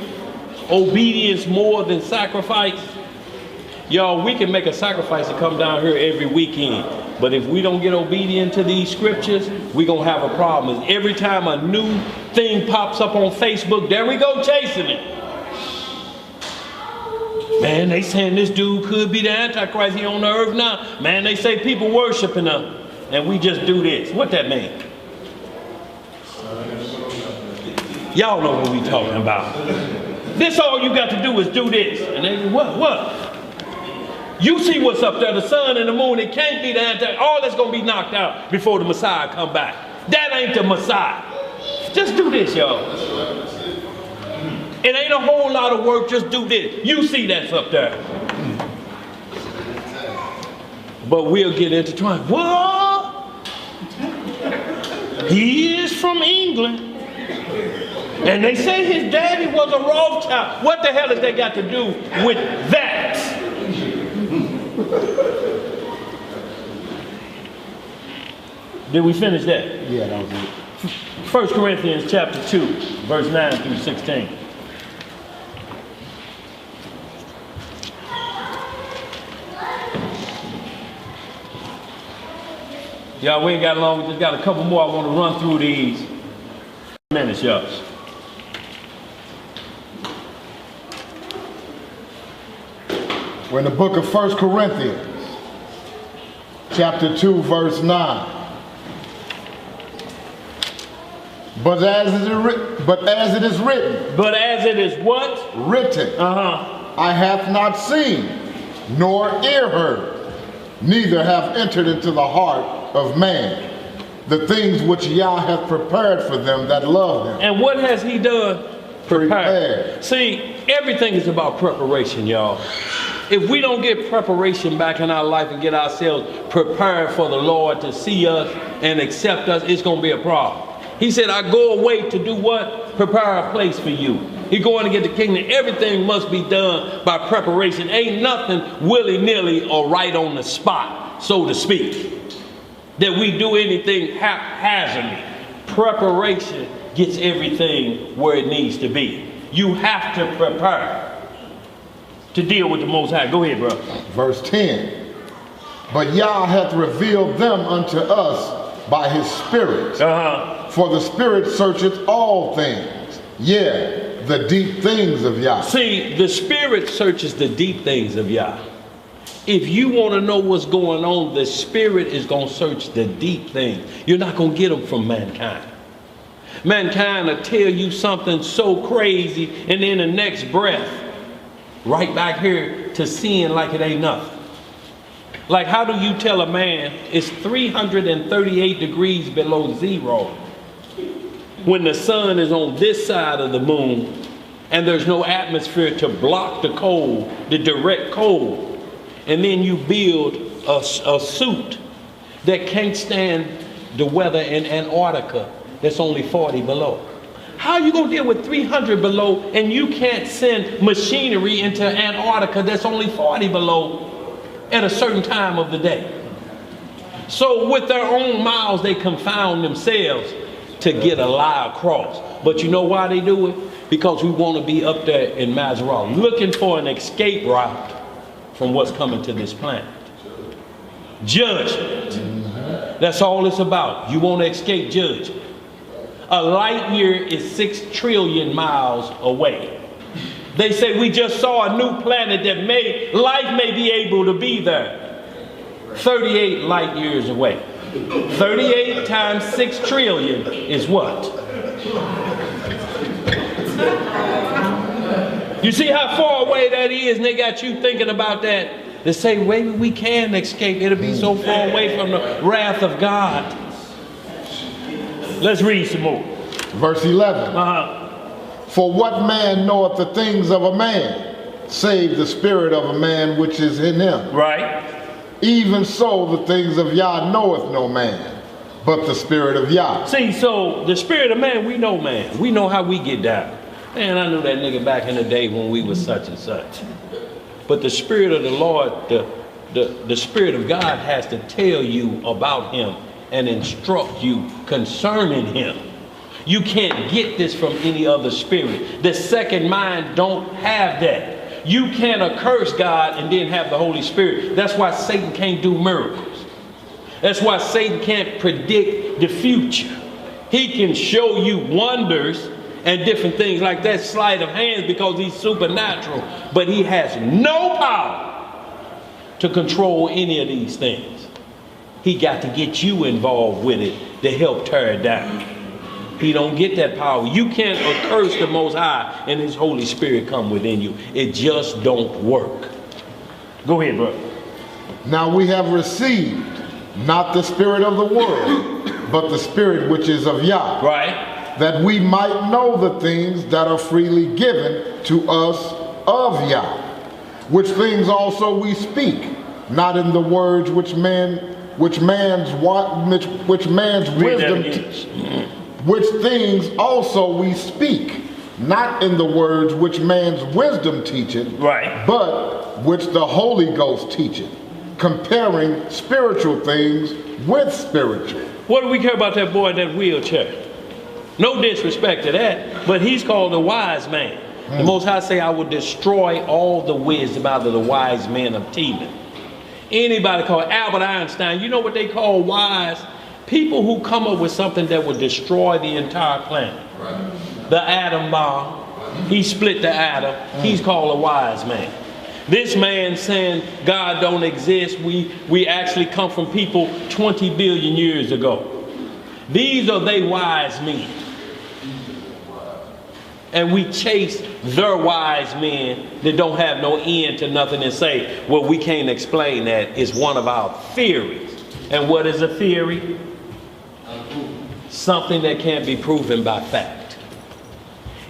obedience more than sacrifice. Y'all, we can make a sacrifice to come down here every weekend. But if we don't get obedient to these scriptures, we're going to have a problem. Every time a new thing pops up on Facebook, there we go chasing it. Man, they saying this dude could be the Antichrist. He on the earth now. Man, they say people worshiping him. And we just do this. What that mean? Y'all know what we talking about. This all you got to do is do this. And they what? You see what's up there, the sun and the moon. It can't be the Antichrist. All that's going to be knocked out before the Messiah come back. That ain't the Messiah. Just do this, y'all. It ain't a whole lot of work. Just do this. You see that's up there. But we'll get intertwined. What? He is from England. And they say his daddy was a Rothschild. What the hell has that got to do with that? Did we finish that? Yeah, that was it. 1 Corinthians chapter 2, verse 9 through 16. Y'all, we ain't got long. We just got a couple more. I want to run through these minutes, y'all. We're in the book of 1 Corinthians, chapter 2, verse 9. But as it is written. But as it is what? Written. I hath not seen, nor ear heard, neither have entered into the heart of man the things which Yah hath prepared for them that love him. And what has he done? Prepared. See, everything is about preparation, y'all. If we don't get preparation back in our life and get ourselves prepared for the Lord to see us and accept us, it's going to be a problem. He said, I go away to do what? Prepare a place for you. He going to get the kingdom. Everything must be done by preparation. Ain't nothing willy-nilly or right on the spot, so to speak, that we do anything haphazardly. Preparation gets everything where it needs to be. You have to prepare to deal with the Most High. Go ahead, bro. Verse 10. But Yah hath revealed them unto us by his Spirit. For the Spirit searcheth all things, yea, the deep things of Yah. See, the Spirit searches the deep things of Yah. If you want to know what's going on, the Spirit is going to search the deep things. You're not going to get them from mankind. Mankind will tell you something so crazy, and then the next breath, right back here to seeing like it ain't nothing. Like, how do you tell a man it's 338 degrees below zero when the sun is on this side of the moon and there's no atmosphere to block the cold, the direct cold, and then you build a suit that can't stand the weather in Antarctica that's only 40 below? How are you going to deal with 300 below and you can't send machinery into Antarctica that's only 40 below at a certain time of the day? So with their own mouths, they confound themselves to get a lie across. But you know why they do it? Because we want to be up there in Maseroth, looking for an escape route from what's coming to this planet. Judgment. That's all it's about. You want to escape judgment. A light year is 6 trillion miles away. They say we just saw a new planet that life may be able to be there. 38 light years away. 38 times 6 trillion is what? You see how far away that is, and they got you thinking about that. They say maybe we can escape. It'll be so far away from the wrath of God. Let's read some more. Verse 11. For what man knoweth the things of a man, save the spirit of a man which is in him? Right. Even so the things of Yah knoweth no man, but the spirit of Yah. See, so the spirit of man, we know man. We know how we get down. Man, I knew that nigga back in the day when we was such and such. But the spirit of the Lord, the spirit of God has to tell you about him and instruct you concerning him. You can't get this from any other spirit. The second mind don't have that. You can't curse God and then have the Holy Spirit. That's why Satan can't do miracles. That's why Satan can't predict the future. He can show you wonders and different things like that, sleight of hands, because he's supernatural. But he has no power to control any of these things. He got to get you involved with it to help tear it down. He don't get that power. You can't curse the Most High and his Holy Spirit come within you. It just don't work. Go ahead, brother. Now we have received not the spirit of the world, but the spirit which is of Yah. Right. That we might know the things that are freely given to us of Yah. Which things also we speak, not in the words which man's wisdom. Which things also we speak, not in the words which man's wisdom teacheth, right, but which the Holy Ghost teacheth, comparing spiritual things with spiritual. What do we care about that boy in that wheelchair? No disrespect to that, but he's called a wise man. The Most High say, I will destroy all the wisdom out of the wise men of Teman. Anybody called Albert Einstein, you know what they call wise? People who come up with something that would destroy the entire planet. Right. The atom bomb. He split the atom. He's called a wise man. This man saying God don't exist. We actually come from people 20 billion years ago. These are they wise men. And we chase their wise men that don't have no end to nothing and say, well, we can't explain that. It's one of our theories. And what is a theory? Something that can't be proven by fact.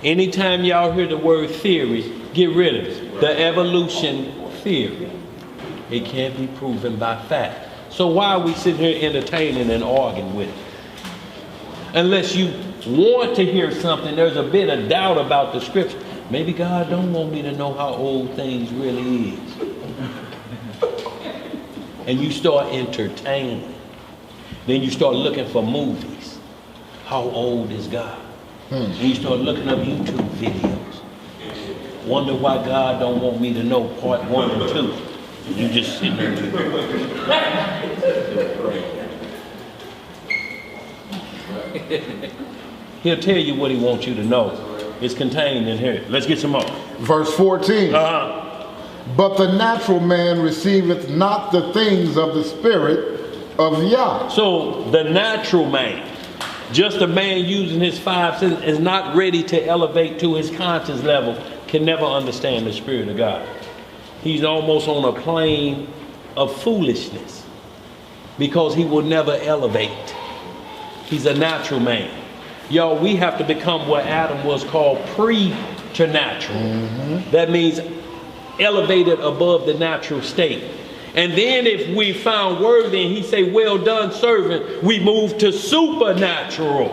Anytime y'all hear the word theory, get rid of it. The evolution theory. It can't be proven by fact. So why are we sitting here entertaining and arguing with it? Unless you want to hear something, there's a bit of doubt about the scripture. Maybe God don't want me to know how old things really is. And you start entertaining. Then you start looking for movies. How old is God? And you start looking up YouTube videos. Wonder why God don't want me to know part 1 and 2. You just sitting there. He'll tell you what he wants you to know. It's contained in here. Let's get some more. Verse 14. But the natural man receiveth not the things of the spirit of Yah. So the natural man, just a man using his 5 senses, is not ready to elevate to his conscious level, can never understand the Spirit of God. He's almost on a plane of foolishness because he will never elevate. He's a natural man. Y'all, we have to become what Adam was called preternatural. That means elevated above the natural state. And then if we found worthy and he say, well done, servant, we move to supernatural.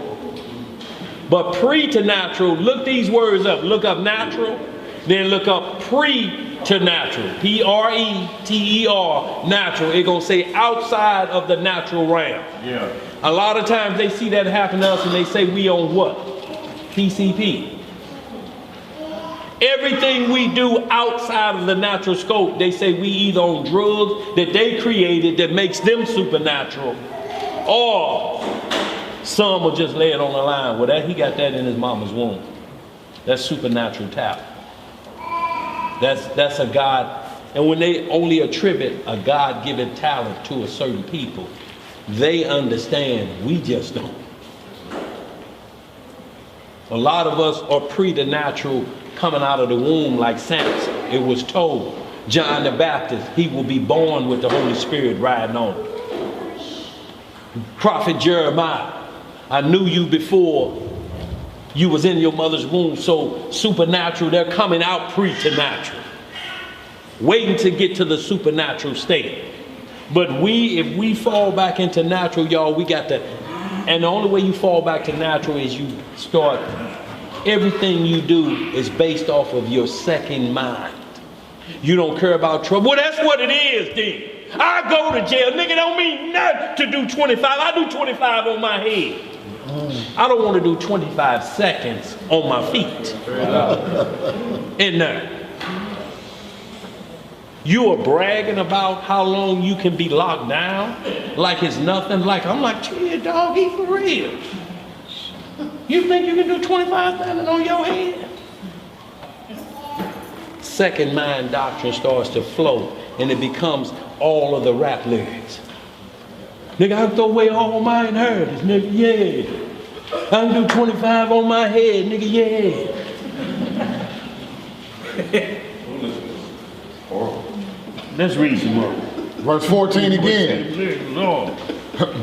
But preternatural, look these words up. Look up natural, then look up preternatural. P-R-E-T-E-R, natural. It's going to say outside of the natural realm. Yeah. A lot of times they see that happen to us and they say we on what? PCP. Everything we do outside of the natural scope, they say we either on drugs that they created that makes them supernatural, or some will just lay it on the line. Well, that he got that in his mama's womb. That's supernatural talent. That's a God. And when they only attribute a God-given talent to a certain people, they understand, we just don't. A lot of us are preternatural coming out of the womb like Samson. It was told, John the Baptist, he will be born with the Holy Spirit riding on him. Prophet Jeremiah, I knew you before you was in your mother's womb. So supernatural, they're coming out preternatural, waiting to get to the supernatural state. But if we fall back into natural, y'all, we got to, and the only way you fall back to natural is you start, everything you do is based off of your second mind. You don't care about trouble. Well, that's what it is then. I go to jail. Nigga, don't mean nothing to do 25. I do 25 on my head. I don't want to do 25 seconds on my feet. In there. You are bragging about how long you can be locked down like it's nothing. Like, I'm like, chill, dog, he for real. You think you can do 25 standing on your head? Second mind doctrine starts to flow and it becomes all of the rap lyrics. Nigga, I can throw away all my inheritance, nigga, yeah. I can do 25 on my head, nigga, yeah. Let's read some more. Verse 14 again. Lord.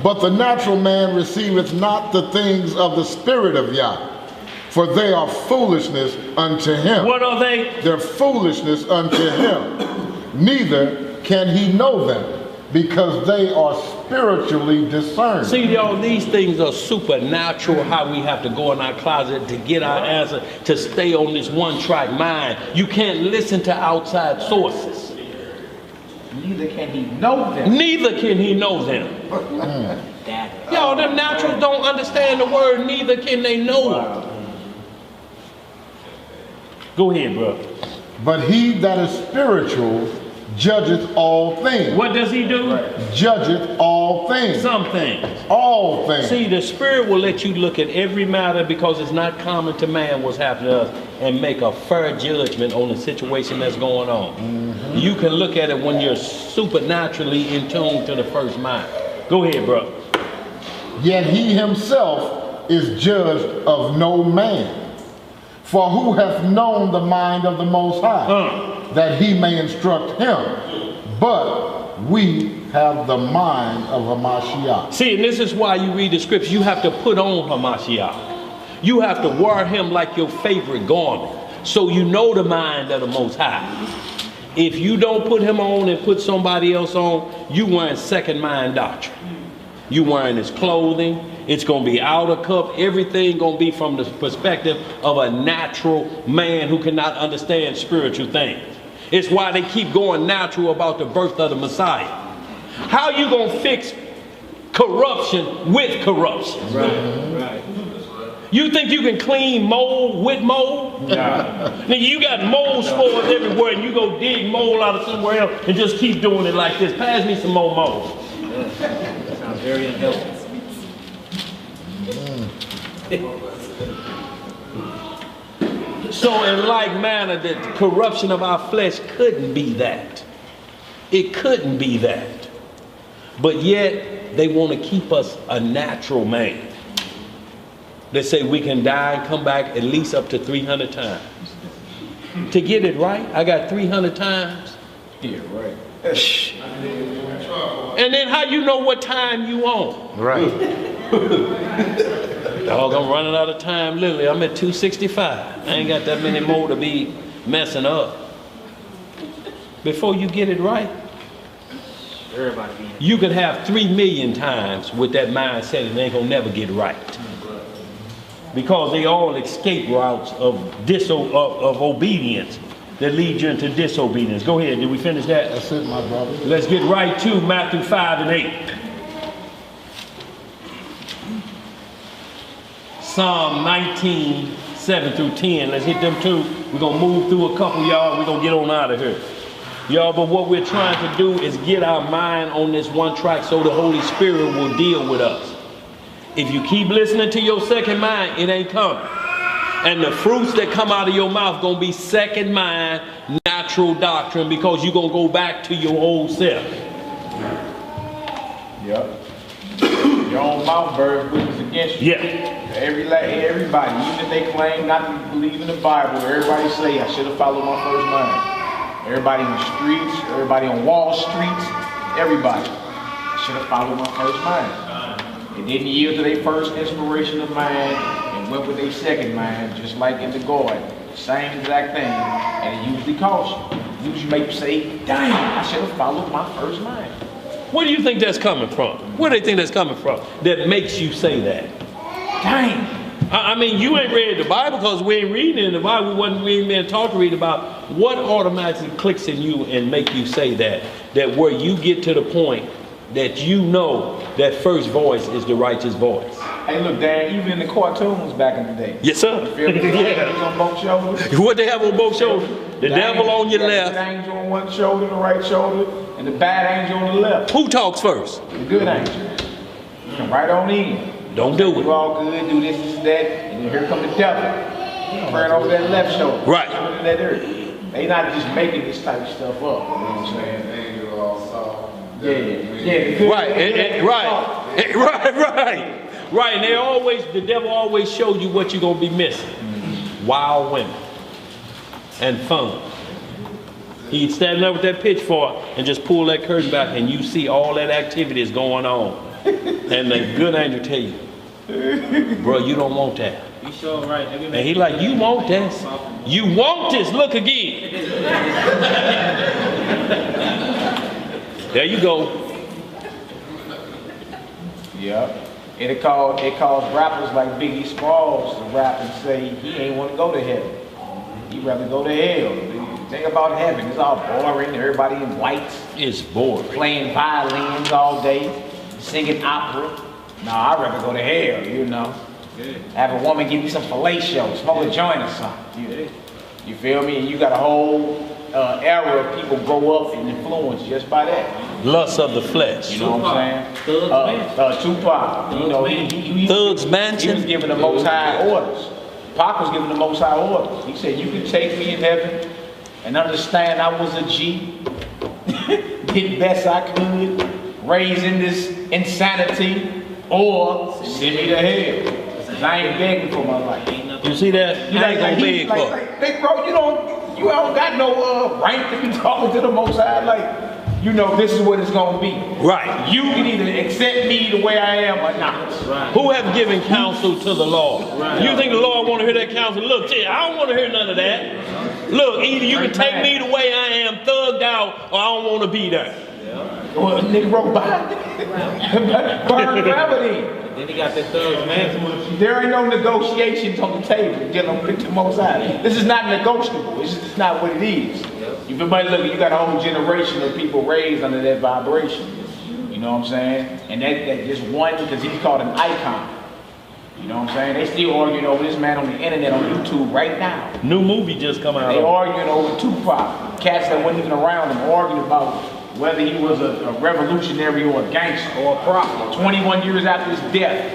But the natural man receiveth not the things of the Spirit of Yah, for they are foolishness unto him. What are they? They're foolishness unto him. Neither can he know them, because they are spiritually discerned. See, y'all, these things are supernatural, how we have to go in our closet to get our answer, to stay on this one-track mind. You can't listen to outside sources. Neither can he know them. Neither can he know them. Y'all, them naturals don't understand the word, neither can they know it. Go ahead, bro. But he that is spiritual judgeth all things. What does he do? Judgeth all things. Some things. All things. See, the Spirit will let you look at every matter because it's not common to man what's happening to us and make a fair judgment on the situation that's going on. You can look at it when you're supernaturally in tune to the first mind. Go ahead, bro. Yet he himself is judged of no man. For who hath known the mind of the Most High, that he may instruct him? But we have the mind of Hamashiach. See, and this is why you read the scripture. You have to put on Hamashiach. You have to wear him like your favorite garment, so you know the mind of the Most High. If you don't put him on and put somebody else on, you wearing second mind doctrine. You wearing his clothing. It's going to be out of cup. Everything going to be from the perspective of a natural man who cannot understand spiritual things. It's why they keep going natural about the birth of the Messiah. How you going to fix corruption with corruption? Right. You think you can clean mold with mold? Now you got mold spores everywhere and you go dig mold out of somewhere else and just keep doing it like this. Pass me some more mold. Sounds very unhealthy. So in like manner, the corruption of our flesh couldn't be that. It couldn't be that. But yet they want to keep us a natural man. They say we can die and come back at least up to 300 times. To get it right, I got 300 times. Yeah, right. And then how you know what time you on? Right. Dog, I'm running out of time. Literally, I'm at 265. I ain't got that many more to be messing up. Before you get it right, you could have 3 million times with that mindset and they ain't gonna never get right. Because they all escape routes of obedience that lead you into disobedience. Go ahead, did we finish that? That's it, my brother. Let's get right to Matthew 5 and 8. Psalm 19, 7 through 10. Let's hit them two. We're gonna move through a couple, y'all. We're gonna get on out of here. Y'all, but what we're trying to do is get our mind on this one track so the Holy Spirit will deal with us. If you keep listening to your second mind, it ain't coming. And the fruits that come out of your mouth gonna be second mind, natural doctrine, because you're gonna go back to your old self. Yep. Your own mouth bears witness against you. Yeah. Everybody, even if they claim not to believe in the Bible, everybody say, I should have followed my first mind. Everybody in the streets, everybody on Wall Street, everybody should have followed my first mind. They didn't yield to their first inspiration of mind and went with their second mind, just like in the garden. Same exact thing, and it usually costs you. Usually make you say, dang, I should have followed my first mind. Where do you think that's coming from? Where do they think that's coming from that makes you say that? Dang. I mean, you ain't read the Bible because we ain't reading in the Bible. We ain't been taught to read about what automatically clicks in you and make you say that. That where you get to the point that you know that first voice is the righteous voice. Hey, look, Dan, even in the cartoons back in the day. Yes, sir. You feel me? The angels on both shoulders. What they have on both shoulders? The devil on your left. The angel on one shoulder, the right shoulder, and the bad angel on the left. Who talks first? The good angel. Come right on in. Don't do it. You all good, do this, that, and then here come the devil. Praying over that left shoulder. Right. That earth. They not just making this type of stuff up. You know what I'm saying? Angel all soft. Yeah. The good Right. And the devil always shows you what you're gonna be missing. Wild women and fun. He'd stand there with that pitchfork and just pull that curtain back, and you see all that activity is going on. And the good angel tell you, bro, you don't want that. You sure right. And he like, you want this? You want this? Look again. There you go. Yep. It caused rappers like Biggie Smalls to rap and say he ain't want to go to heaven. He'd rather go to hell. The thing about heaven, it's all boring. Everybody in whites. It's boring. Playing violins all day, singing opera. Nah, I'd rather go to hell, you know. Yeah. Have a woman give you some fellatio, smoke a joint or something. You feel me? And you got a whole era of people grow up and influenced just by that. Lust of the flesh. You know what I'm saying? Tupac. You know, he Thug's Mansion. He was giving the Most High orders. Pac was giving the Most High orders. He said, you can take me in heaven and understand I was a G. Did best I could. Raising this insanity, or send me to hell. Cause I ain't begging for my life. You see that? You ain't gonna beg for it. Big bro, you don't got no rank to be talking to the Most High. Like, you know, this is what it's gonna be. Right. You can either accept me the way I am or not. Right. Who have given counsel to the Lord? Right. You think the Lord want to hear that counsel? Look, I don't want to hear none of that. Look, either you can take me the way I am, thugged out, or I don't want to be there. Well, nigga wrote burn gravity. Then he got that Thug's Mansion. There ain't no negotiations on the table dealing with the Most High. This is not negotiable. It's just not what it is. You feel me? Look, you got a whole generation of people raised under that vibration. You know what I'm saying? And that just one, because he's called an icon. You know what I'm saying? They still arguing over this man on the internet on YouTube right now. New movie just come out. They arguing over Tupac. Cats that wasn't even around him arguing about whether he was a revolutionary or a gangster or a prophet. 21 years after his death.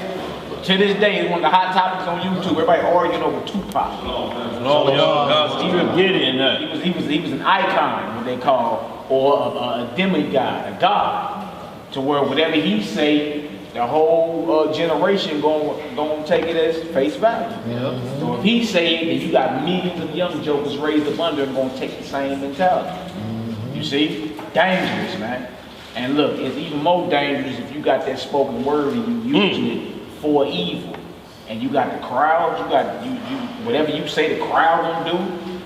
To this day, it's one of the hot topics on YouTube. Everybody arguing over Tupac. He was an icon, what they call, or a demigod, a god. To where whatever he say, the whole generation gonna take it as face value. Yeah. So if he say it, then you got millions of young jokers raised up under him gonna take the same mentality. You see? dangerous, man. And look, it's even more dangerous if you got that spoken word and you using it for evil. And you got the crowd, whatever you say the crowd gonna do,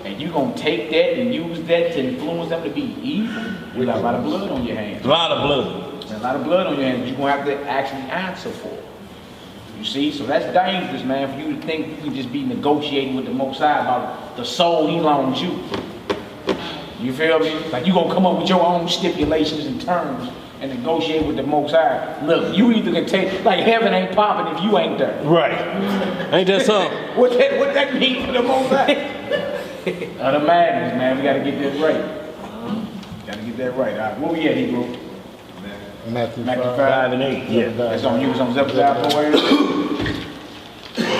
and you gonna take that and use that to influence them to be evil. You got a lot of blood on your hands. A lot of blood. There's a lot of blood on your hands you're gonna have to actually answer for. You see, so that's dangerous, man, for you to think you can just be negotiating with the Most High about the soul he loans you. You feel me? Like you gonna come up with your own stipulations and terms and negotiate with the Most High. Look, you either can take, like heaven ain't popping if you ain't there. Right. Ain't that something? what that mean for the Most High? The madness, man, we gotta get this right. Gotta get that right. All right, where we at, Hebrew? Matthew 5 and 8. Yeah. That's on you, it's on Zebediah 4.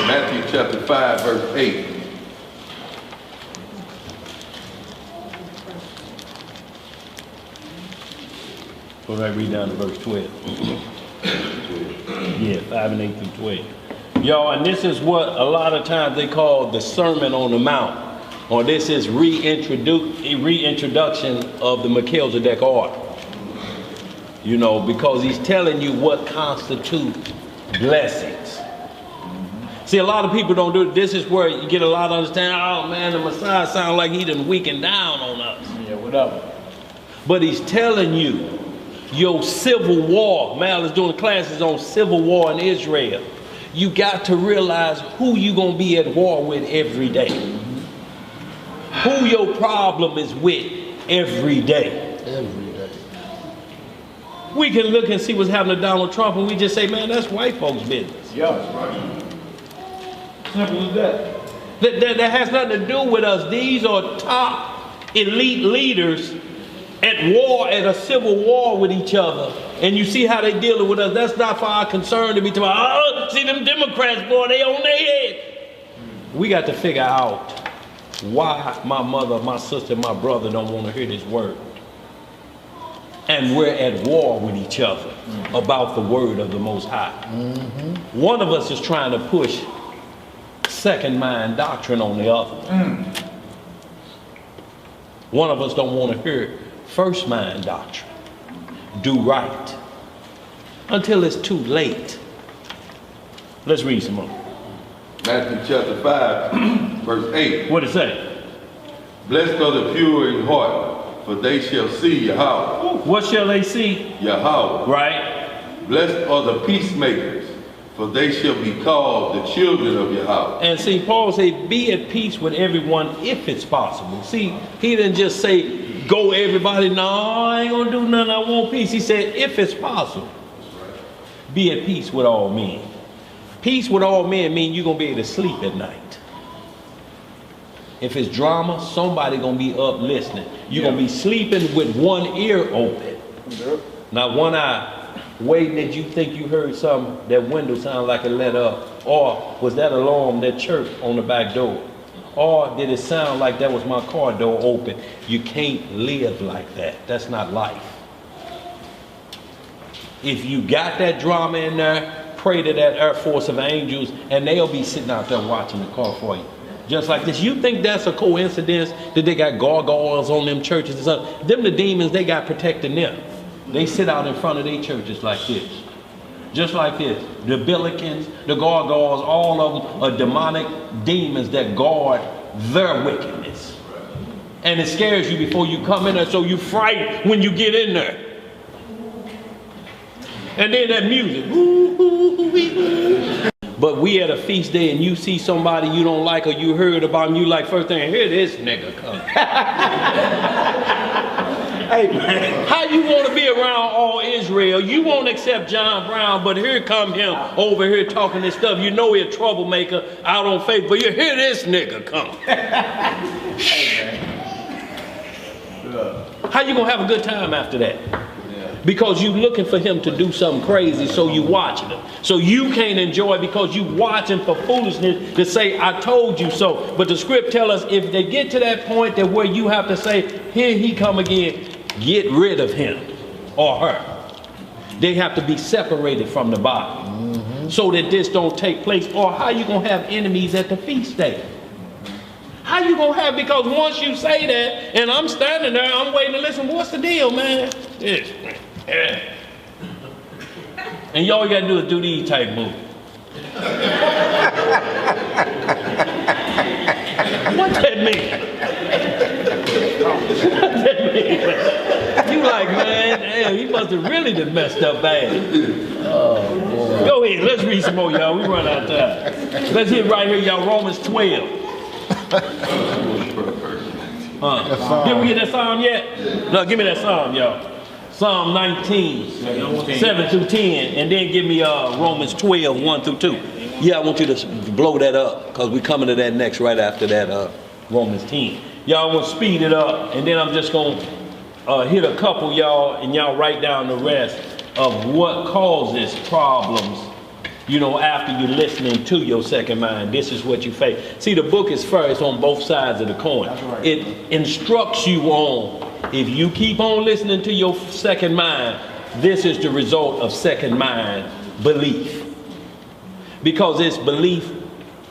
Matthew chapter 5, verse 8. Go right, read down to verse 12. Yeah, 5 and 8 through 12. Y'all, and this is what a lot of times they call the Sermon on the Mount. Or this is reintroduction of the Melchizedek order. You know, because he's telling you what constitutes blessings. See, a lot of people don't do it. This is where you get a lot of understanding. Oh man, the Messiah sounds like he done weakened down on us. Yeah, whatever. But he's telling you, your civil war, Mal is doing classes on civil war in Israel. You got to realize who you gonna be at war with every day. Who your problem is with every day. Every day. We can look and see what's happening to Donald Trump and we just say, man, that's white folks' business. Yeah, that's right. Simple as that. That has nothing to do with us. These are top elite leaders at war, at a civil war with each other. And you see how they dealing with us. That's not for our concern to be talking about, oh, see them Democrats, boy, they on their head. We got to figure out why my mother, my sister, my brother don't want to hear this word. And we're at war with each other about the word of the Most High. One of us is trying to push second mind doctrine on the other. One of us don't want to hear first mind doctrine. Do right. Until it's too late. Let's read some more. Matthew chapter 5, verse 8. What it say? Blessed are the pure in heart, for they shall see Yahweh. What shall they see? Yahweh. Right. Blessed are the peacemakers, for they shall be called the children of Yahweh. And see, Paul said, be at peace with everyone if it's possible. See, he didn't just say, go everybody, no, I ain't gonna do nothing, I want peace. He said, if it's possible, be at peace with all men. Peace with all men means you're gonna be able to sleep at night. If it's drama, somebody gonna be up listening. You're gonna be sleeping with one ear open, not one eye, waiting that you think you heard something, that window sound like it let up, or was that alarm, that chirp on the back door, or did it sound like that was my car door open? You can't live like that. That's not life. If you got that drama in there, pray to that air force of angels and they'll be sitting out there watching the car for you. Just like this. You think that's a coincidence that they got gargoyles on them churches and stuff? Them the demons they got protecting them. They sit out in front of their churches like this. Just like this. The Billikens, the gargoyles, all of them are demonic demons that guard their wickedness. And it scares you before you come in there, so you frightened when you get in there. And then that music. But we at a feast day and you see somebody you don't like or you heard about and you like, first thing, here this nigga come. Hey man, how you want to be around all Israel? You won't accept John Brown, but here come him over here talking this stuff. You know he a troublemaker out on faith, but you hear this nigga come. How you gonna have a good time after that? Because you looking for him to do something crazy, so you watching him. So you can't enjoy it because you watching for foolishness to say, I told you so. But the script tell us if they get to that point that where you have to say, here he come again, get rid of him or her. They have to be separated from the body so that this don't take place. Or how you gonna have enemies at the feast day? How How you gonna have? Because once you say that, and I'm standing there, I'm waiting to listen. What's the deal, man? This, yeah. And all you gotta do is do these type moves. What that mean? What that mean? You like, man, damn, he must have really done messed up bad. Oh, boy. Go ahead, let's read some more, y'all. We run out of time. Let's hit right here, y'all. Romans 12. Did we get that Psalm yet? No, give me that Psalm, y'all. Psalm 19, 7 through 10, and then give me Romans 12, 1 through 2. Yeah, I want you to blow that up, because we're coming to that next right after that Romans 10. Y'all want to speed it up, and then I'm just going to hit a couple, y'all, and y'all write down the rest of what causes problems, you know, after you're listening to your second mind. This is what you face. See, the book is fair. It's on both sides of the coin. Right. It instructs you on, if you keep on listening to your second mind, this is the result of second mind belief. Because it's belief,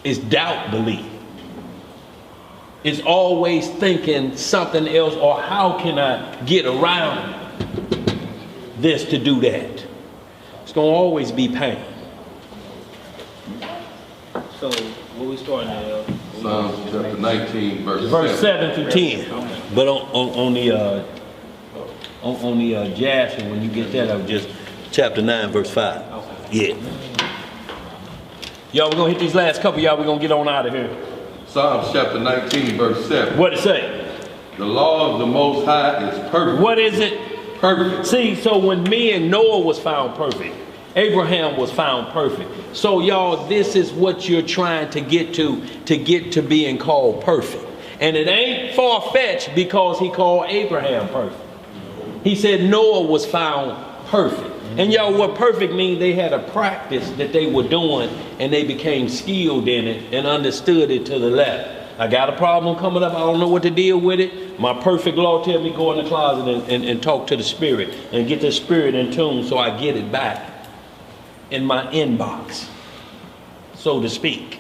it's doubt belief. It's always thinking something else, or how can I get around this to do that? It's going to always be pain. So, where we starting at? Psalms chapter 19, verse 7 through 10. But on the Jasher, when you get that, I was just chapter 9, verse 5. Yeah. Y'all, we're going to hit these last couple, y'all. We're going to get on out of here. Psalms chapter 19, verse 7. What it say? The law of the Most High is perfect. What is it? Perfect. See, so when me and Noah was found perfect, Abraham was found perfect. So y'all, this is what you're trying to get to being called perfect. And it ain't far-fetched because he called Abraham perfect. He said Noah was found perfect. And y'all, what perfect means, they had a practice that they were doing and they became skilled in it and understood it to the left. I got a problem coming up, I don't know what to deal with it. My perfect law tells me go in the closet and talk to the spirit and get the spirit in tune so I get it back in my inbox, so to speak.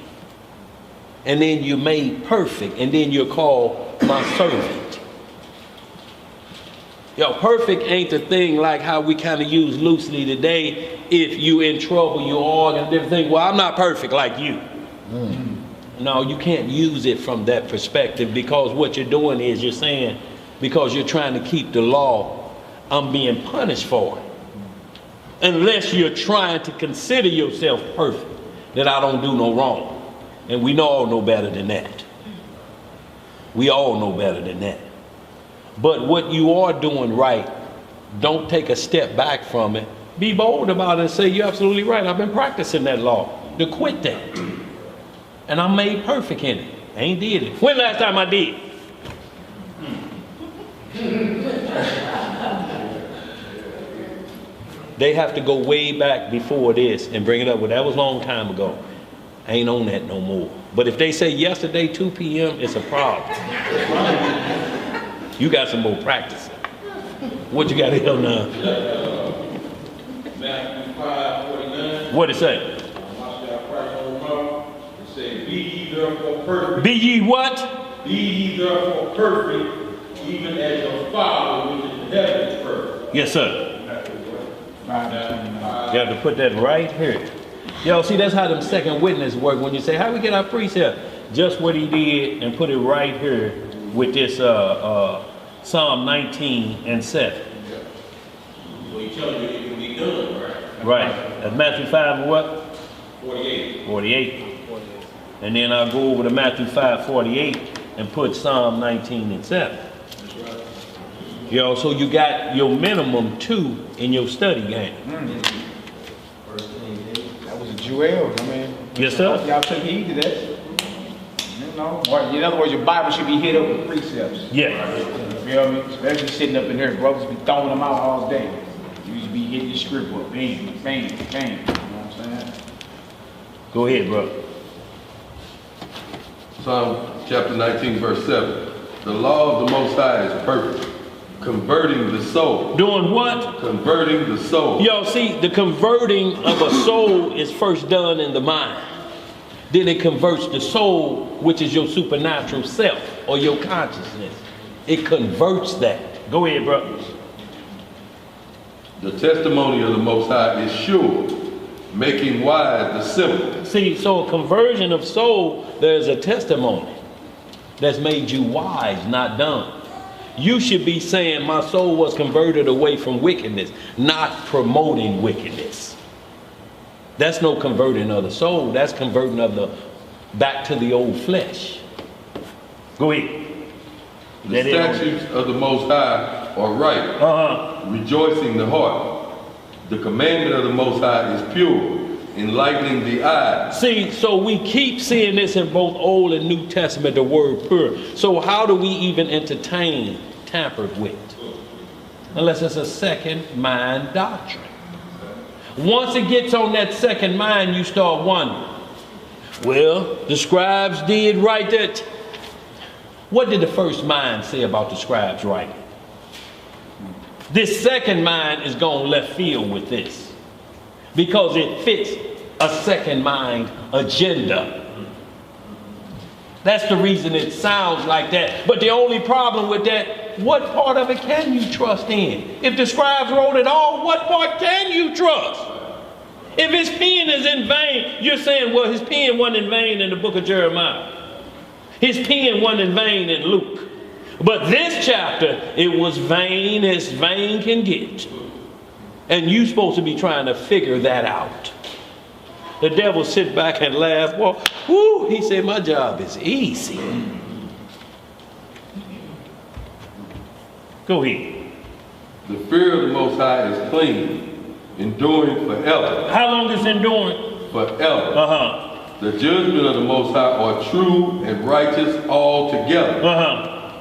And then you're made perfect, and then you're called my servant. Yo, perfect ain't the thing like how we kind of use loosely today. If you in trouble, you argue and different things. Well, I'm not perfect like you. No, you can't use it from that perspective, because what you're doing is you're saying, because you're trying to keep the law, I'm being punished for it. Unless you're trying to consider yourself perfect, that I don't do no wrong. And we all know better than that. We all know better than that. But what you are doing right, don't take a step back from it. Be bold about it and say, you're absolutely right. I've been practicing that law. To quit that. And I'm made perfect in it. I ain't did it. When last time I did? They have to go way back before this and bring it up. Well, that was a long time ago. I ain't on that no more. But if they say yesterday, 2 p.m., it's a problem. You got some more practice. What you got here now? Matthew 5:49. What it say? It say, be ye therefore perfect. Be ye what? Be ye therefore perfect, even as your Father which is in heaven is perfect. Yes, sir. You have to put that right here. Yo, see, that's how them second witness work. When you say, how we get our priest here? Just what he did, and put it right here with this Psalm 19 and 7. So he telling you it can be done, right? Right. That's Matthew 5 and what? 48. 48. And then I'll go over to Matthew 5:48 and put Psalm 19 and 7. Yo, so you got your minimum 2 in your study game. That was a jewel, I mean. Yes, sir. Y'all take heed to that. You know, or in other words, your Bible should be hit up with precepts. Yeah. You feel me? Especially sitting up in here, brothers be throwing them out all day. You should be hitting your script up, bang, bang, bang. You know what I'm saying? Go ahead, bro. Psalm chapter 19, verse 7. The law of the Most High is perfect, converting the soul. Doing what? Converting the soul. Yo, see, the converting of a soul is first done in the mind. Then it converts the soul, which is your supernatural self or your consciousness. It converts that. Go ahead, brother. The testimony of the Most High is sure, making wise the simple. See, so a conversion of soul, there's a testimony that's made you wise, not dumb. You should be saying, my soul was converted away from wickedness, not promoting wickedness. That's no converting of the soul. That's converting of the back to the old flesh. Go ahead. The statutes of the Most High are right, rejoicing the heart. The commandment of the Most High is pure, enlightening the eye. See, so we keep seeing this in both Old and New Testament, the word pure. So how do we even entertain tampered with? Unless it's a second mind doctrine. Once it gets on that second mind, you start wondering, well, the scribes did write that. What did the first mind say about the scribes writing? This second mind is going left field with this because it fits a second mind agenda. That's the reason it sounds like that. But the only problem with that, what part of it can you trust in? If the scribes wrote it all, what part can you trust? If his pen is in vain, you're saying, well, his pen wasn't in vain in the book of Jeremiah. His pen wasn't in vain in Luke. But this chapter, it was vain as vain can get. And you're supposed to be trying to figure that out. The devil sit back and laugh. Well, whoo, he said, my job is easy. Go ahead. The fear of the Most High is clean, enduring forever. How long is enduring? Forever. The judgment of the Most High are true and righteous altogether.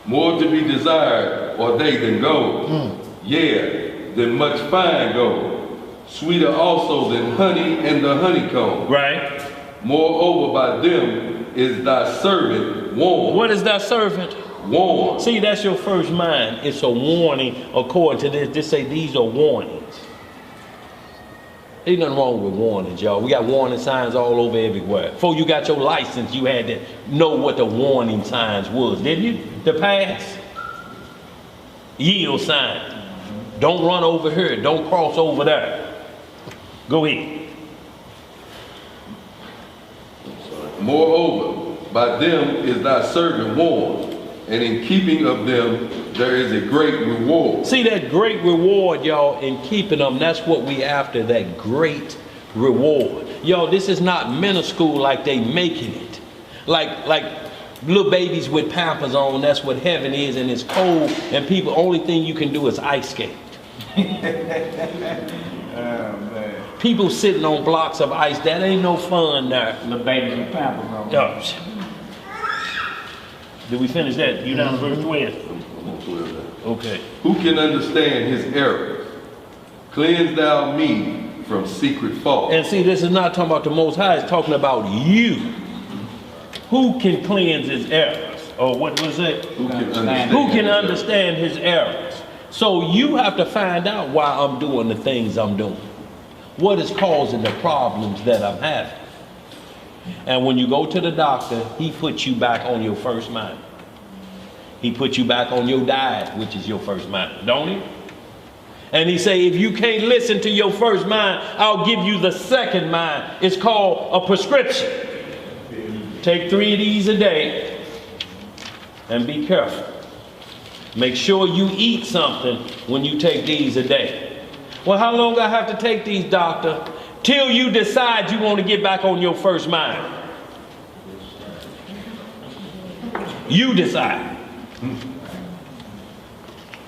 More to be desired are they than gold, yea, than much fine gold, sweeter also than honey and the honeycomb. Right. Moreover, by them is thy servant warned. What is thy servant? Warned. See, that's your first mind. It's a warning according to this. This say these are warnings. Ain't nothing wrong with warnings, y'all. We got warning signs all over everywhere. Before you got your license, you had to know what the warning signs was, didn't you? The pass. Yield sign. Don't run over here. Don't cross over there. Go ahead. Moreover, by them is thy servant warned, and in keeping of them there is a great reward. See that great reward, y'all, in keeping them, that's what we after, that great reward. Y'all, this is not minuscule like they making it. Like little babies with Pampers on, that's what heaven is, and it's cold, and people, only thing you can do is ice skate. People sitting on blocks of ice, that ain't no fun there. Little babies with Pampers on. Did we finish that? You down to verse 12? Okay. Who can understand his errors? Cleanse thou me from secret fault. And see, this is not talking about the Most High, it's talking about you. Who can cleanse his errors? Or what was it? Who can understand his errors? So you have to find out why I'm doing the things I'm doing. What is causing the problems that I'm having? And when you go to the doctor, he puts you back on your first mind. He puts you back on your diet, which is your first mind, don't he? And he say, if you can't listen to your first mind, I'll give you the second mind. It's called a prescription. Take 3 of these a day and be careful. Make sure you eat something when you take these a day. Well, how long I have to take these, doctor? Till you decide you want to get back on your first mind. You decide.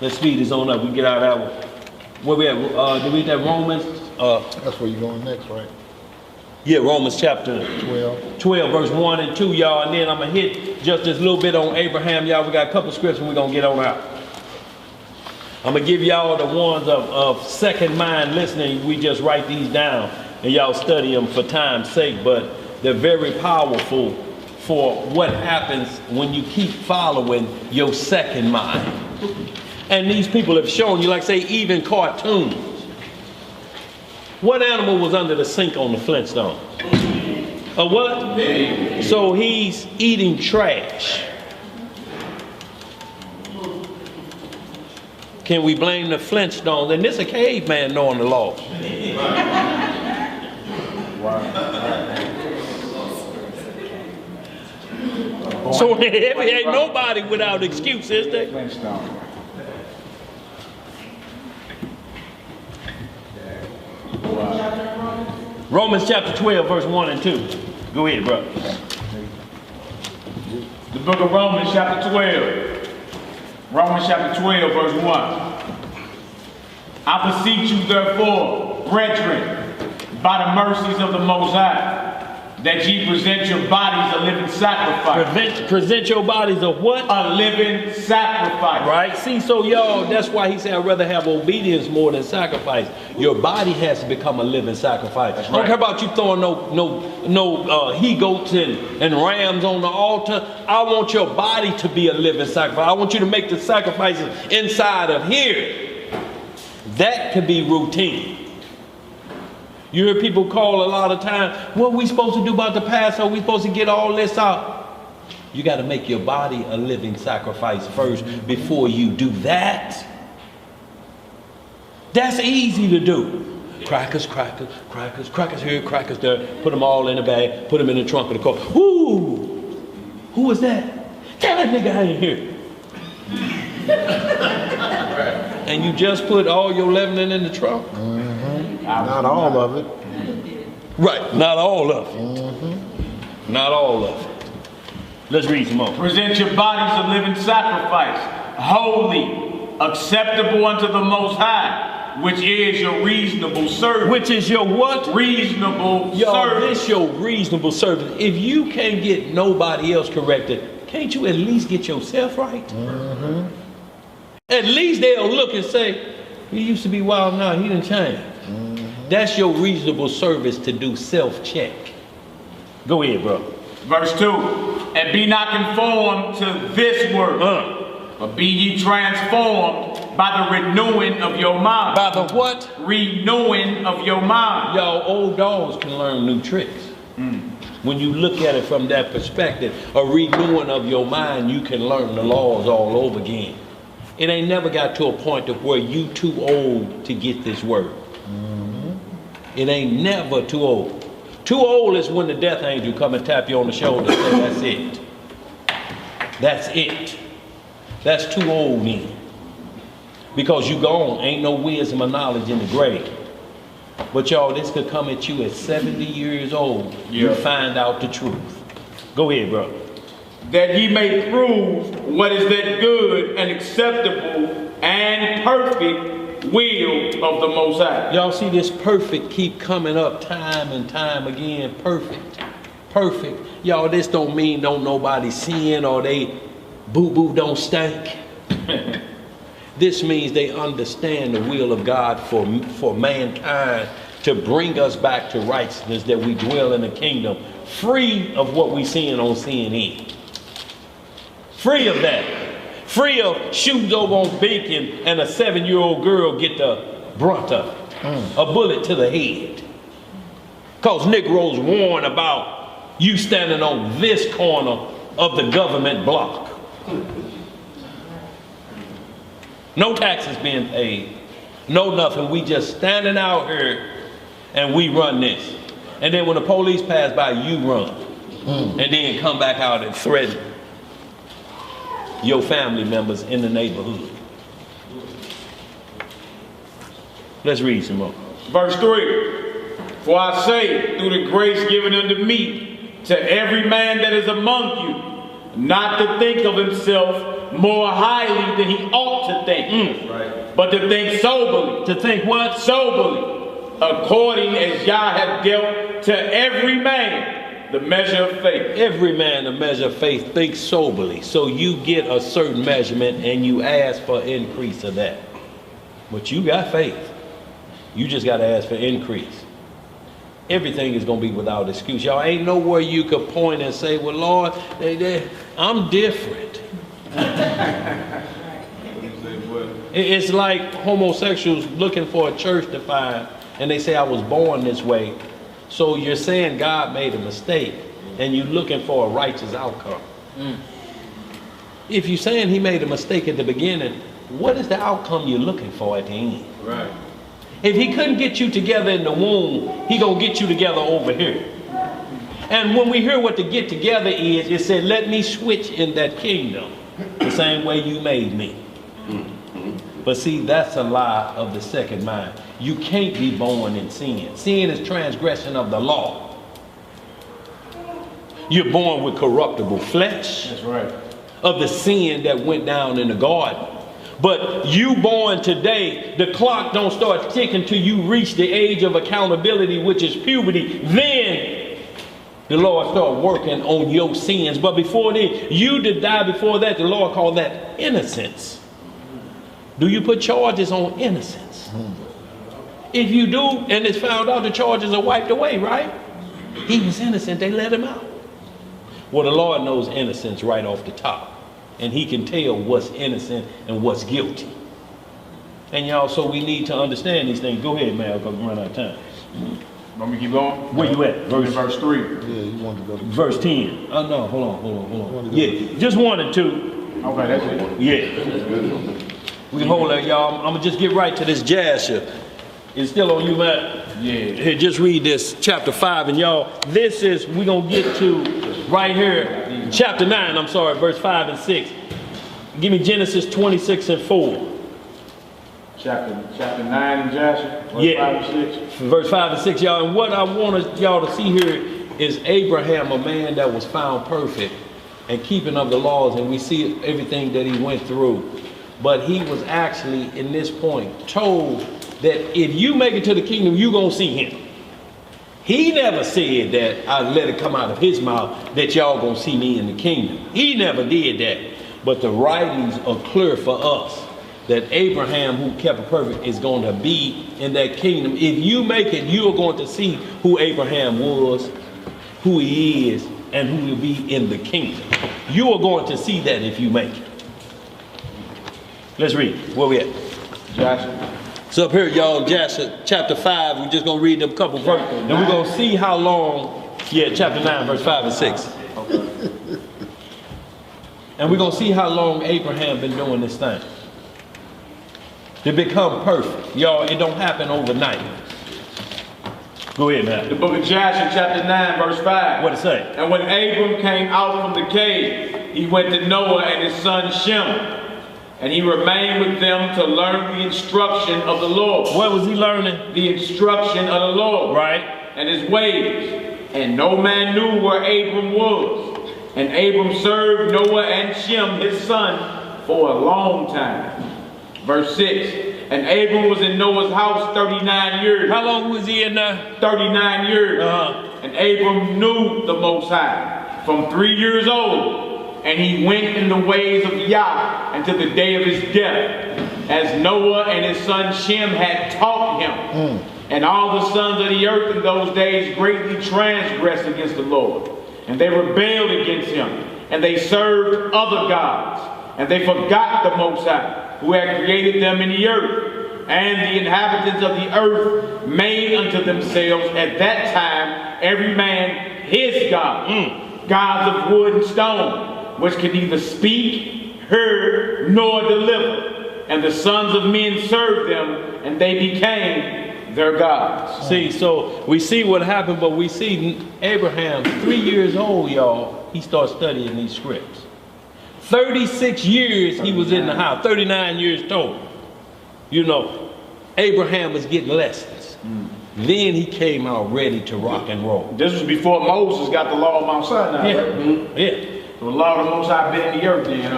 Let's speed this on up. We get out of that one. Where we at? Did we get Romans? That's where you're going next, right? Yeah, Romans chapter 12. verse 1 and 2, y'all. And then I'm going to hit just this little bit on Abraham, y'all. We got a couple scriptures we're going to get on out. I'm going to give y'all the ones of second mind listening. We just write these down and y'all study them for time's sake. But they're very powerful for what happens when you keep following your second mind. And these people have shown you, like say, even cartoons. What animal was under the sink on the Flintstones? A what? So he's eating trash. Can we blame the Flintstones? And this a caveman knowing the law. So ain't nobody without excuse, is there? Romans chapter 12, verse 1 and 2. Go ahead, bro. The book of Romans chapter 12. Romans chapter 12, verse 1. I beseech you therefore, brethren, by the mercies of the Most High, that ye present your bodies a living sacrifice. Present your bodies a what? A living sacrifice. Right? See, so y'all, that's why he said I'd rather have obedience more than sacrifice. Your body has to become a living sacrifice. I don't care about you throwing no he-goats and rams on the altar. I want your body to be a living sacrifice. I want you to make the sacrifices inside of here. That could be routine. You hear people call a lot of times, what are we supposed to do about the past? Are we supposed to get all this out? You got to make your body a living sacrifice first before you do that. That's easy to do. Crackers, crackers, crackers, crackers here, crackers there. Put them all in a bag, put them in the trunk of the car. Ooh, who was that? Tell that nigga I ain't here. And you just put all your leavening in the trunk? Not all of it. Right, not all of it. Not all of it. Let's read some more. Present your bodies a living sacrifice, holy, acceptable unto the Most High, which is your reasonable service. Which is your what? Reasonable service. This your reasonable service. If you can't get nobody else corrected, can't you at least get yourself right? At least they'll look and say, he used to be wild, now he didn't change. That's your reasonable service, to do self-check. Go ahead, bro. Verse 2. And be not conformed to this world, but be ye transformed by the renewing of your mind. By the what? Renewing of your mind. Y'all, old dogs can learn new tricks. When you look at it from that perspective, a renewing of your mind, you can learn the laws all over again. It ain't never got to a point of where you too old to get this word. It ain't never too old. Too old is when the death angel come and tap you on the shoulder and say, that's it. That's it. That's too old then. Because you gone, ain't no wisdom or knowledge in the grave. But y'all, this could come at you at 70 years old. You find out the truth. Go ahead, bro. That ye may prove what is that good and acceptable and perfect will of the Most High. Y'all see this perfect keep coming up time and time again. Perfect. Perfect. Y'all, this don't mean don't nobody sin or they boo-boo don't stink. This means they understand the will of God for mankind, to bring us back to righteousness, that we dwell in the kingdom free of what we seeing on CNN. Free of that. Free of shootings over on Beacon and a 7-year-old girl get the brunt of it. A bullet to the head. Because Negroes warn about you standing on this corner of the government block. No taxes being paid. No nothing. We just standing out here and we run this. And then when the police pass by, you run. And then come back out and threaten your family members in the neighborhood. Let's read some more. Verse 3. For I say, through the grace given unto me, to every man that is among you, not to think of himself more highly than he ought to think, but to think soberly. To think what? Soberly, according as Yah hath dealt to every man the measure of faith. Every man the measure of faith. Think soberly. So you get a certain measurement and you ask for increase of that. But you got faith. You just got to ask for increase. Everything is going to be without excuse. Y'all, ain't nowhere you could point and say, well, Lord, I'm different. It's like homosexuals looking for a church to find, and they say I was born this way, So you're saying God made a mistake and you're looking for a righteous outcome. If you're saying he made a mistake at the beginning, what is the outcome you're looking for at the end? Right. If he couldn't get you together in the womb, he gonna get you together over here. And when we hear what the get together is, it said, let me switch in that kingdom the same way you made me. But see, that's a lie of the second mind. You can't be born in sin. Sin is transgression of the law. You're born with corruptible flesh. That's right. Of the sin that went down in the garden. But you born today, the clock don't start ticking till you reach the age of accountability, which is puberty. Then the Lord start working on your sins. But before then, you did die before that. The Lord called that innocence. Do you put charges on innocence? If you do, and it's found out, the charges are wiped away, right? He was innocent, they let him out. Well, the Lord knows innocence right off the top. And he can tell what's innocent and what's guilty. And y'all, so we need to understand these things. Go ahead, man, because we're running out of time. Want me to keep going? Where you at? Verse 3. Yeah, you want to go to Verse 10. Oh, no, hold on. Yeah, just 1 and 2. Okay, that's it. Yeah. We can hold that, y'all. I'm going to just get right to this jazz here. It's still on you, man? Yeah. Here, just read this, chapter 5. And y'all, this is, we're going to get to right here, chapter 9, I'm sorry, verse 5 and 6. Give me Genesis 26 and 4. Chapter 9 in Joshua, verse 5 and 6. Verse 5 and 6, y'all. And what I want y'all to see here is Abraham, a man that was found perfect and keeping of the laws. And we see everything that he went through. But he was actually, in this point, told that if you make it to the kingdom, you're going to see him. He never said that, I let it come out of his mouth, that y'all going to see me in the kingdom. He never did that. But the writings are clear for us that Abraham, who kept it perfect, is going to be in that kingdom. If you make it, you are going to see who Abraham was, who he is, and who will be in the kingdom. You are going to see that if you make it. Let's read. Where we at? Joshua. So up here, y'all, Joshua, chapter 5. We're just going to read them a couple verses. And we're going to see how long, chapter 9, verse 5 and 6. Okay. And we're going to see how long Abraham been doing this thing. To become perfect. Y'all, it don't happen overnight. Go ahead, man. The book of Joshua, chapter 9, verse 5. What it say? And when Abram came out from the cave, he went to Noah and his son Shem. And he remained with them to learn the instruction of the Lord. What was he learning? The instruction of the Lord. Right. And his ways. And no man knew where Abram was. And Abram served Noah and Shem his son for a long time. Verse 6. And Abram was in Noah's house 39 years. How long was he in there? 39 years. Uh-huh. And Abram knew the Most High from 3 years old. And he went in the ways of Yah until the day of his death, as Noah and his son Shem had taught him. And all the sons of the earth in those days greatly transgressed against the Lord. And they rebelled against him. And they served other gods. And they forgot the Most High, who had created them in the earth. And the inhabitants of the earth made unto themselves at that time every man his God. Gods of wood and stone, which could neither speak, hear, nor deliver. And the sons of men served them, and they became their gods. See, so we see what happened, but we see Abraham, 3 years old, y'all, he starts studying these scripts. 36 years he was in the house, 39 years total. You know, Abraham was getting lessons. Then he came out ready to rock and roll. This was before Moses got the law of Mount Sinai. Yeah. So the law of the Most High been in the earth then,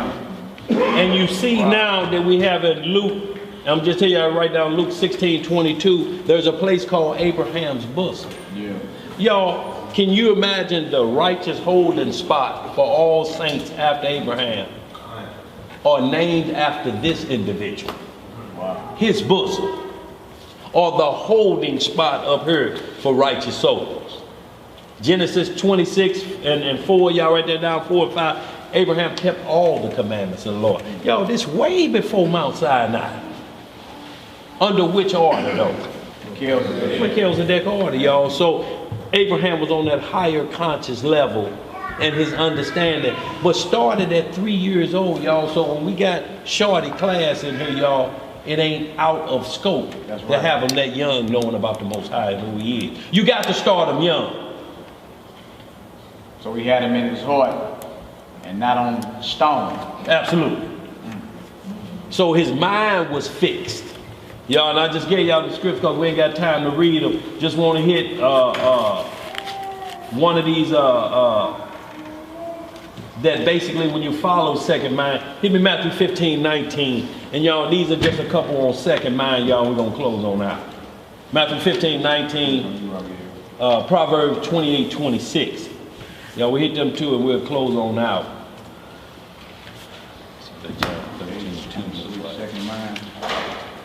And you see now that we have in Luke, I'm just telling you, I write down Luke 16:22, there's a place called Abraham's bosom. Yeah. Y'all, can you imagine the righteous holding spot for all saints after Abraham are named after this individual? Wow. His bosom. Or the holding spot up here for righteous souls. Genesis 26 and 4, y'all write that down, 4 and 5. Abraham kept all the commandments of the Lord. Yo, this way before Mount Sinai. Under which order though? Melchizedek order, y'all. So Abraham was on that higher conscious level and his understanding, but started at 3 years old, y'all. So when we got shorty class in here, y'all, it ain't out of scope to have them that young knowing about the Most High and who he is. You got to start them young. So he had him in his heart and not on stone. Absolutely. So his mind was fixed. Y'all, and I just gave y'all the scripts because we ain't got time to read them. Just want to hit one of these that basically when you follow second mind, hit me Matthew 15:19. And y'all, these are just a couple on second mind, y'all. We're going to close on out. Matthew 15:19, Proverbs 28:26. Y'all, we hit them two and we'll close on out. Second mind.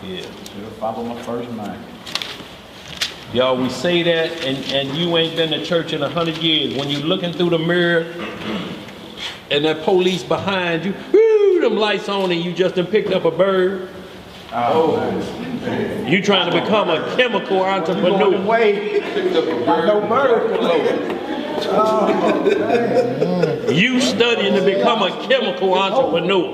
Yeah. Should follow my first mind. Y'all, we say that and you ain't been to church in 100 years. When you looking through the mirror and that police behind you, whoo, them lights on and you just done picked up a bird. You trying to become a chemical entrepreneur. No bird. You studying to become a chemical entrepreneur.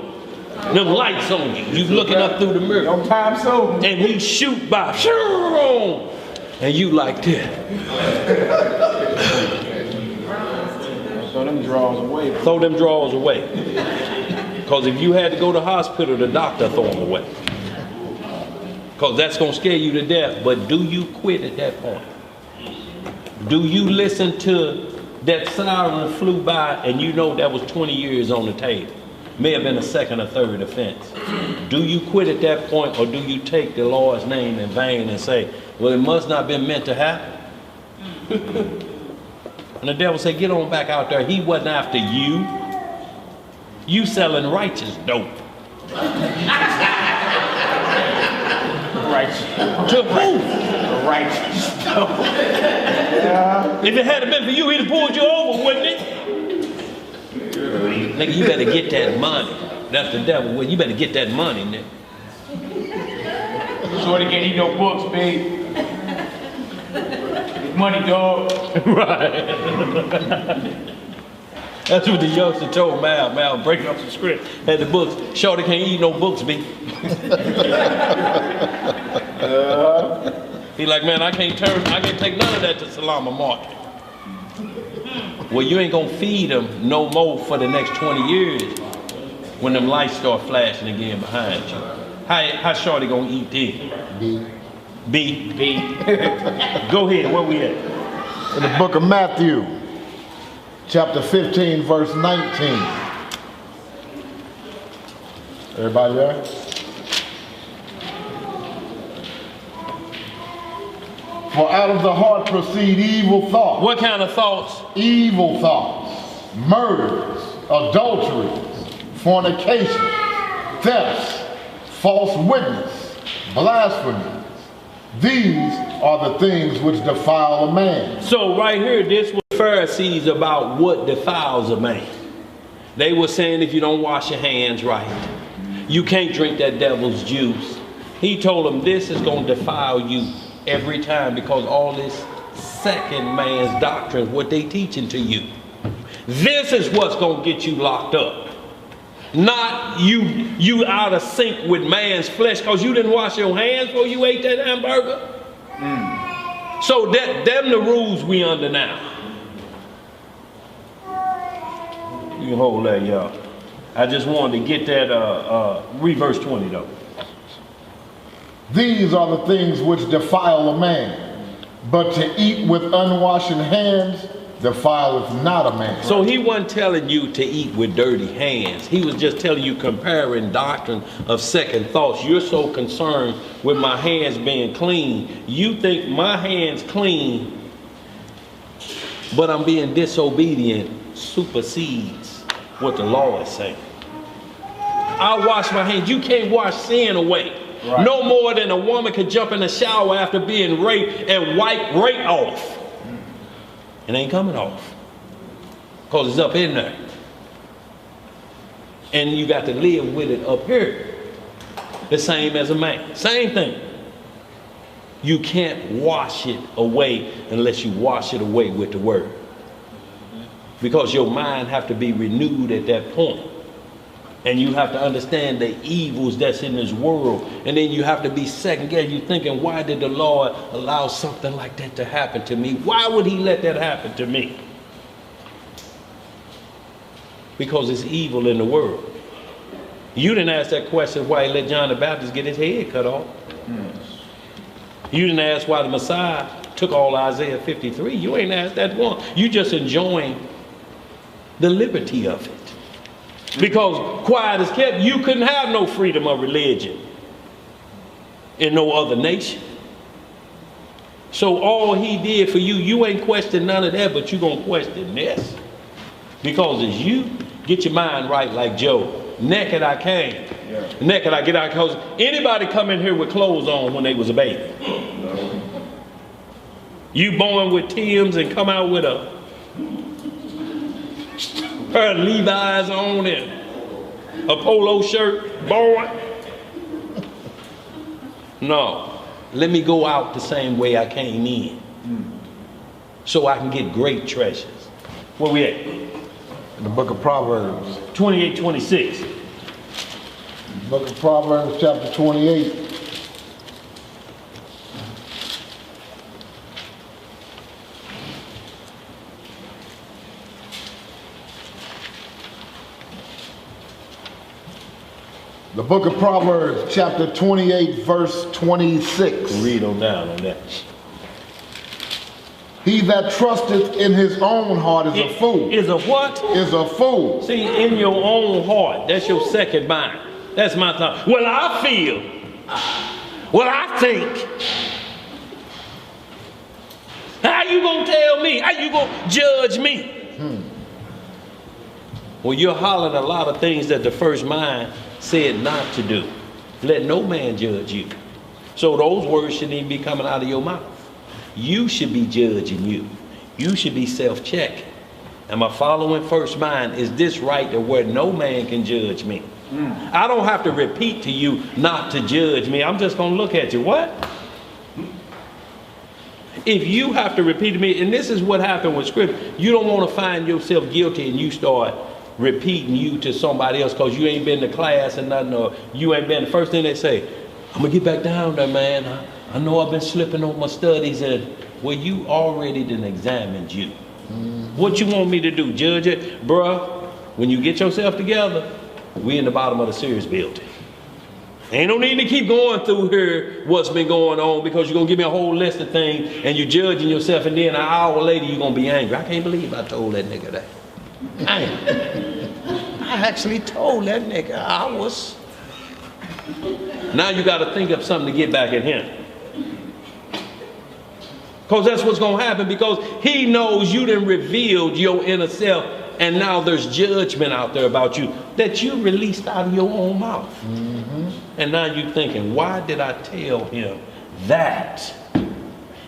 Them lights on you. You looking up through the mirror. No time soon. And he shoot by. And you like that. So them draws away. Throw them drawers away. Because if you had to go to the hospital, the doctor throw them away. Because that's going to scare you to death. But do you quit at that point? Do you listen to that siren flew by and you know that was 20 years on the table? May have been a second or third offense. Do you quit at that point, or do you take the Lord's name in vain and say, well, it must not have been meant to happen? And the devil said, get on back out there. He wasn't after you. You selling righteous dope. Righteous. To who? Righteous dope. If it hadn't been for you, he'd have pulled you over, wouldn't it? Nigga, you better get that money. That's the devil. Well, you better get that money, nigga. Shorty can't eat no books, babe. It's money, dog. Right. That's what the youngster told Mal. Mal breaking up some script. Had the books. Shorty can't eat no books, B. He like, man, I can't take none of that to Salama Market. Well, you ain't gonna feed them no more for the next 20 years when them lights start flashing again behind you. How Shorty gonna eat this? B. Go ahead, where we at? In the book of Matthew, chapter 15, verse 19. Everybody there? For out of the heart proceed evil thoughts. What kind of thoughts? Evil thoughts, murders, adulteries, fornication, thefts, false witness, blasphemies. These are the things which defile a man. So right here, this was Pharisees about what defiles a man. They were saying if you don't wash your hands right, you can't drink that devil's juice. He told them this is going to defile you every time because all this second man's doctrine, what they teaching to you. This is what's going to get you locked up. Not you out of sync with man's flesh because you didn't wash your hands before you ate that hamburger. So them the rules we under now. You can hold that, y'all. I just wanted to get that read verse 20 though. These are the things which defile a man, but to eat with unwashed hands defileth not a man. So he wasn't telling you to eat with dirty hands. He was just telling you comparing doctrine of second thoughts. You're so concerned with my hands being clean. You think my hands clean, but I'm being disobedient supersedes what the law is saying. I wash my hands. You can't wash sin away. Right. No more than a woman could jump in the shower after being raped and wipe rape off. It ain't coming off because it's up in there. And you got to live with it up here. The same as a man. Same thing. You can't wash it away unless you wash it away with the word. Because your mind have to be renewed at that point. And you have to understand the evils that's in this world. And then you have to be second guessed. You're thinking, why did the Lord allow something like that to happen to me? Why would he let that happen to me? Because it's evil in the world. You didn't ask that question why he let John the Baptist get his head cut off. You didn't ask why the Messiah took all Isaiah 53. You ain't asked that one. You just enjoying the liberty of it. Because quiet is kept, you couldn't have no freedom of religion in no other nation. So all he did for you, you ain't questioned none of that, but you gonna question this. Because it's you. Get your mind right like Job. Naked I came. Yeah. Naked I get out. Because anybody come in here with clothes on when they was a baby? No. You born with Tim's and come out with a pair of Levi's on and a polo shirt, born? No. Let me go out the same way I came in. So I can get great treasures. Where we at? In the book of Proverbs. 28:26. Book of Proverbs, chapter 28. The book of Proverbs, chapter 28, verse 26. Read on down on that. He that trusteth in his own heart is a fool. Is a what? Is a fool. See, in your own heart, that's your second mind. That's my thought. Well, I feel. Well, I think. How you gonna tell me? How you gonna judge me? Well, you're hollering a lot of things that the first mind said not to do. Let no man judge you. So those words shouldn't even be coming out of your mouth. You should be judging you. You should be self-checking. Am I following first mind? Is this right to where no man can judge me? I don't have to repeat to you not to judge me. I'm just going to look at you. What? If you have to repeat to me, and this is what happened with scripture, you don't want to find yourself guilty and you start repeating you to somebody else because you ain't been to class and nothing, or you ain't been. The first thing they say, I'm going to get back down there, man. I know I've been slipping on my studies. And well, you already done examined you. What you want me to do? Judge it? Bruh, when you get yourself together, we in the bottom of the Sears building. Ain't no need to keep going through here what's been going on, because you're going to give me a whole list of things and you're judging yourself, and then an hour later you're going to be angry. I can't believe I told that nigga that. I actually told that nigga I was. Now you got to think of something to get back at him. Because that's what's going to happen, because he knows you done revealed your inner self, and now there's judgment out there about you that you released out of your own mouth. And now you're thinking, why did I tell him that?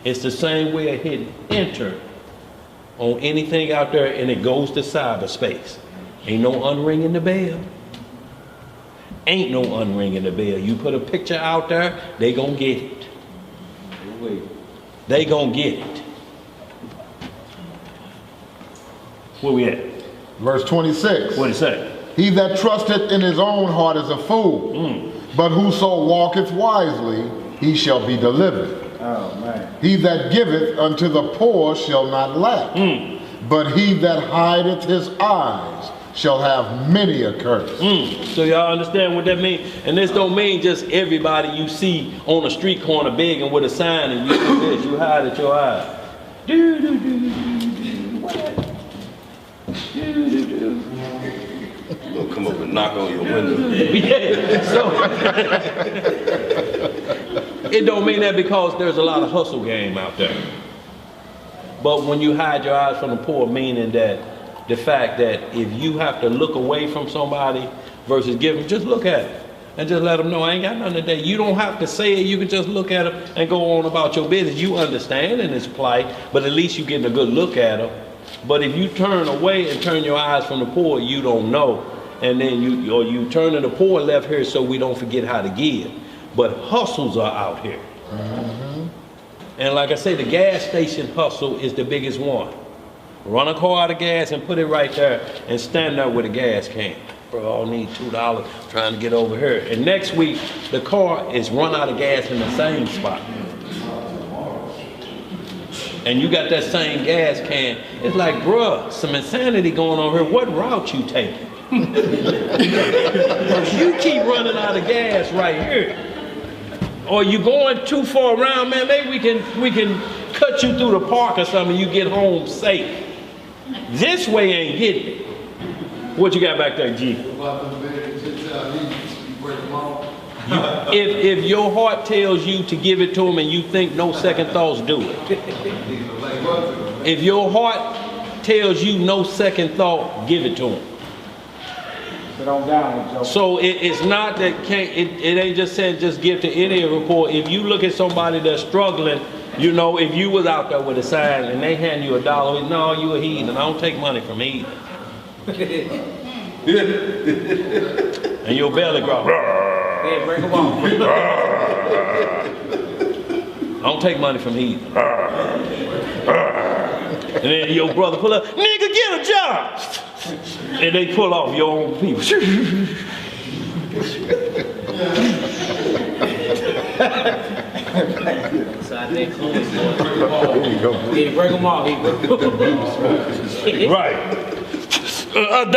It's the same way of hitting enter on anything out there and it goes to cyberspace. Ain't no unringing the bell. Ain't no unringing the bell. You put a picture out there, they gonna get it. They gonna get it. Where we at? Verse 26. What it say? He that trusteth in his own heart is a fool, but whoso walketh wisely, he shall be delivered. Oh, man. He that giveth unto the poor shall not lack, but he that hideth his eyes shall have many a curse. So y'all understand what that means? And this don't mean just everybody you see on a street corner begging with a sign and you do this, you hide at your eyes. Do, do, do, do, do. What? Do, do, do. Gonna come up and knock on your window. Yeah, so it don't mean that, because there's a lot of hustle game out there. But when you hide your eyes from the poor, meaning that the fact that if you have to look away from somebody versus give them, just look at it and just let them know I ain't got nothing today. You don't have to say it. You can just look at them and go on about your business. You understand in his plight, but at least you getting a good look at them. But if you turn away and turn your eyes from the poor, you don't know. And then you turn to the poor left here so we don't forget how to give. But hustles are out here. And like I say, the gas station hustle is the biggest one. Run a car out of gas and put it right there and stand there with a gas can. Bro, I need $2 trying to get over here. And next week, the car is run out of gas in the same spot. And you got that same gas can. It's like, bruh, some insanity going on here. What route you taking? You keep running out of gas right here. Or you going too far around, man, maybe we can cut you through the park or something, you get home safe. This way ain't getting it. What you got back there, G? If your heart tells you to give it to him and you think no second thoughts, do it. If your heart tells you no second thought, give it to him. So it's not that it ain't just saying just give to any report. If you look at somebody that's struggling, you know, if you was out there with a sign and they hand you $1, no, you a heathen. I don't take money from heathen. And your belly grows. Yeah, break them off. I don't take money from heathen. And then your brother pull up, nigga, get a job. And they pull off your own people. Yeah, break them off. Right. $1.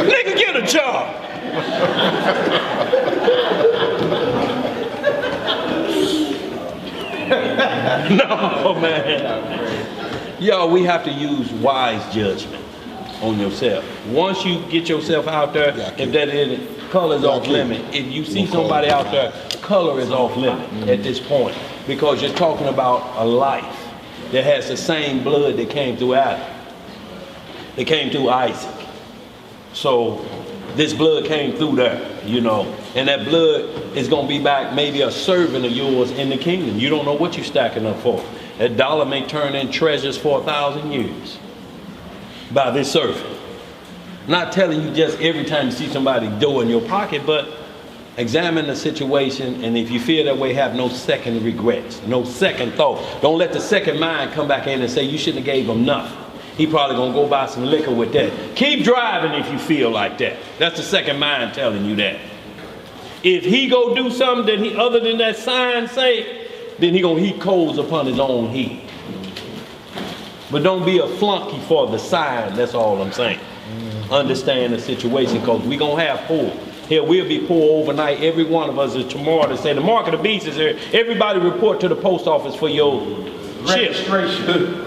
Nigga, get a job. No, man. Yo, we have to use wise judgment on yourself. Once you get yourself out there, if that is, color is off limit. If you see somebody out there, color is off limit at this point. Because you're talking about a life that has the same blood that came through Adam. That came through Isaac. So this blood came through there, you know. And that blood is going to be back maybe a servant of yours in the kingdom. You don't know what you're stacking up for. That dollar may turn in treasures for 1,000 years by this servant. Not telling you just every time you see somebody dough in your pocket, but examine the situation, and if you feel that way, have no second regrets, no second thought. Don't let the second mind come back in and say you shouldn't have gave him nothing. He probably gonna go buy some liquor with that. Keep driving if you feel like that. That's the second mind telling you that. If he go do something that he other than that sign say, then he gonna heap coals upon his own head. But don't be a flunky for the sign. That's all I'm saying. Understand the situation, because we gonna have poor. Here we'll be poor overnight. Every one of us is tomorrow to say the mark of the beast is here. Everybody report to the post office for your registration.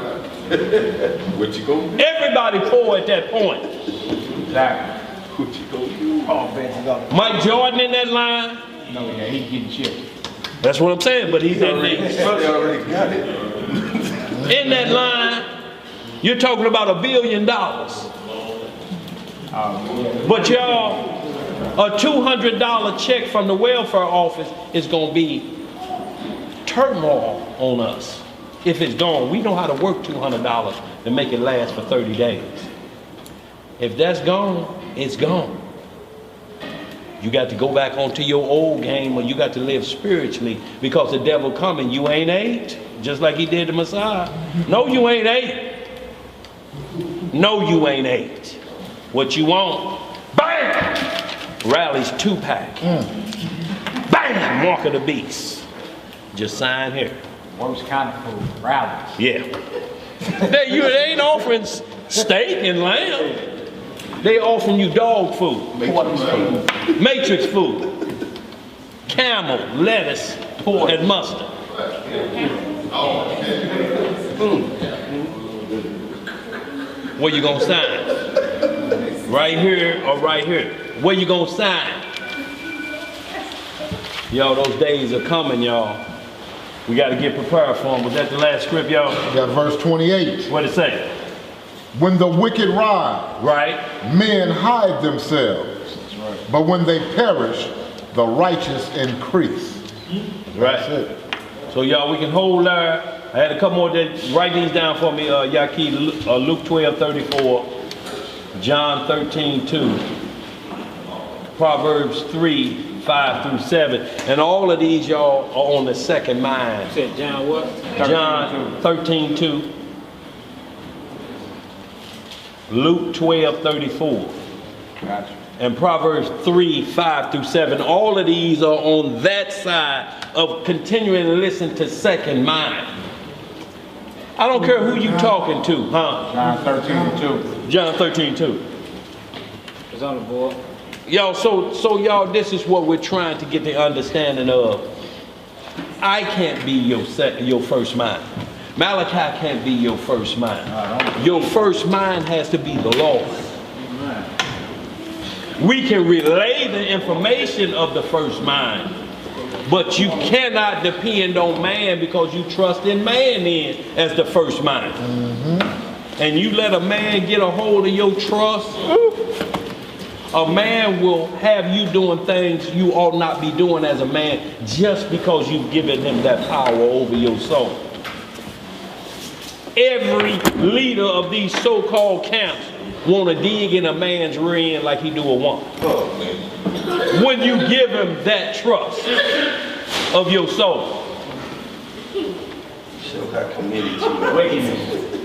What you gonna do? Everybody poor at that point. Exactly. What you gonna do? Oh, man, Mike Jordan in that line. no, yeah, he's getting chipped. That's what I'm saying. But he's in there. They already got it. In that line, you're talking about $1 billion. But y'all, a $200 check from the welfare office is going to be turmoil on us. If it's gone, we know how to work $200 to make it last for 30 days. If that's gone, it's gone. You got to go back onto your old game, or you got to live spiritually, because the devil coming, you ain't ate, just like he did the Messiah. No, you ain't ate. No, you ain't ate. What you want? Bam! Rally's 2-pack. Bam! Mark of the beast. Just sign here. Worst kind of food, rallies. Yeah. They ain't offering steak and lamb. They offering you dog food. Matrix food. Camel, lettuce, pork, and mustard. Where you gonna sign? Right here or right here? Where you gonna sign? Y'all, those days are coming, y'all. We got to get prepared for them. Was that the last script, y'all? We got verse 28. What it say? When the wicked rise, Right. men hide themselves. But when they perish, the righteous increase. Right. That's it. So y'all, we can hold there. I had a couple more that write these down for me. Yaki, Luke 12:34, John 13:2, Proverbs 3:5 5 through 7. And all of these, y'all, are on the second mind. You said John what? John 13:2. Luke 12:34. Gotcha. And Proverbs 3:5 through 7. All of these are on that side of continuing to listen to second mind. I don't care who you talking to, huh? John 13:2. John 13:2. It's on the board. Y'all, so y'all, this is what we're trying to get the understanding of. I can't be your first mind. Malachi can't be your first mind. Your first mind has to be the Lord. We can relay the information of the first mind, but you cannot depend on man because you trust in man then as the first mind. And you let a man get a hold of your trust, a man will have you doing things you ought not be doing as a man just because you've given him that power over your soul. Every leader of these so-called camps want to dig in a man's rear end like he do a woman. When you give him that trust of your soul. Still got committed to Wickedness.